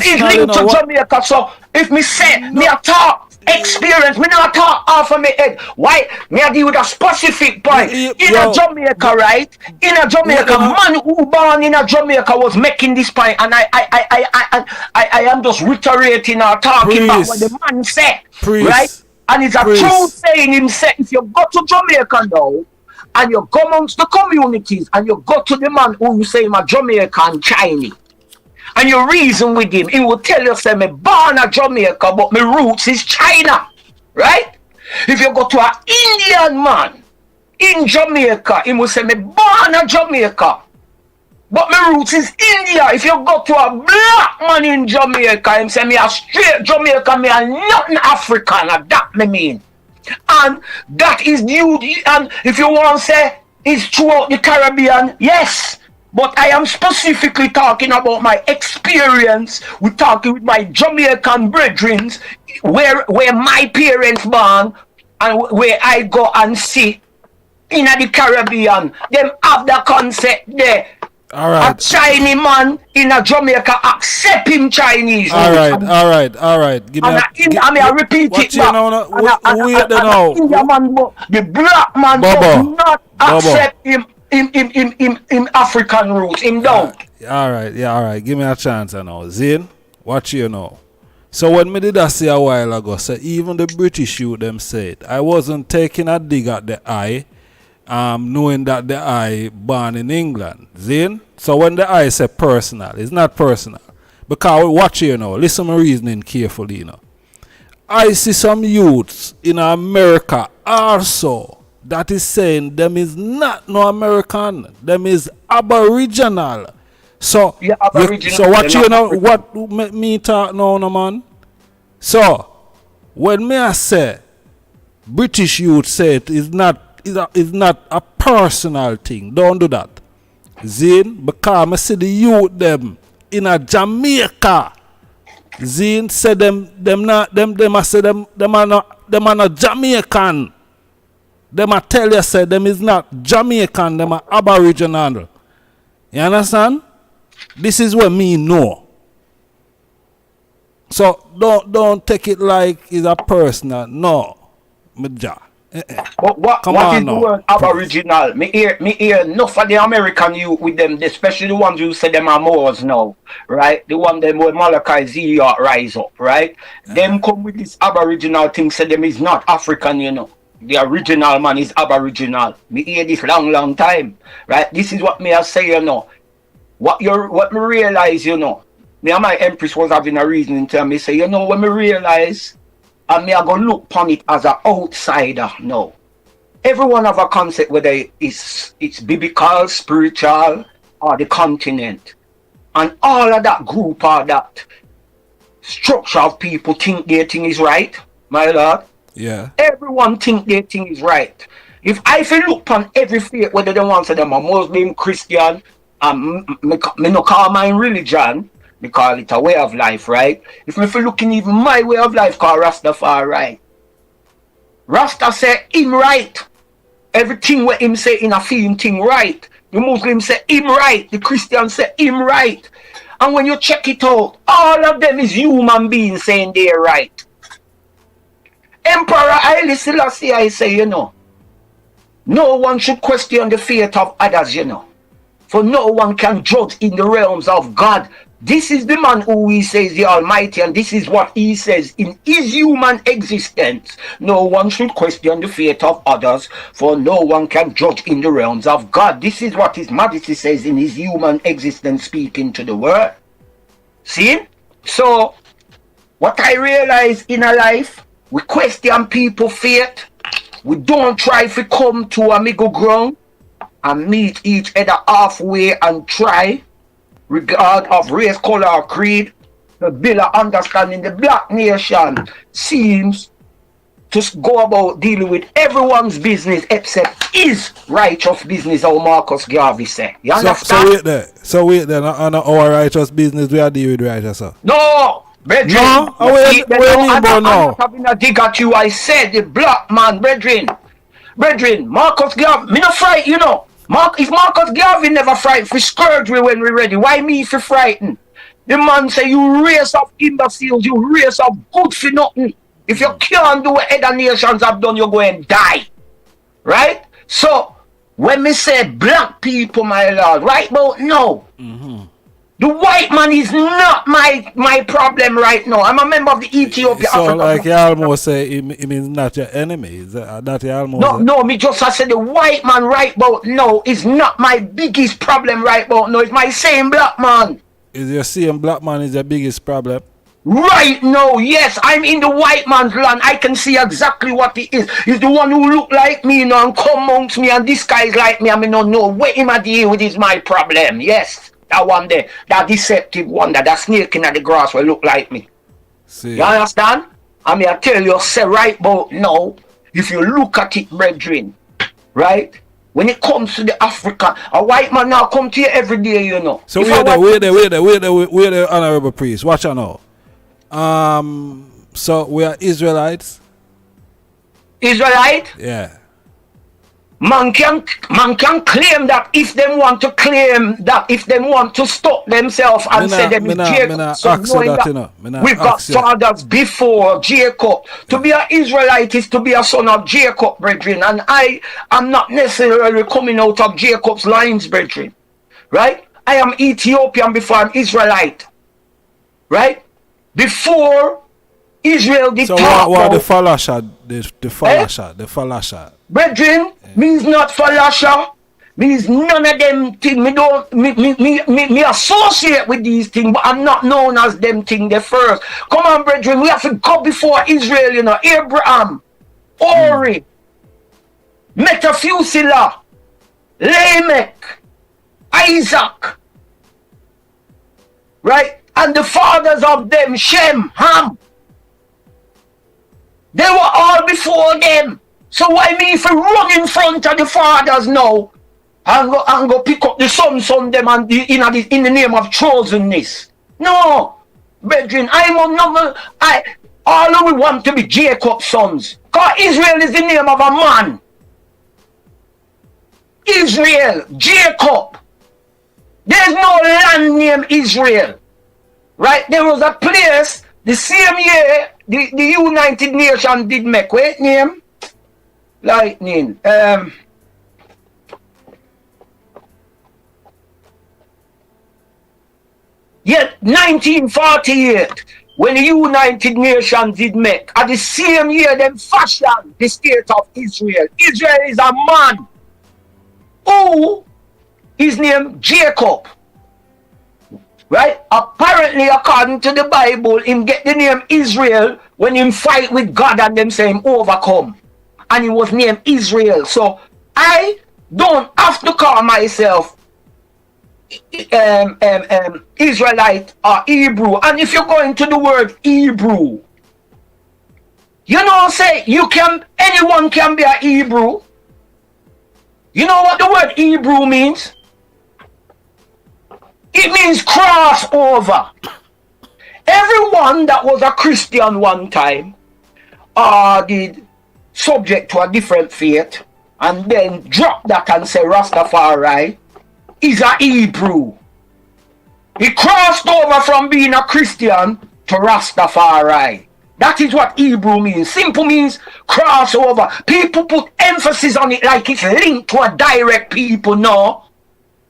is linked to Jamaica, so if me say me a talk experience, me not talk off of my head. Why? Me a deal with a specific point. In a Jamaica, right? In a Jamaica, man who born in a Jamaica was making this point, and I am just reiterating or talking about what the man said, right? And it's a true saying. Him say, if you go to Jamaica now and you go amongst the communities and you go to the man who you say him a Jamaican Chinese and you reason with him, he will tell you, say, me born a Jamaica, but my roots is China, right? If you go to an Indian man in Jamaica, he will say, me born a Jamaica, but my roots is India. If you go to a black man in Jamaica, he say, me a straight Jamaica, me a nothing African, and that me mean. And that is due, and if you want to say it's throughout the Caribbean, yes. But I am specifically talking about my experience with talking with my Jamaican brethren, where my parents born and where I go and see in the Caribbean. Them have the concept there. All right. A Chinese man in a Jamaica accept him Chinese. All right. Give me I repeat it back. Indian man, the black man does not accept him African roots. Him don't. All right. Give me a chance now. Zane, watch you know. So when me did I say a while ago, so even the British youth them said, I wasn't taking a dig at the eye, knowing that the eye born in England. Zane? So when the eye say personal, it's not personal. Because watch you know, listen to my reasoning carefully, you know. I see some youths in America also that is saying them is not no American, them is Aboriginal. So, so what you know, what me talk now, no man? So, when me I say, British youth say it is not a personal thing, don't do that. Zine, because I see the youth them in a Jamaica. Zine say them are not Jamaican. Them a tell you say them is not Jamaican, them are Aboriginal. You understand? This is what me know. So don't take it like it's a personal. No. But what is the word Aboriginal? Me hear enough of the American youth with them, especially the ones who say them are Moors now, right? The one them where Malachi Z rise up, right? Them come with this Aboriginal thing, say them is not African, you know. The original man is Aboriginal. Me hear this long time, right? This is what me I say, you know. What me realize, you know. Me and my empress was having a reason to me say, you know, when me realize, and me I go look upon it as an outsider. No, everyone have a concept whether it's biblical, spiritual, or the continent, and all of that group or that structure of people think their thing is right, my lord. Yeah. Everyone think their thing is right. If I feel look upon every faith, whether they want to them a Muslim, Christian, me no call mine religion, me call it a way of life, right? If me feel looking even my way of life called Rastafari. Rasta say him right. Everything what him say in a film thing right. The Muslim say him right. The Christian say him right. And when you check it out, all of them is human beings saying they're right. Emperor Haile Selassie, I say, you know, no one should question the faith of others, you know. For no one can judge in the realms of God. This is the man who he says the Almighty, and this is what he says in his human existence. No one should question the faith of others, for no one can judge in the realms of God. This is what his majesty says in his human existence, speaking to the world. See? So, what I realize in a life, we question people's faith. We don't try to come to a middle ground and meet each other halfway and try, regard of race, color, or creed, to build an understanding. The black nation seems to go about dealing with everyone's business except his righteous business, how Marcus Garvey said. You understand? So wait there. On our righteous business, we are dealing with righteous, sir. No! Brethren, no? I'm not having a dig at you. I said the black man, brethren, Marcus Garvey, me not fright, you know. If Marcus Garvey never frightened for scourge me when we ready, why me for frightened? The man say you race of imbeciles, you race of good for nothing. If you can't do what other nations have done, you're going to die. Right? So, when me say black people, my lord, right about now, The white man is not my problem right now. I'm a member of the Ethiopia. So Africa. like you almost say it means not your enemy. Is that you almost No, me just I said the white man right about now is not my biggest problem right about now. It's my same black man. Is your same black man is your biggest problem? Right now, yes, I'm in the white man's land. I can see exactly what he is. He's the one who look like me, you know, and come amongst me, and this guy's like me. I mean, no, what him I deal with is my problem. Yes, that one there, that deceptive one, that snake in the grass will look like me. See. You understand? I mean, I tell you, say right about now, if you look at it, brethren, right? When it comes to the African, a white man now come to you every day, you know. So wait there, honorable priest. Watch out now. So we are Israelites. Israelite? Yeah. Man can claim that if they want to claim that, if they want to stop themselves and say them is Jacob. So knowing that we've got fathers before Jacob. To be an Israelite is to be a son of Jacob, brethren. And I am not necessarily coming out of Jacob's lines, brethren. Right? I am Ethiopian before I'm Israelite. Right? Before Israel did so what the falasha, the falasha. Brethren, means not falasha, means none of them things. Me associate with these things, but I'm not known as them things the first. Come on, brethren, we have to go before Israel, you know, Abraham, Ori, Metaphuselah, Lamech, Isaac, right? And the fathers of them, Shem, Ham, they were all before them. So why me if I run in front of the fathers now and go pick up the sons on them and in the name of chosenness? No, brethren, all we want to be Jacob's sons. Because Israel is the name of a man. Israel, Jacob. There's no land named Israel. Right? There was a place the same year the United Nations did make. Wait, name? Lightning. Yet 1948, when the United Nations did make, at the same year them fashioned the state of Israel. Israel is a man who is named Jacob. Right? Apparently, according to the Bible, him get the name Israel when him fight with God and them say him overcome. And he was named Israel. So I don't have to call myself Israelite or Hebrew. And if you go into the word Hebrew, you know, say anyone can be a Hebrew. You know what the word Hebrew means? It means crossover. Everyone that was a Christian one time did subject to a different faith and then drop that and say Rastafari is a Hebrew. He crossed over from being a Christian to Rastafari. That is what Hebrew means. Simple means crossover. People put emphasis on it like it's linked to a direct people. No.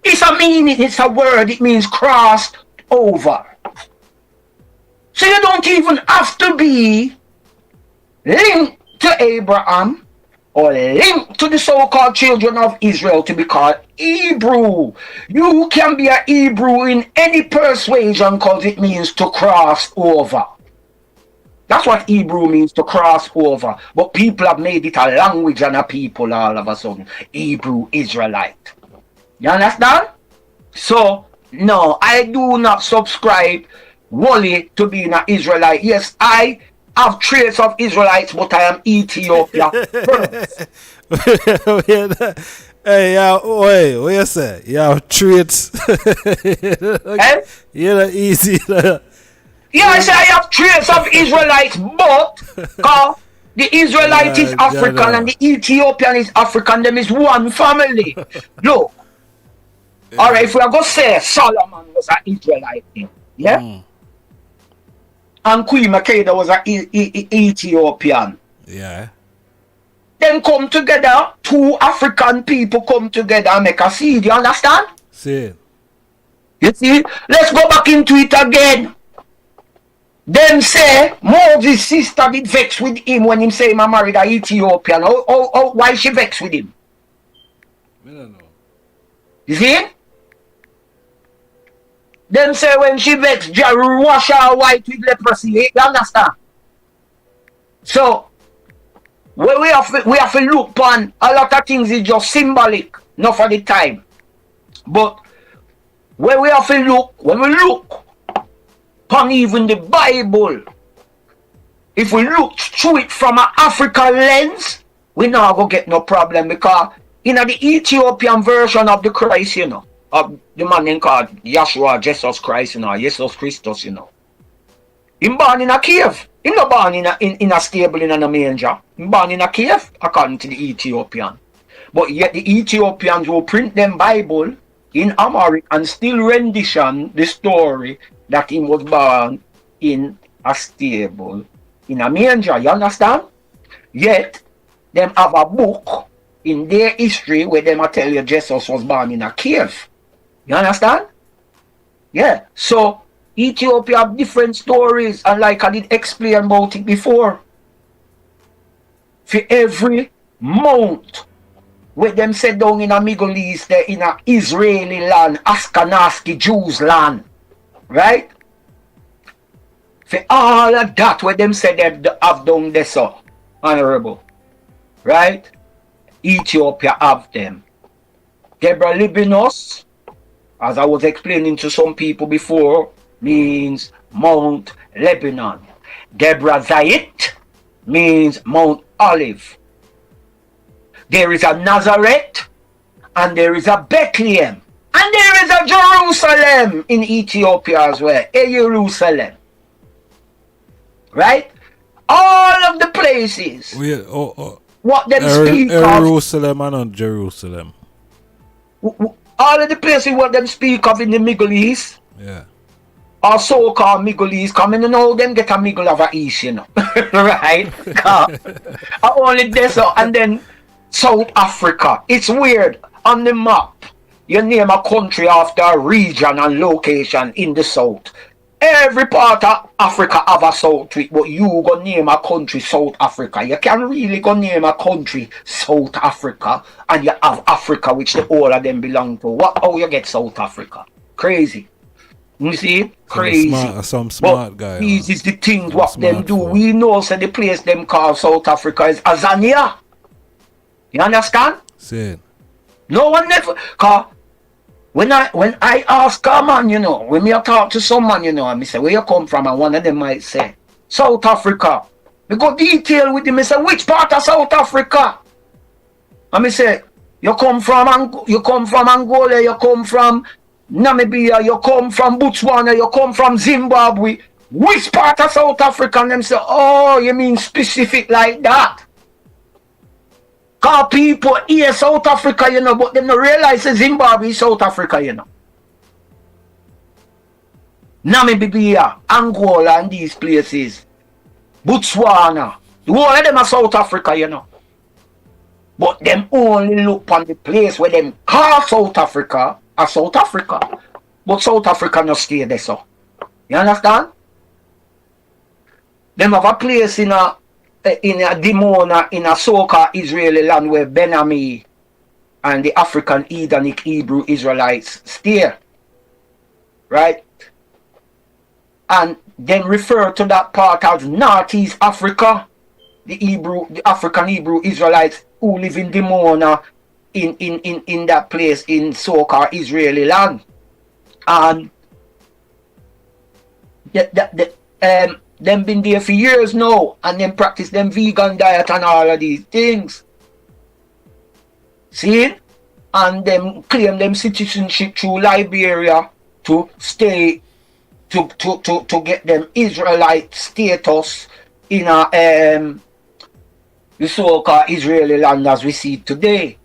It's a meaning, it's a word, it means crossed over. So you don't even have to be linked to Abraham or linked to the so-called children of Israel to be called Hebrew. You can be a Hebrew in any persuasion because it means to cross over. That's what Hebrew means, to cross over. But people have made it a language and a people all of a sudden. Hebrew, Israelite. You understand? So, no, I do not subscribe wholly to being an Israelite. Yes, I have traits of Israelites, but I am Ethiopia first. Hey, wait, what you say? You have traits. Eh? You're not easy. Yeah, I say I have traits of Israelites, but the Israelite is African and the Ethiopian is African. Them is one family. Look. All right, if we are going to say Solomon was an Israelite, yeah? And Queen Makeda was an Ethiopian. Yeah. Then come together, two African people come together and make a seed, you understand? See. You see? Let's go back into it again. Them say Moses' sister did vex with him when him say he married an Ethiopian. Why she vex with him? I don't know. You see? Them say when she vex, Jah wash her white with leprosy. You understand? So we have to look upon a lot of things is just symbolic, not for the time. But when we look upon even the Bible, if we look through it from an African lens, we not go get no problem, because in the Ethiopian version of the Christ, you know, of the man named called Yeshua, Jesus Christ, you know, Jesus Christus, you know, him born in a cave. Him not born in a stable in a manger. Him born in a cave, according to the Ethiopian. But yet the Ethiopians will print them Bible in Amharic and still rendition the story that he was born in a stable in a manger. You understand? Yet them have a book in their history where them tell you Jesus was born in a cave. You understand? Yeah. So Ethiopia have different stories, and like I did explain about it before, for every mount where them set down in a Middle East, in a Israeli land, Ashkenazi Jews land, right? For all of that where them said they have done this, so honorable, right? Ethiopia have them. Deborah Libanos, as I was explaining to some people before, means Mount Lebanon. Deborah Zayit means Mount Olive. There is a Nazareth, and there is a Bethlehem, and there is a Jerusalem in Ethiopia as well. A Jerusalem. Right? All of the places. What them speak of. Jerusalem and not Jerusalem. All of the places what them speak of in the Middle East. Yeah. Or so-called Middle East, coming and all them get a Middle of a East, you know. Right? Only this, and then South Africa. It's weird. On the map, you name a country after a region and location in the south. Every part of Africa have a south to it, but you go name a country South Africa. You can really go name a country South Africa, and you have Africa, which the all of them belong to. How you get South Africa? Crazy. You see? Crazy. Some smart guy. These is the things what them do. We know so the place them call South Africa is Azania. You understand? See. No one never, cause when I ask a man, you know, when me talk to someone, you know, and me say, where you come from? And one of them might say, South Africa. We go detail with him. I say, which part of South Africa? And me say, you come from Angola, you come from Namibia, you come from Botswana, you come from Zimbabwe. Which part of South Africa? And them say, oh, you mean specific like that? Cause people here South Africa, you know, but them don't realize that Zimbabwe is South Africa, you know. Namibia, Angola, and these places. Botswana. The whole of them are South Africa, you know. But them only look on the place where them call South Africa as South Africa. But South Africa no stay there, so. You understand? Them have a place in a Dimona, in a so-called Israeli land where Ben-Ami and the African Edenic Hebrew Israelites stay. Right? And then refer to that part as Northeast Africa. The African Hebrew Israelites who live in Dimona in that place in so-called Israeli land. And them been there for years now, and them practice them vegan diet and all of these things. See? And them claim them citizenship through Liberia to stay to get them Israelite status in a the so-called Israeli land as we see today.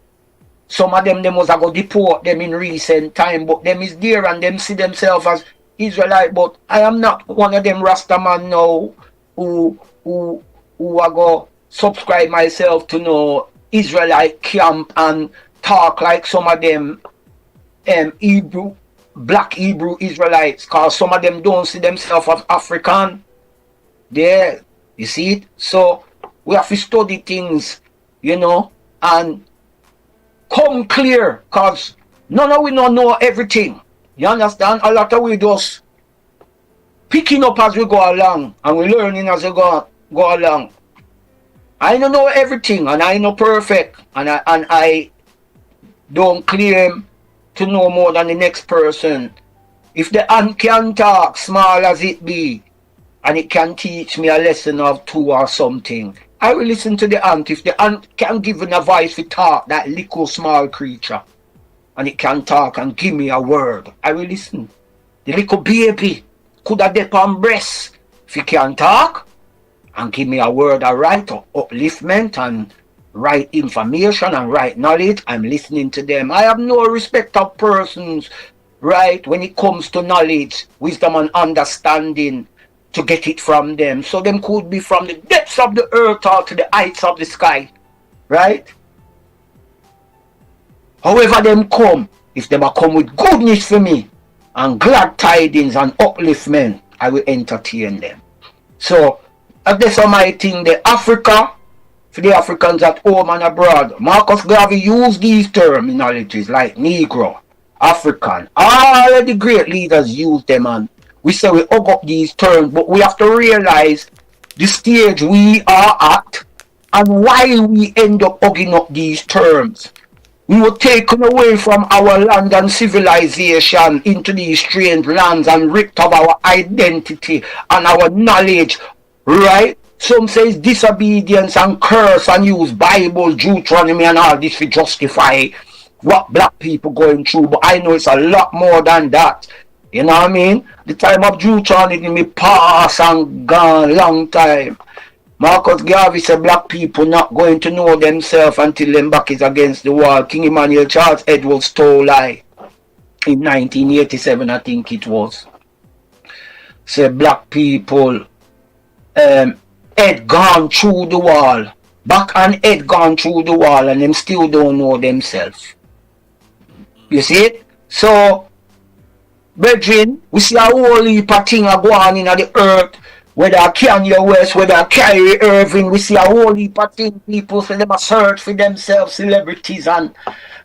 Some of them must have go deport them in recent time, but them is there and them see themselves as Israelite. But I am not one of them Rasta man now who I go subscribe myself to no Israelite camp and talk like some of them Hebrew black Hebrew Israelites, because some of them don't see themselves as African. There, you see it? So we have to study things, you know, and come clear, because none of we don't know everything. You understand? A lot of we just picking up as we go along, and we learning as we go along. I don't know everything, and I know perfect, and I don't claim to know more than the next person. If the ant can talk, small as it be, and it can teach me a lesson of 2 or something, I will listen to the ant. If the ant can give me a voice to talk, that little small creature, and it can talk and give me a word, I will listen. The little baby could have dip on breast. If he can talk and give me a word of right upliftment and right information and right knowledge, I'm listening to them. I have no respect of persons, right, when it comes to knowledge, wisdom and understanding, to get it from them. So them could be from the depths of the earth or to the heights of the sky, right? However them come, if them come with goodness for me and glad tidings and upliftment, I will entertain them. So that's my thing. The Africa, for the Africans at home and abroad, Marcus Garvey used these terminologies like Negro, African. All of the great leaders use them, and we say we hug up these terms, but we have to realize the stage we are at and why we end up hugging up these terms. We were taken away from our land and civilization into these strange lands and ripped of our identity and our knowledge, right? Some says disobedience and curse and use Bible, Deuteronomy and all this to justify what black people going through, but I know it's a lot more than that. You know what I mean? The time of Deuteronomy me pass and gone long time. Marcus Garvey said black people not going to know themselves until them back is against the wall. King Emmanuel Charles Edwards told lie in 1987, I think it was. Said black people head gone through the wall. Back and head gone through the wall, and them still don't know themselves. You see it? So brethren, we see a whole heap of things go on in the earth, whether Kanye West, whether Kyrie Irving, we see a whole heap of things. People say they must search for themselves, celebrities, and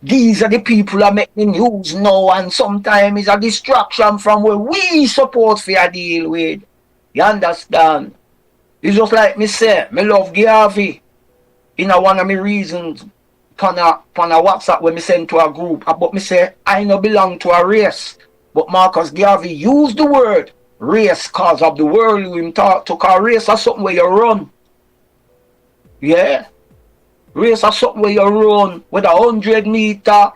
these are the people that make the news now, and sometimes it's a distraction from where we supposed to deal with. You understand? It's just like me say, me love Garvey. You know, one of my reasons on a WhatsApp when me send to a group, but me say, I no belong to a race. But Marcus Garvey used the word race cause of the world who him talk to, cause race is something where you run. Yeah. Race is something where you run with 100 meter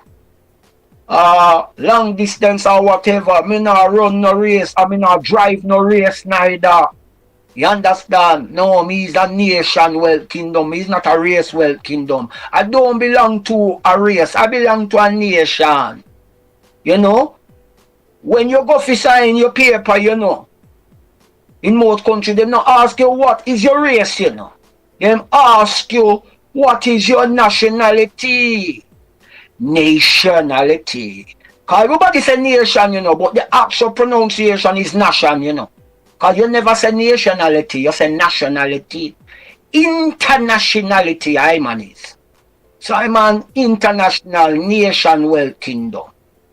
long distance or whatever. Me not run no race, I me not drive no race neither. You understand? No, me is a nation wealth kingdom. Me is not a race wealth kingdom. I don't belong to a race. I belong to a nation. You know? When you go for sign your paper, you know, in most countries, they not ask you what is your race, you know. They ask you what is your nationality. Nationality. Because everybody say nation, you know, but the actual pronunciation is nation, you know. Because you never say nationality, you say nationality. Internationality, man is. So I'm an international nation wealth kingdom.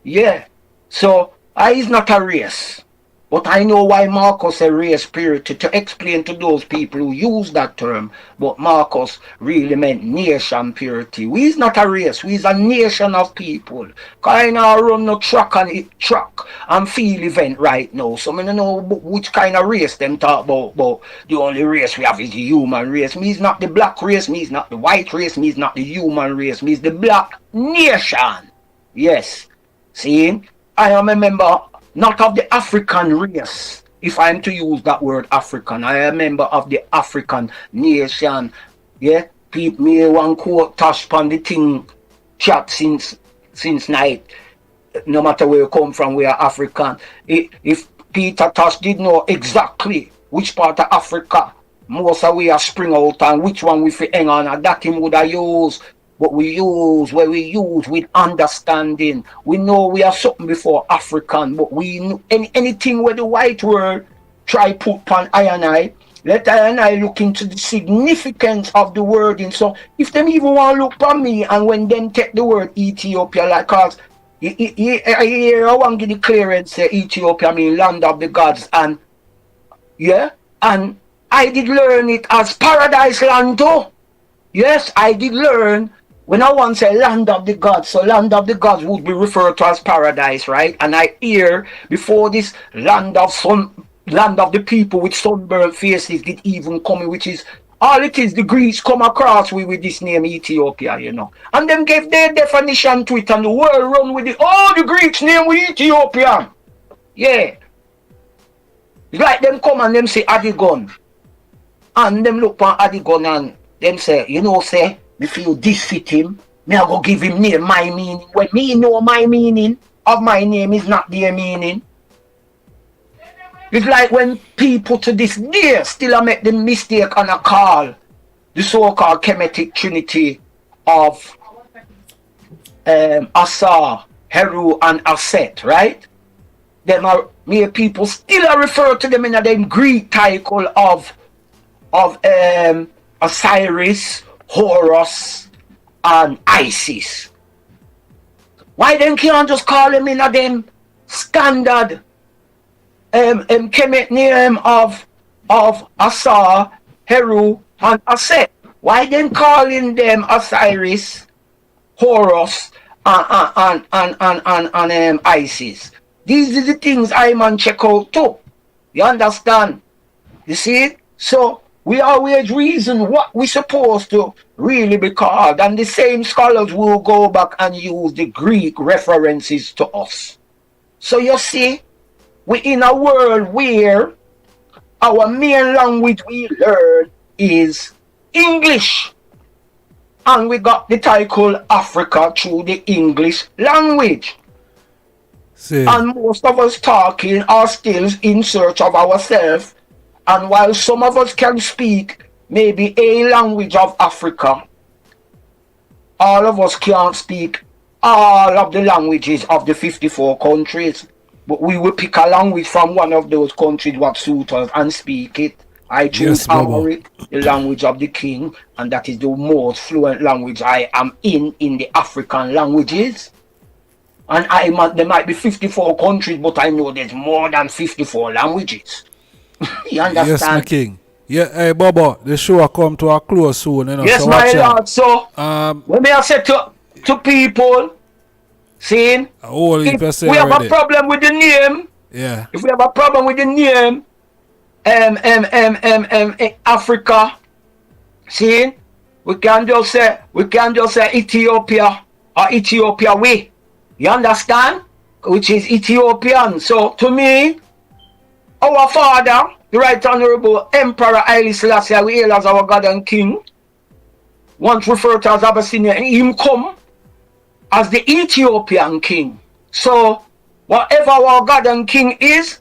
Yeah. So I is not a race, but I know why Marcus said race spirited to explain to those people who use that term. But Marcus really meant nation purity. We is not a race, we is a nation of people. Kind of run no track and field event right now. So I don't know which kind of race them talk about. But the only race we have is the human race. Me is not the black race, me is not the white race, me is not the human race, me is the black nation. Yes. See? I am a member not of the African race, if I am to use that word African. I am a member of the African nation. Yeah, people me one quote touch upon the thing chat since night. No matter where you come from, we are African. If Peter Tosh did know exactly which part of Africa most of we are spring out and which one we fi hang on, and that him would have used but we use with understanding. We know we are something before African, but we anything where the white world try put on I and I, let I and I look into the significance of the wording. So if them even want to look on me, and when them take the word Ethiopia, like cause I want to give the clearance say Ethiopia mean land of the gods, and yeah, and I did learn it as paradise land too. Yes, I did learn when I once say land of the gods, so land of the gods would be referred to as paradise, right? And I hear before this land of the people with sunburned faces did even come, which is all it is. The Greeks come across with this name Ethiopia, you know, and them gave their definition to it, and the world run with it. Oh, the Greeks name with Ethiopia, yeah. It's like them come and them say Adigon, and them look on Adigon and them say, you know, say, if you this fit him, me I go give him name my meaning. When me know my meaning of my name is not their meaning. It's like when people to this day still make the mistake and a call the so-called Kemetic Trinity of Asa, Heru, and Aset, right? Them are mere people still refer to them in a them Greek title of Osiris, Horus, and Isis. Why then can't just call them in a them standard Kemet name of Asa, Heru, and Aset? Why then calling them Osiris, Horus, and Isis? These are the things I man check out too. You understand? You see it? So we always reason what we supposed to really be called, and the same scholars will go back and use the Greek references to us. So you see, we in a world where our main language we learn is English, and we got the title Africa through the English language. See. And most of us talking are still in search of ourselves. And while some of us can speak maybe a language of Africa, all of us can't speak all of the languages of the 54 countries. But we will pick a language from one of those countries what suits us and speak it. I choose Amharic, the language of the king, and that is the most fluent language I am in the African languages. And there might be 54 countries, but I know there's more than 54 languages. You understand? Yes, my king. Yeah, hey, Bobo, the show come to a close soon. You know, yes, so my lord. So, when I say to people, seeing, if we have a problem with the name, yeah. If we have a problem with the name, Africa, seeing, we can just say Ethiopia or Ethiopia way. You understand? Which is Ethiopian. So to me, our father, the Right Honorable Emperor Haile Selassie, we hail as our God and King, once referred to as Abyssinia, and him come as the Ethiopian King. So whatever our God and King is,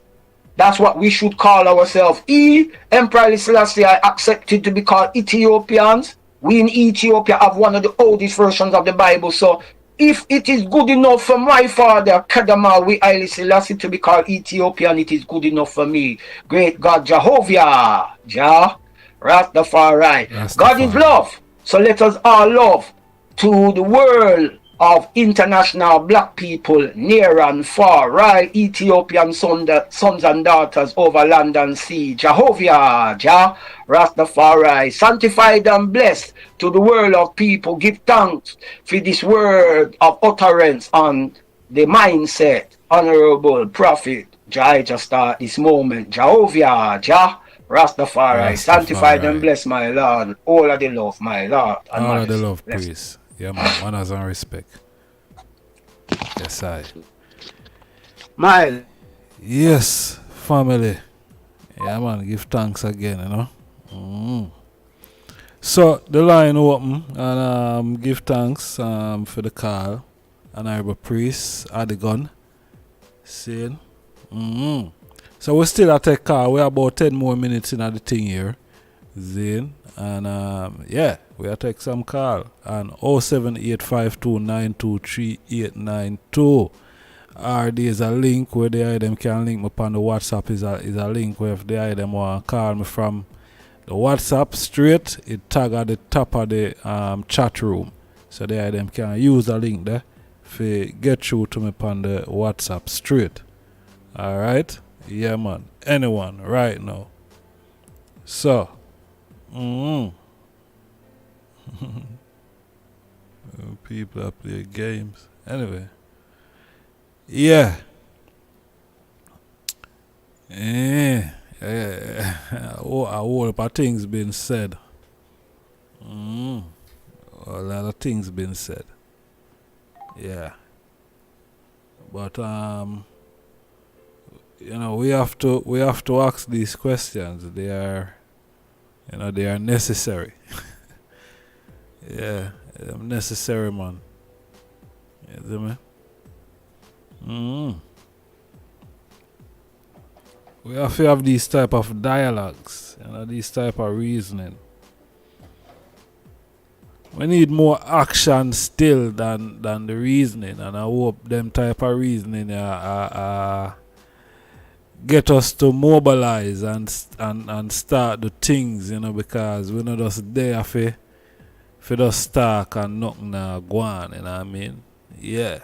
that's what we should call ourselves. Emperor Haile Selassie accepted to be called Ethiopians. We in Ethiopia have one of the oldest versions of the Bible. So if it is good enough for my father, Kadamawi Haile Selassie, to be called Ethiopian, it is good enough for me. Great God Jehovah, Rastafari. God is love. So let us all love to the world of international black people near and far, right? Ethiopian sons and daughters over land and sea. Jehovah, Rastafari, sanctified and blessed to the world of people. Give thanks for this word of utterance on the mindset. Honorable Prophet, I just start this moment. Jehovah, Rastafari, sanctified and blessed, my Lord. All of the love, my Lord. And all of the love, please. Yeah, man. Manners and respect. Yes, I. Yes, family. Yeah, man. Give thanks again, you know. So, the line open and give thanks for the call. Honorable Priest, Adigon. Saying. So, we still at a call. We're about 10 more minutes in the thing here. Zane. And yeah, we'll take some call on 07852923892. Or there's a link where the item can link me upon the WhatsApp is a link where if the item want to call me from the WhatsApp straight, it tag at the top of the chat room. So the item can use the link there to get through to me upon the WhatsApp straight. Alright? Yeah man. Anyone right now. So people that play games. Anyway. Yeah. A whole lot of things been said. A lot of things been said. Yeah. But you know, we have to ask these questions. They are necessary. Yeah, necessary, man. You see me? We have to have these type of dialogues, these type of reasoning. We need more action still than the reasoning, and I hope them type of reasoning get us to mobilize and start the things, because we're not just there for just talk and nothing go on, you know what I mean? Yeah.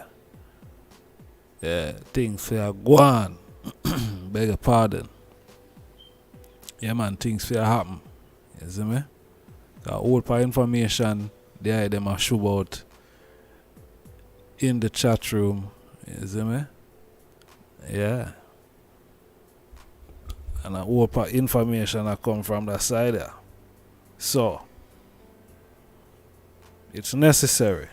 Yeah, things for go on. Beg your pardon. Yeah man, things for happen. You see me? Got all part information there them a show out in the chat room. You see me? Yeah. And all part information that come from that side there. So it's necessary.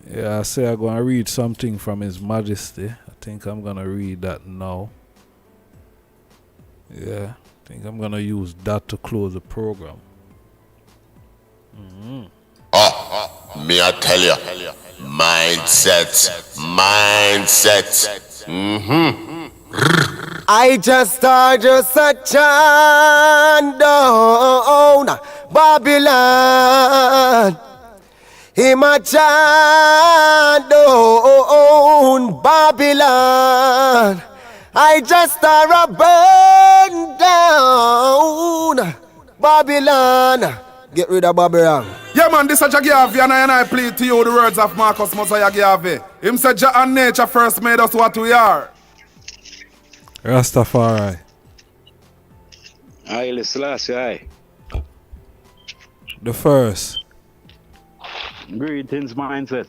Yeah, I say I'm going to read something from His Majesty. I think I'm going to read that now. Yeah, I think I'm going to use that to close the program. Me I tell you, mindset. I just a chant down Babylon. Him a chant down Babylon. I just a burn down Babylon. Get rid of Babylon. Yeah man, this is Jagiavi and I plead to you the words of Marcus Mosiah Giavi. Him said Jah and nature first made us what we are. Rastafari. Haile Selassie. The first. Greetings, mindset.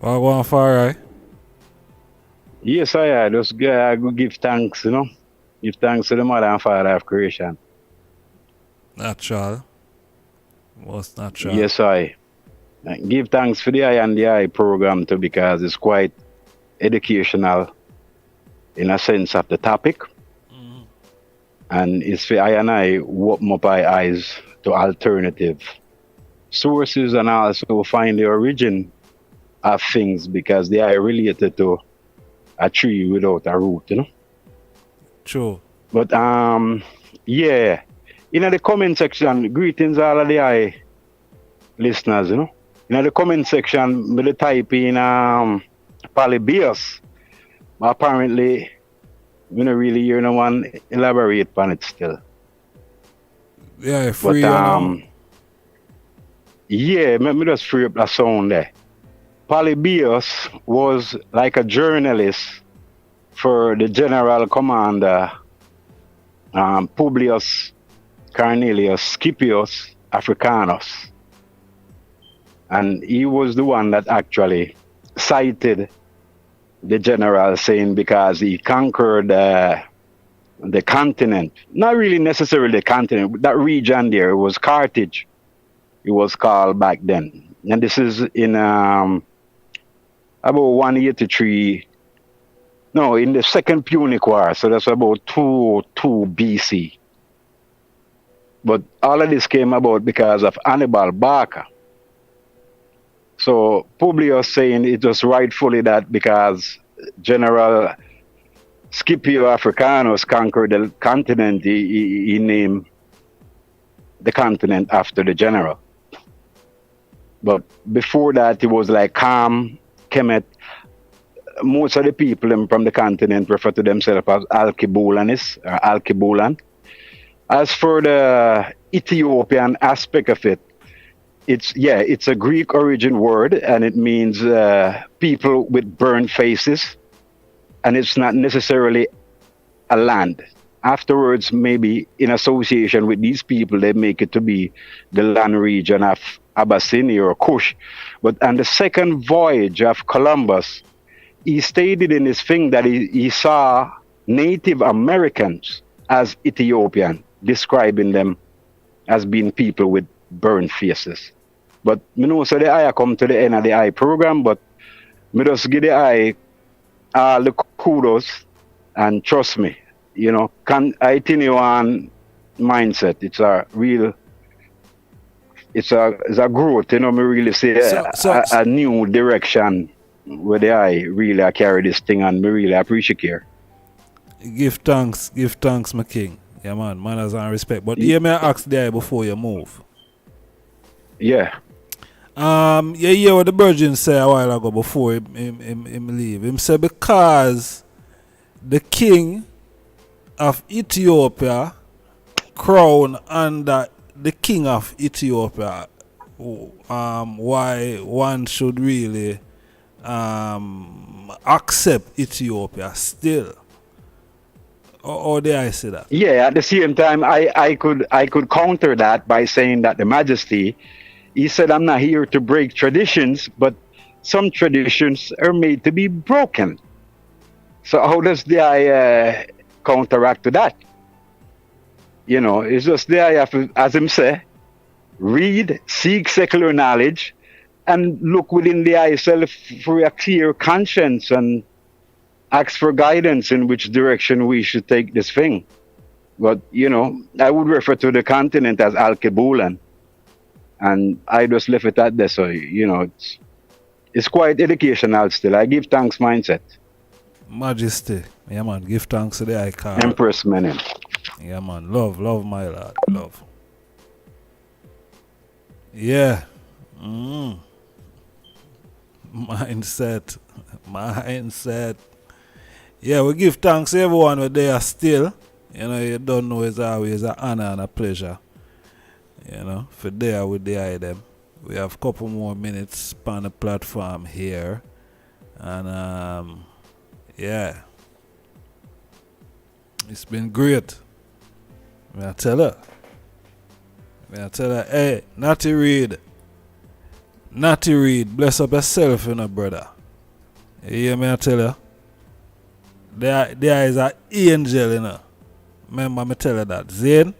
What going for, Yes, I just go give thanks, Give thanks to the mother and father of creation. Natural. Most natural. Yes, I. Give thanks for the I and the I program too, because it's quite educational in a sense of the topic. And it's for I and I open up my eyes to alternative sources and also find the origin of things, because they are related to a tree without a root, True. But yeah. In the comment section, greetings all of the I listeners, In the comment section, we type in Polybius. But apparently, we don't really hear no one elaborate on it still. Yeah, free. But yeah, let me just free up that sound there. Polybius was like a journalist for the general commander Publius Cornelius Scipius Africanus. And he was the one that actually cited the general, saying because he conquered the continent, not really necessarily the continent, but that region there, it was Carthage, it was called back then. And this is in about 183, no, in the Second Punic War, so that's about 202 BC. But all of this came about because of Hannibal Barca. So Publius saying it was rightfully that because General Scipio Africanus conquered the continent, he named the continent after the general. But before that, it was like Ham, Kemet. Most of the people from the continent refer to themselves as Alkebulanis or Alkebulan. As for the Ethiopian aspect of it, it's a Greek origin word, and it means people with burned faces, and it's not necessarily a land. Afterwards, maybe in association with these people, they make it to be the land region of Abyssinia or Kush. But on the second voyage of Columbus, he stated in his thing that he saw Native Americans as Ethiopian, describing them as being people with burned faces. But me know so the I come to the end of the I program, but me just give the I all the kudos, and trust me, you know, continue on mindset. It's a real, it's a growth, you know, me really say a new direction where the I really carry this thing, and me really appreciate it. Give thanks, my king. Yeah, man, manners and respect. But hear me ask there before you move. Yeah. Yeah, what the Virgin said a while ago before him leave. Him said because the king of Ethiopia crown under the king of Ethiopia, why one should really accept Ethiopia still. Or did I say that? Yeah, at the same time, I could counter that by saying that the Majesty, he said, I'm not here to break traditions, but some traditions are made to be broken. So how does the I counteract to that? You know, it's just the I have to, as him say, read, seek secular knowledge, and look within the I self for a clear conscience and ask for guidance in which direction we should take this thing. But, you know, I would refer to the continent as Alkebulan. And I just left it at that. So, you know, it's quite educational still. I give thanks mindset. Majesty. Yeah, man. Give thanks to the icon. Empress Menem. Yeah, man. Love, my lord. Love. Yeah. Mindset. Yeah, we give thanks to everyone who they are still. You know, you don't know, it's always an honor and a pleasure. You know, for there with the item. We have a couple more minutes on the platform here. And yeah. It's been great. I tell her, hey, Natty Reed, bless up yourself, you know, brother. You hear me, I tell her? There is an angel, you know. Remember me tell you that. Zane?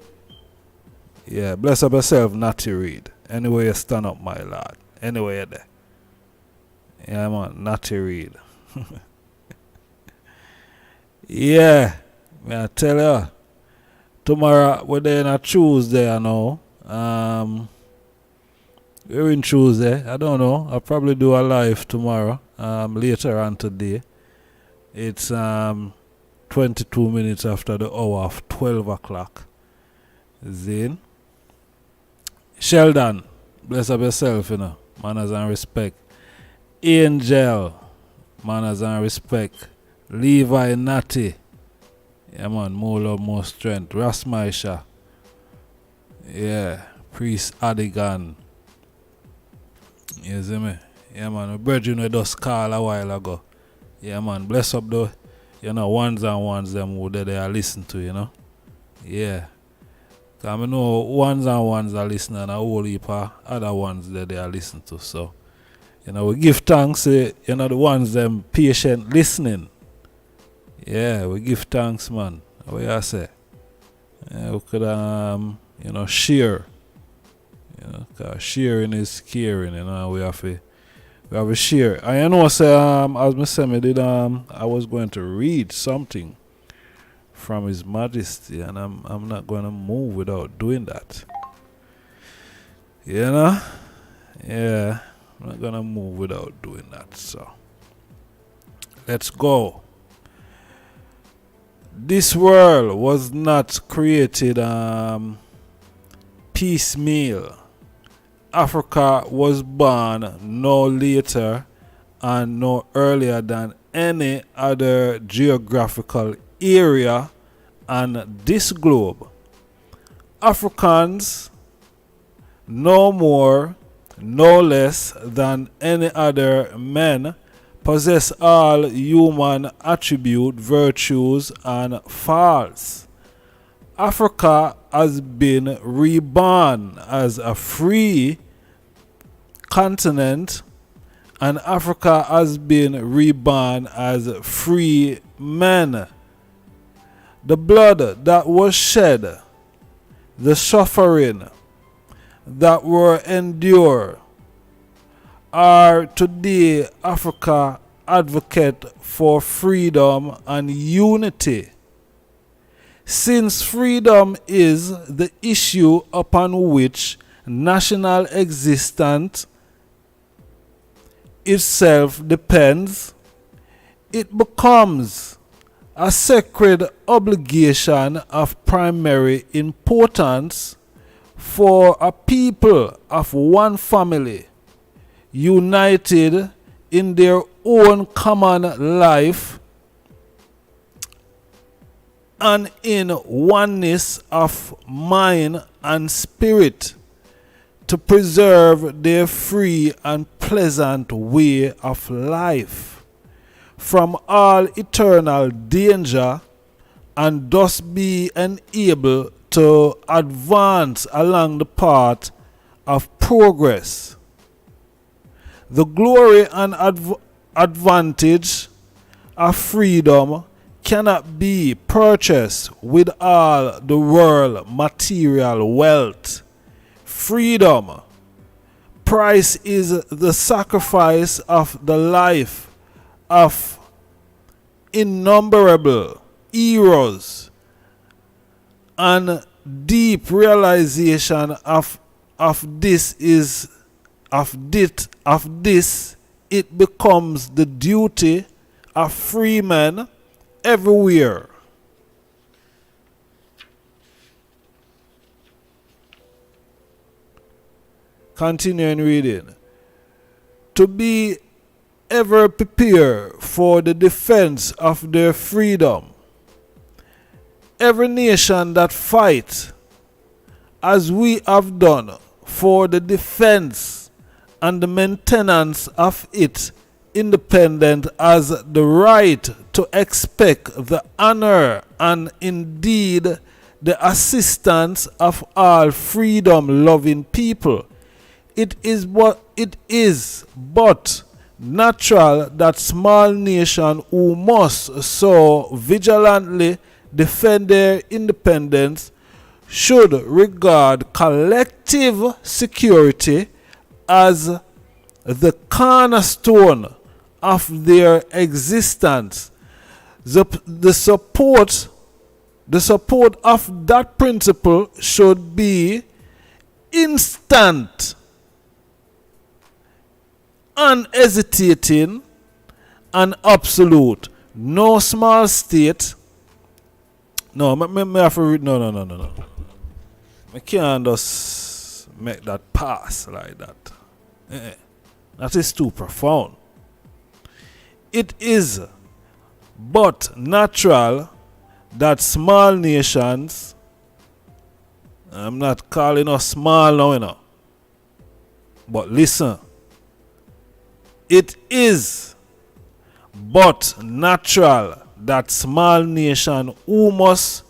Yeah, bless up yourself, Natty Reed. Anyway you stand up, my lord. Anyway you're there. Yeah, man, Natty Reed. Yeah, I tell you. Tomorrow, we're there on Tuesday, you know. We're in Tuesday. I don't know. I'll probably do a live tomorrow. Later on today. It's 22 minutes after the hour of 12 o'clock. Zane. Sheldon, bless up yourself, you know. Manners and respect. Angel, manners and respect. Levi Natty. Yeah, man, more love, more strength. Rasmaisha. Yeah. Priest Adigan. You see me? Yeah, man. My brethren we just call a while ago. Yeah, man. Bless up though. You know, ones and ones them who they are listen to, you know. Yeah. Because I know ones and ones are listening and a whole heap of other ones that they are listening to. So, you know, we give thanks to, you know, the ones them patient listening. Yeah, we give thanks, man. What you say? Yeah, we could, you know, share. You know, because sharing is caring, you know, we have to share. And you know, say, as I said, I was going to read something from His Majesty, and I'm not going to move without doing that. You know? Yeah, I'm not going to move without doing that, so. Let's go. This world was not created piecemeal. Africa was born no later and no earlier than any other geographical area on this globe. Africans, no more, no less than any other men, possess all human attribute, virtues, and faults. Africa has been reborn as a free continent, and Africa has been reborn as free men. The blood that was shed, the suffering that were endured, are today Africa advocate for freedom and unity. Since freedom is the issue upon which national existence itself depends, it becomes a sacred obligation of primary importance for a people of one family, united in their own common life and in oneness of mind and spirit, to preserve their free and pleasant way of life from all eternal danger, and thus be enabled to advance along the path of progress. The glory and advantage of freedom cannot be purchased with all the world material wealth. Freedom price is the sacrifice of the life of innumerable heroes, and deep realization of this it becomes the duty of free men everywhere. Continuing reading. To be ever prepared for the defense of their freedom. Every nation that fight, as we have done, for the defense and the maintenance of its independence, has the right to expect the honor and indeed the assistance of all freedom-loving people. It is but natural that small nations who must so vigilantly defend their independence should regard collective security as the cornerstone of their existence. The support of that principle should be instant, unhesitating, and absolute. No small state. No, me have to read. No. I can't just make that pass like that. That is too profound. It is but natural that small nations, I'm not calling us small now, you know, but listen, it is but natural that small nation who must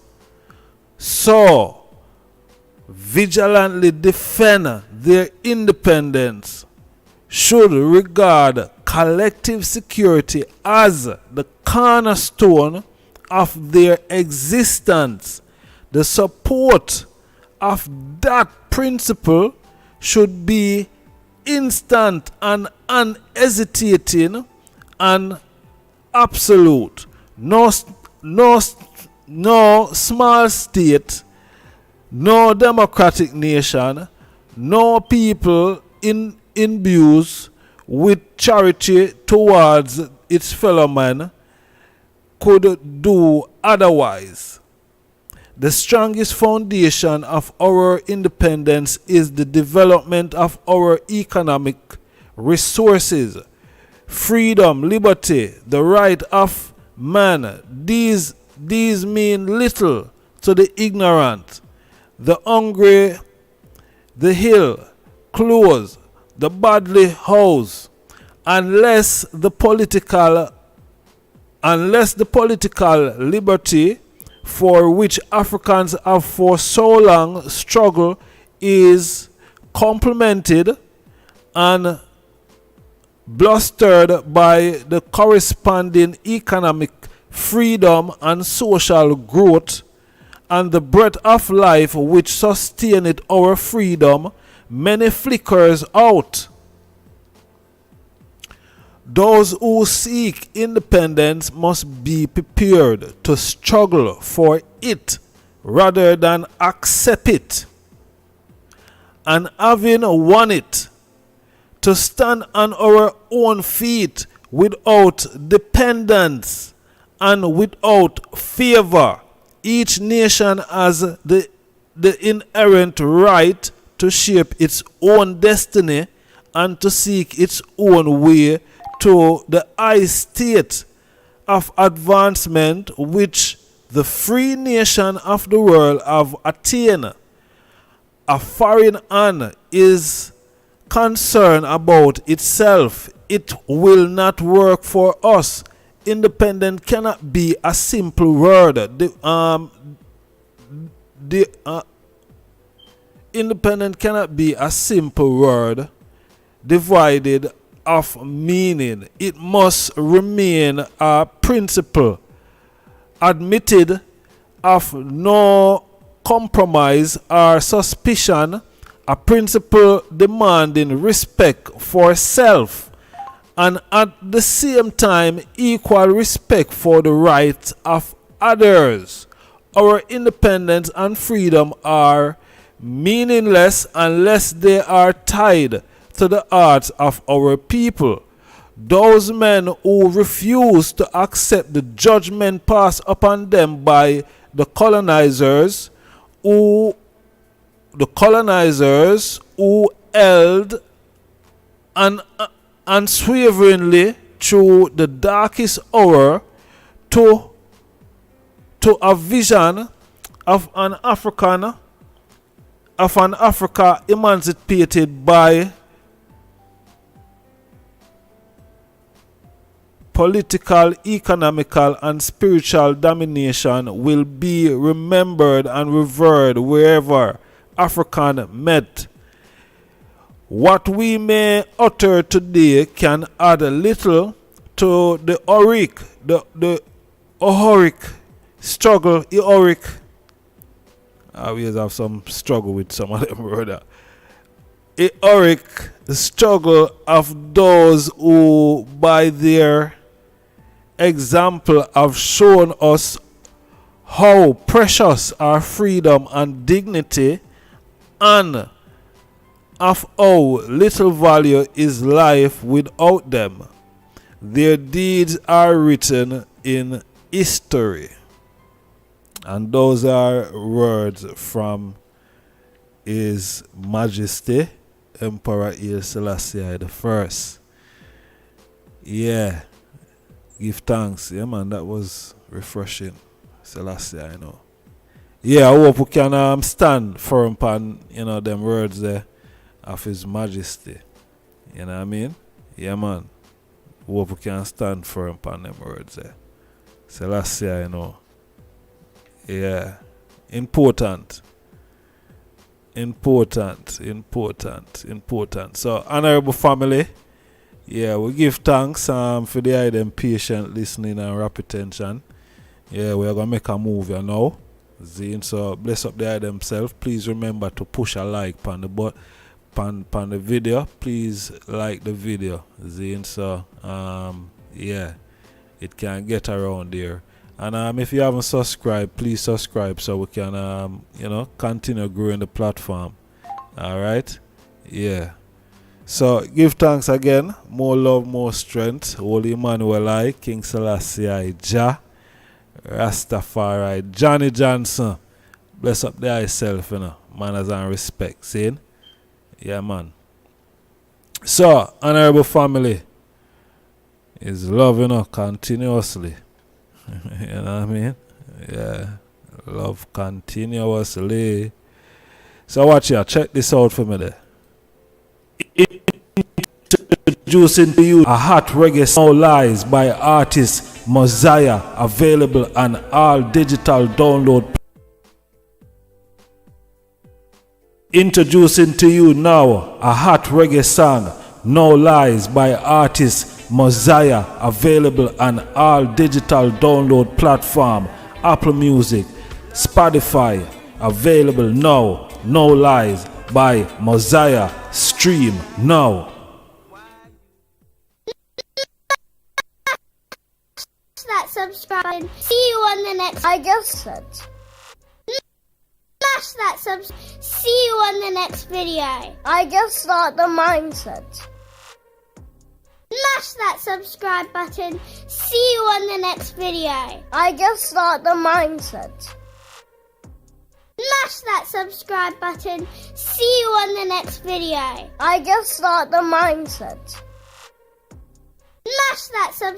so vigilantly defend their independence should regard collective security as the cornerstone of their existence. The support of that principle should be instant and unhesitating and absolute. No small state, no democratic nation, no people imbued with charity towards its fellow man could do otherwise. The strongest foundation of our independence is the development of our economic resources, freedom, liberty, the right of man. These mean little to the ignorant, the hungry, the ill, clothes, the badly housed, unless the political liberty for which Africans have for so long struggled is complemented and blustered by the corresponding economic freedom and social growth and the breath of life which sustaineth our freedom, many flickers out. Those who seek independence must be prepared to struggle for it rather than accept it. And having won it, to stand on our own feet without dependence and without favor. Each nation has the inherent right to shape its own destiny and to seek its own way to the high state of advancement which the free nation of the world have attained. A foreign hand is concerned about itself. It will not work for us. Independent cannot be a simple word. Independent cannot be a simple word divided of meaning. It must remain a principle admitted of no compromise or suspicion, a principle demanding respect for self and at the same time equal respect for the rights of others. Our independence and freedom are meaningless unless they are tied to the hearts of our people. Those men who refuse to accept the judgment passed upon them by the colonizers who held unswervingly through the darkest hour to a vision of an Africa emancipated by political, economical, and spiritual domination will be remembered and revered wherever African met. What we may utter today can add little to the Ohoric struggle. We always have some struggle with some of them, brother. Eoric, the struggle of those who, by their example, have shown us how precious our freedom and dignity, and of how little value is life without them. Their deeds are written in history. And those are words from His Majesty Emperor Haile Selassie I. Yeah. Give thanks. Yeah, man, that was refreshing. Selassie, I know. Yeah, I hope we can stand firm upon, them words there of His Majesty. You know what I mean? Yeah, man. Hope we can stand firm upon them words there. Selassie, I know. Yeah. Important. So, honorable family, yeah, we give thanks for the item patient listening and rapid attention. Yeah, we are going to make a move here now. So, bless up the item self. Please remember to push a like on the video. Please like the video. So, yeah, it can get around there. And if you haven't subscribed, please subscribe so we can, continue growing the platform. All right? Yeah. So, give thanks again. More love, more strength. Holy Emmanuel I, King Selassie I, Jah. Rastafari. Johnny Johnson. Bless up there yourself, you know. Manners and respect. See? Yeah, man. So, honorable family. Is love, you know, continuously. You know what I mean? Yeah. Love continuously. So watch here. Check this out for me there. Introducing to you a hot reggae song, Lies by artist Mosiah, available on all digital download. Introducing to you now a hot reggae song, No Lies by artist Mosiah, available on all digital download platform, Apple Music, Spotify, available now. No Lies by Mosiah. Stream now. That subscribe. See you on the next. I just said. Smash that See you on the next video. I just start the mindset. Smash that subscribe button. See you on the next video. I just start the mindset. Smash that subscribe button. See you on the next video. I just start the mindset. Smash that